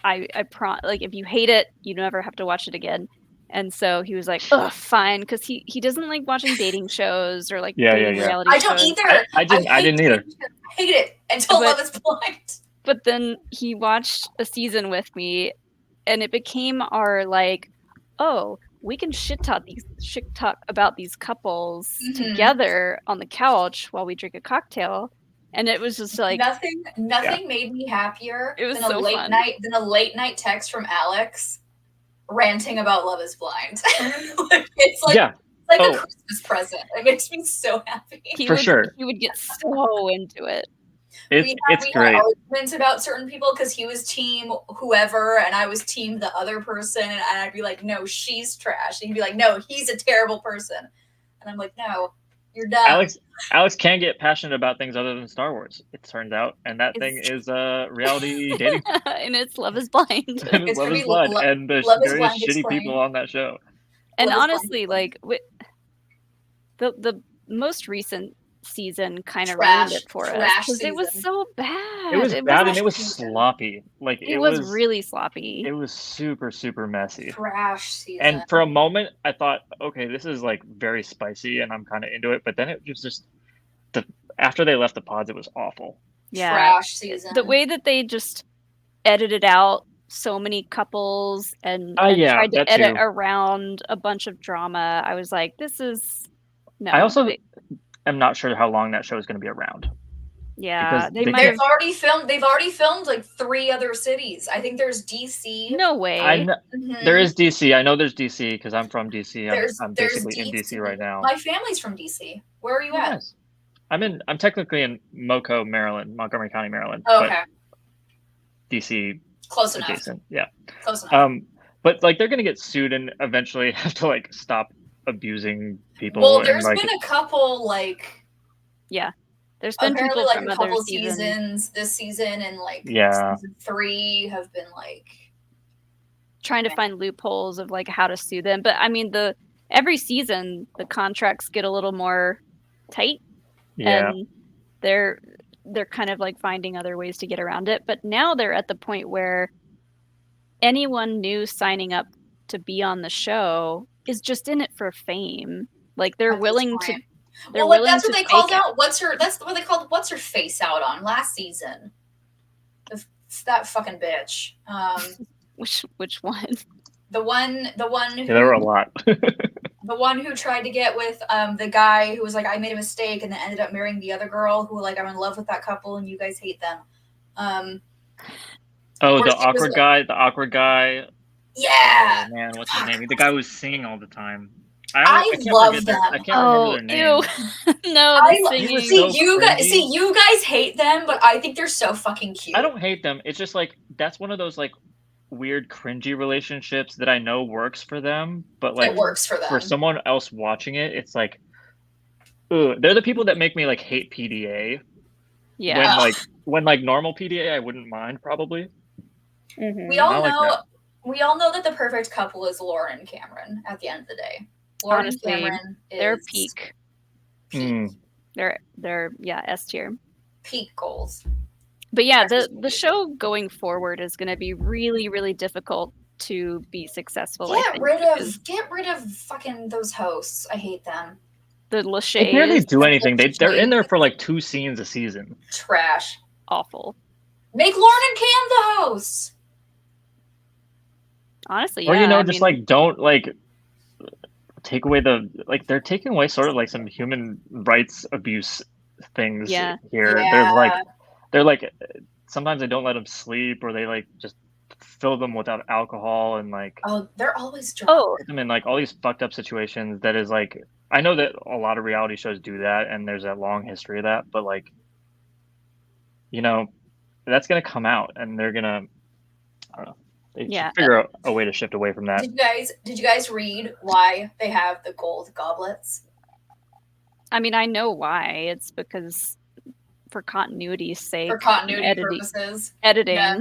Like if you hate it, you never have to watch it again. And so he was like, "Ugh, fine," because he doesn't like watching dating shows or like dating reality I shows. don't either. I didn't either. I hate it until But- Love Is Blind. But then he watched a season with me, and it became our like, oh, we can shit talk about these couples together on the couch while we drink a cocktail, and it was just like nothing made me happier It was than so a late fun. night text from Alex ranting about Love Is Blind. It's like Yeah. a Christmas present. It makes me so happy. For sure. He would get so into it. It's we great. had arguments about certain people because he was team whoever and I was team the other person, and I'd be like, no, she's trash, and he'd be like, no, he's a terrible person, and I'm like, no, you're dumb. Alex can get passionate about things other than Star Wars, it turns out, and that thing is reality dating. And it's Love Is Blind. And Love Is Blind, and the Love Is various Blind shitty explained. people on that show. And Love Is Blind honestly, like the most recent season kind of Trash- ruined it for us trash because it was season. so bad. It was bad and it was trash sloppy. Like It was really sloppy. It was super, super messy. Trash season. And for a moment, I thought, okay, this is like very spicy, and I'm kind of into it. But then it was just after they left the pods, it was awful. Yeah, Trash season. the way that they just edited out so many couples and yeah, tried to that edit too. around a bunch of drama, I was like, this is no. I also am not sure how long that show is going to be around. Yeah, because they they might They've already filmed like 3 other cities. I think there's DC. No way. I know, Mhm. There is DC. I know there's DC because I'm from DC. There's I'm there's basically in DC right now. My family's from DC. Where are you at? Nice. I'm technically in Moco, Maryland, Montgomery County, Maryland. Oh, okay. But DC Close enough. adjacent. Yeah. Close enough. But like they're gonna get sued and eventually have to like stop abusing people. Well, and, there's like, been a couple like there's been apparently people like from a other couple seasons. seasons this season, and like Yeah. season 3 have been like Trying to find loopholes of like how to sue them. But I mean every season the contracts get a little more tight. Yeah. And they're kind of like finding other ways to get around it. But now they're at the point where anyone new signing up to be on the show is just in it for fame. Like they're willing to that's what they called fake it. out. That's what they called what's her face out on last season. That fucking bitch. Which one? The one who Yeah, there were a lot. the one who tried to get with the guy who was like, I made a mistake, and then ended up marrying the other girl who like, I'm in love with that couple and you guys hate them. Oh, Or the she was awkward like- guy. The awkward guy. Yeah. Oh, man, what's his name? The guy who was singing all the time. I can't love forget them. I can't remember their name. No, I the singing. see so you guys. cringy. See you guys hate them, but I think they're so fucking cute. I don't hate them. It's just like that's one of those like weird cringy relationships that I know works for them, but like It works for them. for someone else watching it, it's like, ugh. They're the people that make me like hate PDA. Yeah. When like normal PDA, I wouldn't mind probably. We all I like know. that. We all know that the perfect couple is Lauren and Cameron. At the end of the day, Lauren Honestly, and Cameron is they're peak. Mm. They're S tier. peak goals. But yeah, the show going forward is going to be really, really difficult to be successful. I think, because Get rid of fucking those hosts. I hate them. the They Lachey barely is do anything. They're in there for like 2 scenes a season. Trash. awful. Make Lauren and Cam the hosts. Honestly, Or yeah. I just mean, like don't like take away they're taking away sort of like some human rights abuse things Yeah. here. Yeah. They're like sometimes they don't let them sleep, or they like just fill them without alcohol and like Oh, they're always drunk. oh, put them in like all these fucked up situations. That is like, I know that a lot of reality shows do that, and there's a long history of that, but like, that's gonna come out, and they're gonna, I don't know. They should Yeah. figure out a way to shift away from that. Did you guys read why they have the gold goblets? I mean, I know why. It's because for continuity's sake, For continuity editing, purposes. editing. Yeah.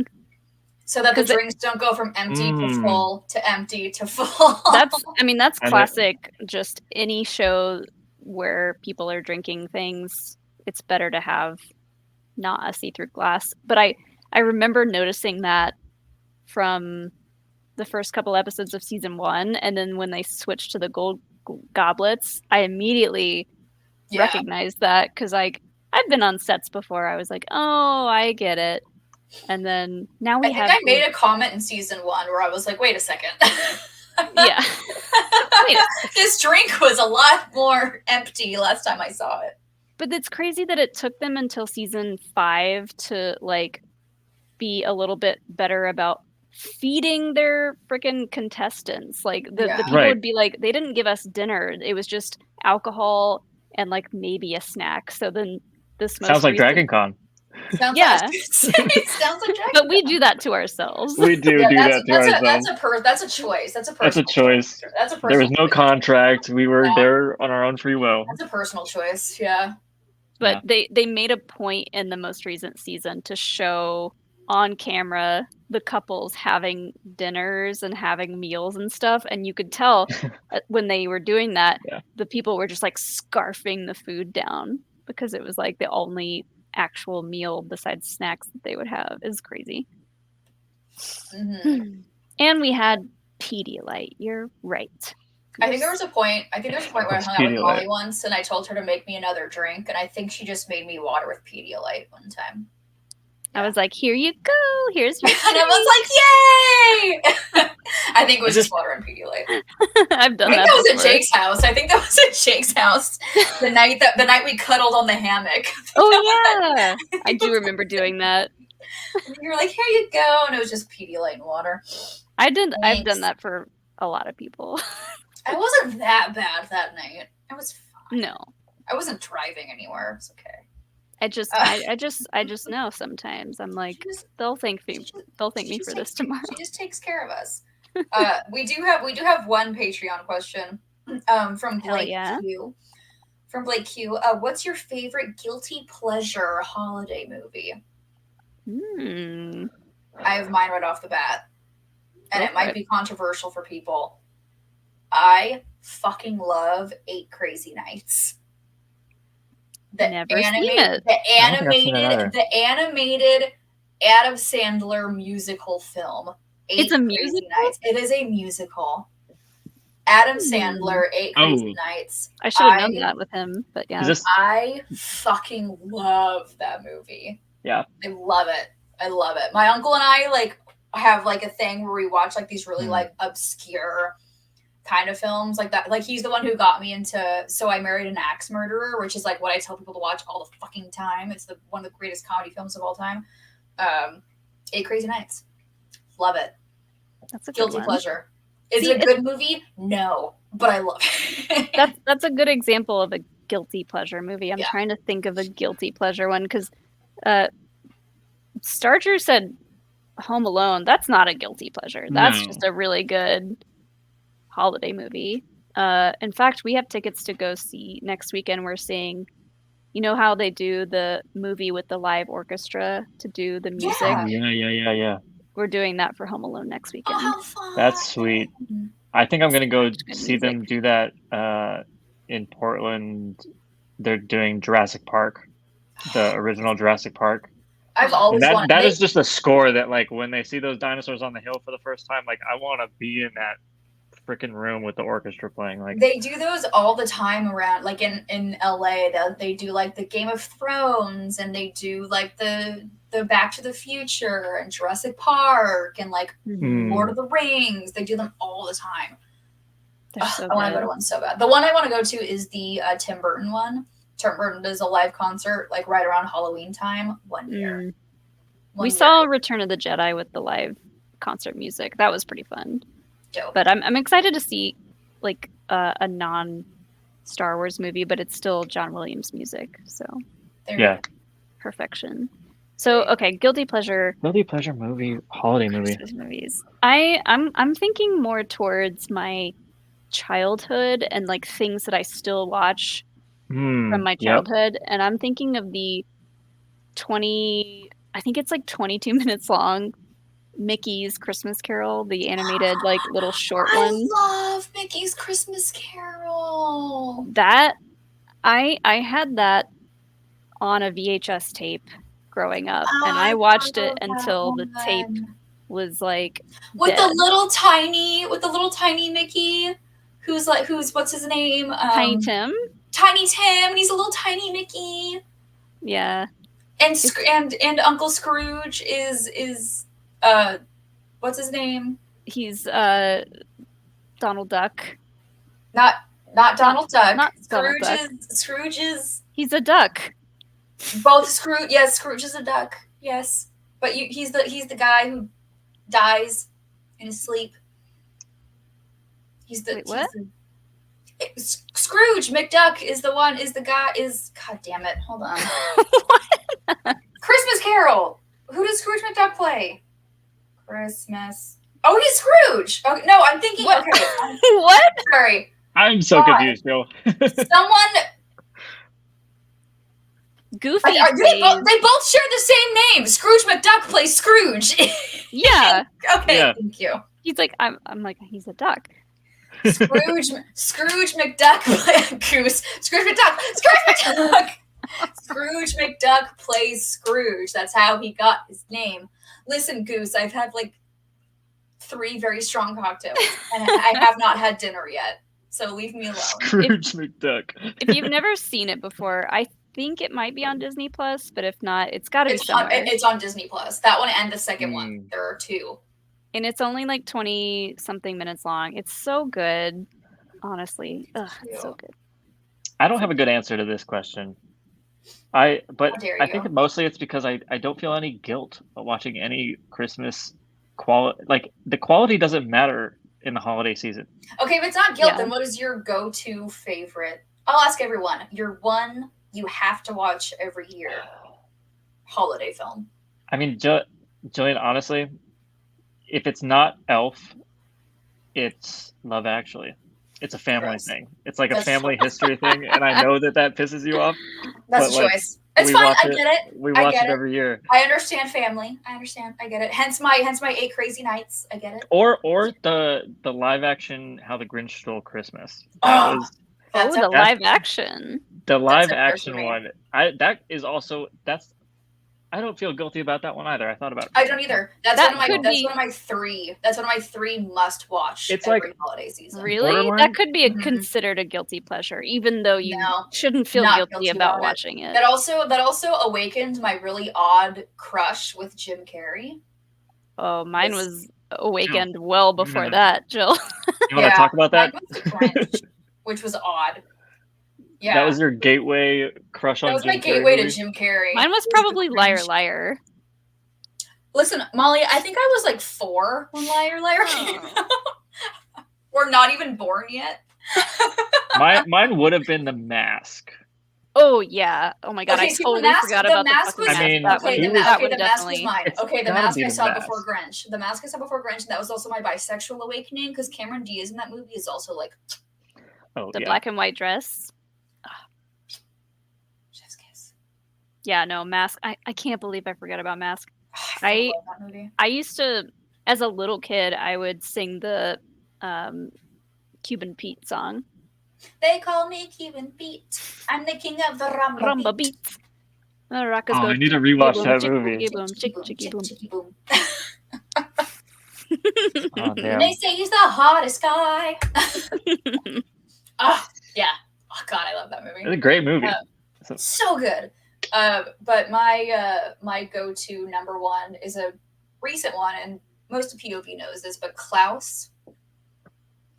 So that the 'Cause drinks don't go from empty to Mm. full to empty to full. That's And classic. Just any show where people are drinking things, it's better to have not a see-through glass. But I remember noticing that from the first couple episodes of season 1, and then when they switched to the gold goblets, I immediately Yeah. recognized that because I've been on sets before. I was like, oh, I get it. And then now we I have. think I made a comment in season 1 where I was like, wait a second. Yeah. This drink was a lot more empty last time I saw it. But it's crazy that it took them until season 5 to like be a little bit better about feeding their freaking contestants. Like the people would be like, they didn't give us dinner. It was just alcohol and like maybe a snack. So then this Sounds like Dragon Con. Sounds Yeah. like, it sounds like Dragon But we do that to ourselves. We do that to ourselves. That's a choice. That's a That's a personal choice. That's a There was personal no contract. We were there on our own free will. That's a personal choice. Yeah. But they made a point in the most recent season to show on camera the couples having dinners and having meals and stuff, and you could tell when they were doing that, the people were just like scarfing the food down because it was like the only actual meal besides snacks that they would have. Is crazy. Mhm. And we had Pedialyte. You're right. I think there was a point where I hung out with Pedialyte. Molly once, and I told her to make me another drink, and I think she just made me water with Pedialyte one time. I was like, here you go. Here's your And I was like, yay! I think it was just water and Pedialyte. I've done I think that that was before. at Jake's house. I think that was at Jake's house the night we cuddled on the hammock. Oh yeah, I do remember doing that. You were like, here you go, and it was just Pedialyte and water. I've Thanks. done that for a lot of people. I wasn't that bad that night. I was fine. No, I wasn't driving anywhere. It was okay. I just know sometimes I'm like, they'll thank me for this tomorrow. She just takes care of us. We do have one Patreon question from Hell Blake yeah. Q. From Blake Q. What's your favorite guilty pleasure holiday movie? I have mine right off the bat, and it might be controversial for people. I fucking love 8 Crazy Nights. Never seen it. The animated Adam Sandler musical film. It's a Crazy musical? Nights. It is a musical. Adam Sandler, 8 Crazy Nights. I should have known that with him, but yeah. I fucking love that movie. Yeah. I love it. I love it. My uncle and I like have like a thing where we watch like these really like obscure kind of films like that. Like he's the one who got me into So I Married an Axe Murderer, which is like what I tell people to watch all the fucking time. It's one of the greatest comedy films of all time. 8 Crazy Nights. Love it. That's a good Guilty one. pleasure. Is See, it a good movie? No, but I love it. That's a good example of a guilty pleasure movie. I'm trying to think of a guilty pleasure one because Starcher said Home Alone. That's not a guilty pleasure. That's No. just a really good holiday movie. In fact, we have tickets to go see next weekend. We're seeing, you know how they do the movie with the live orchestra to do the music? Yeah. We're doing that for Home Alone next weekend. That's sweet. I think I'm gonna go see music. them do that in Portland. They're doing Jurassic Park, the original Jurassic Park. I've always And wanted that is just a score that like when they see those dinosaurs on the hill for the first time, like I want to be in that freaking room with the orchestra playing. Like They do those all the time around, like in LA. They do like the Game of Thrones, and they do like the Back to the Future and Jurassic Park and like Lord of the Rings. They do them all the time. So I want to go good. to one so bad. The one I want to go to is the Tim Burton one. Tim Burton does a live concert like right around Halloween time one year. We saw Return of the Jedi with the live concert music. That was pretty fun. Dope. But I'm excited to see like a non Star Wars movie, but it's still John Williams music. So yeah, perfection. So okay, guilty pleasure movie, holiday movie. Christmas movies. I'm thinking more towards my childhood and like things that I still watch from my childhood, and I'm thinking of the 20. I think it's like 22 minutes long. Mickey's Christmas Carol, the animated like little short one. I love Mickey's Christmas Carol. That I had that on a VHS tape growing up, and I watched it until the tape was like with dead. the little tiny Mickey, who's what's his name? Tiny Tim. Tiny Tim, and he's a little tiny Mickey. Yeah. And Uncle Scrooge is what's his name? He's Donald Duck. Not Donald Duck. Not Donald Duck. Scrooge is He's a duck. both Scrooge. Yes, Scrooge is a duck. Yes, but he's the guy who dies in his sleep. He's the Wait, what? Scrooge McDuck is the one. Is the guy? Is God damn it! Hold on. Christmas Carol. Who does Scrooge McDuck play? Christmas. Oh, he's Scrooge. Oh, no, I'm thinking. What? Okay. What? Sorry. I'm so God. confused, Joe. Someone. Goofy. They both share the same name. Scrooge McDuck plays Scrooge. Yeah. Okay. Yeah. Thank you. He's like, I'm like, he's a duck. Scrooge McDuck Goose. Scrooge McDuck. Scrooge McDuck plays Scrooge. That's how he got his name. Listen, Goose, I've had like 3 very strong cocktails, and I have not had dinner yet. So leave me alone. Scrooge McDuck. If you've never seen it before, I think it might be on Disney Plus, but if not, it's got to be somewhere. It's on Disney Plus. That one and the second one. There are 2. And it's only like 20 something minutes long. It's so good, honestly. Ugh, it's so good. I don't have a good answer to this question. But How dare I think you. mostly it's because I don't feel any guilt watching any Christmas quality. Like the quality doesn't matter in the holiday season. Okay, if it's not guilt, Yeah. then what is your go-to favorite? I'll ask everyone. Your one you have to watch every year holiday film. I mean, Jillian, honestly, if it's not Elf, it's Love Actually. It's a family Gross. thing. It's like a That's- family history thing, and I know that pisses you off. That's but, a like, choice. It's we fine. watch I get it. We I watch get it it. every year. I understand family. I understand. I get it. Hence my 8 crazy nights. I get it. Or the live action How the Grinch Stole Christmas. Oh, Was that's the a- live action. the live a first action for me. one. I don't feel guilty about that one either. I thought about it. I don't either. That's That one of my. could That's be- one of my 3. That's one of my 3 must watch. It's every like- holiday season. Really? Borderline? That could be Mhm. considered a guilty pleasure, even though you No, shouldn't feel not guilty about watching it. That also awakened my really odd crush with Jim Carrey. Oh, mine It's- was awakened well before Mhm. that, Jill. You want to talk about that? Mine was The Grinch, which was odd. Yeah, That was your gateway crush on that was Jim my Carrey gateway to movie? Jim Carrey. Mine was The probably Liar Grinch. Liar. Listen, Molly, I think I was like 4 when Liar Liar came Oh. out. We're not even born yet. Mine would have been The Mask. Oh yeah. Oh my god, Okay, I see, totally the mask, forgot the about mask the was. fucking I mean, mask. That okay, one, the, that okay, one the mask was definitely. mine. It's Okay, the gotta mask be I The saw Mask. before Grinch. The mask I saw before Grinch, and that was also my bisexual awakening because Cameron Diaz in that movie is also like Oh The yeah. black and white dress. chef's kiss. Yeah, no, Mask. I can't believe I forgot about Mask. I love that movie. I used to, as a little kid, I would sing the Cuban Pete song. They call me Cuban Pete. I'm the king of the rumba, Rumba beat. beats. Rockers Oh, go I need to chicky rewatch boom, that chicky movie. boom, chicky chicky boom. Chicky boom. Oh, damn. They say he's the hottest guy. Yeah. Oh God, I love that movie. It's a great movie. So good. But my go-to number 1 is a recent one, and most of POV knows this, but Klaus.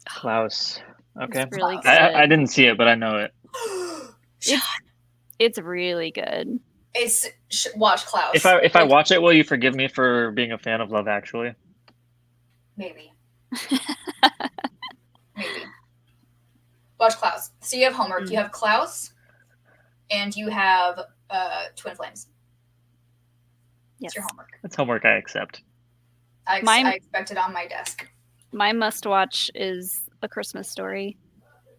Klaus. Okay. It's really good. I didn't see it, but I know it. It's really good. Watch Klaus. If I watch it, will you forgive me for being a fan of Love Actually? Maybe. Maybe. Watch Klaus. So you have homework. You have Klaus, and you have Twin Flames. Yes. It's your homework. That's homework I accept. I expect it on my desk. My must-watch is A Christmas Story,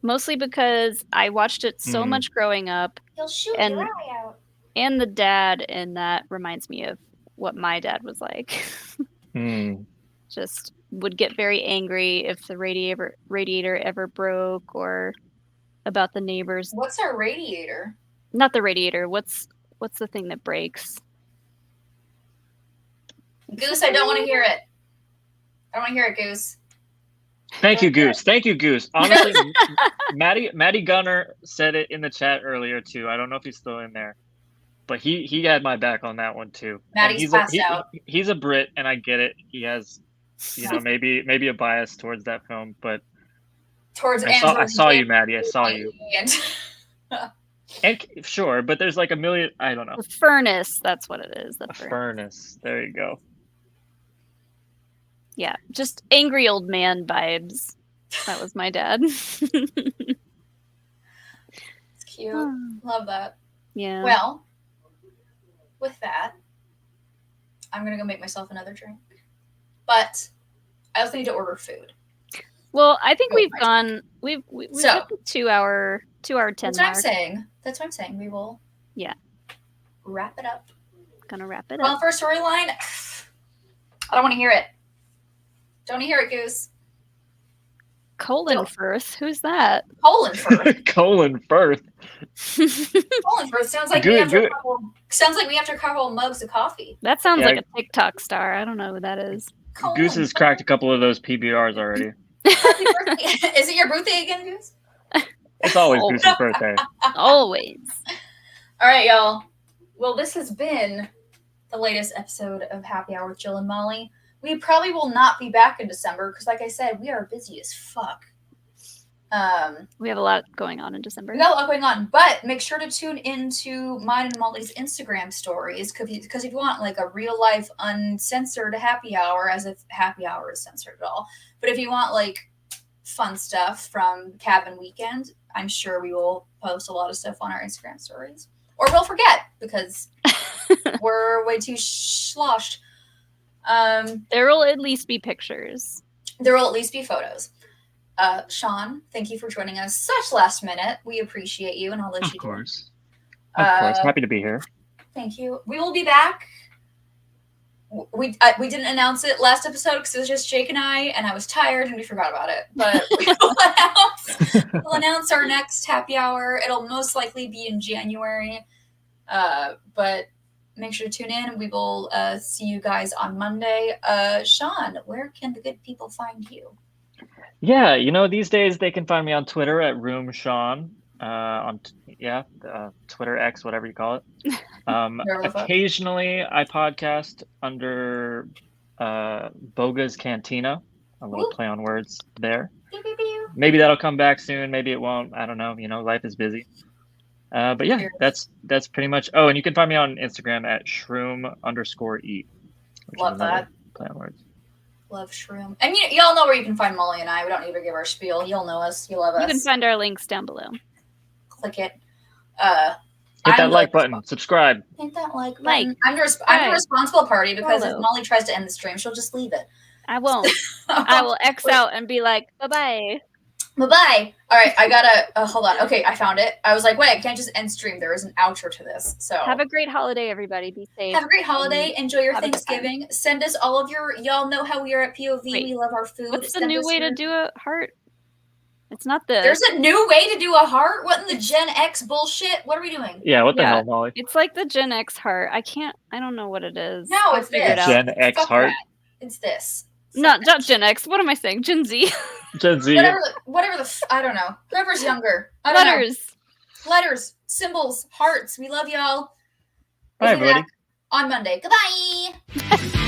mostly because I watched it so much growing up, He'll shoot and your eye out. and the dad in that reminds me of what my dad was like. Just would get very angry if the radiator ever broke, or about the neighbors. What's our radiator? Not the radiator. What's the thing that breaks? Goose, I don't want to hear it. I don't want to hear it, Goose. Thank you, Goose. Thank you, Goose. Honestly, Maddie Gunner said it in the chat earlier too. I don't know if he's still in there, but he had my back on that one too. And Maddie's passed out. He's a Brit, and I get it. He has, maybe a bias towards that film, but Towards I saw you, Maddie. I saw you. And And sure, but there's like a million. I don't know. The furnace. That's what it is. The A furnace. furnace. There you go. Yeah, just angry old man vibes. That was my dad. it's cute. Love that. Yeah. Well, with that, I'm gonna go make myself another drink. But I also need to order food. Well, I think we've gone. We've So- hit the 2 hour 10 That's what I'm mark. saying. That's what I'm saying. We will wrap it up. Gonna wrap it Well, up. for a storyline, I don't want to hear it. Don't want to hear it, Goose. Colin Firth. Who's that? Colin Firth. Colin Firth. Colin Firth sounds like Good, good. sounds like we have to couple mugs of coffee. That sounds Yeah. like a TikTok star. I don't know who that is. Goose has cracked a couple of those PBRs already. Is it your birthday again, Goose? It's always Goose's birthday. Always. All right, y'all. Well, this has been the latest episode of Happy Hour with Jill and Molly. We probably will not be back in December because, like I said, we are busy as fuck. We have a lot going on in December. We got a lot going on, but make sure to tune into mine and Molly's Instagram stories because if you want like a real life uncensored happy hour, as if happy hour is censored at all, but if you want like fun stuff from Cabin Weekend, I'm sure we will post a lot of stuff on our Instagram stories, or we'll forget because we're way too sloshed. There will at least be pictures. There will at least be photos. Sean, thank you for joining us such last minute. We appreciate you, and I'll let Of you course. Of course. Happy to be here. Thank you. We will be back. We didn't announce it last episode because it was just Jake and I was tired and we forgot about it. But we'll announce our next happy hour. It'll most likely be in January. But make sure to tune in. We will see you guys on Monday. Sean, where can the good people find you? Yeah, these days they can find me on Twitter at Room Sean. Twitter X, whatever you call it. Occasionally I podcast under Boga's Cantina, a little play on words there. Maybe that'll come back soon, maybe it won't. I don't know. Life is busy. But yeah, that's pretty much. Oh, and you can find me on Instagram at shroom_eat. Love that. Play on words. Love Shroom. And y'all know where you can find Molly and I. We don't need to give our spiel. You'll know us. You love us. You can find our links down below. Click it. Hit that like button. Subscribe. Hit that like button. I'm the responsible party because if Molly tries to end the stream, she'll just leave it. I won't. I will X out and be like, bye-bye. Bye-bye. All right, I gotta hold on. Okay, I found it. I was like, wait, I can't just end stream. There is an outro to this. So have a great holiday, everybody. Be safe. Have a great holiday. Enjoy your Thanksgiving. Send us all of your. Y'all know how we are at POV. We love our food. What's the new way to do a heart? It's not this. There's a new way to do a heart. What in the Gen X bullshit? What are we doing? Yeah, what the hell, Molly? It's like the Gen X heart. I don't know what it is. No, I'll it's figure it this. out. Gen X Fuck heart. that. It's this. Not Gen X. What am I saying? Gen Z. Gen Z. Whatever the I don't know. Whoever's younger. I don't know. Letters, symbols, hearts. We love y'all. Bye, We'll be everybody. back on Monday. Goodbye.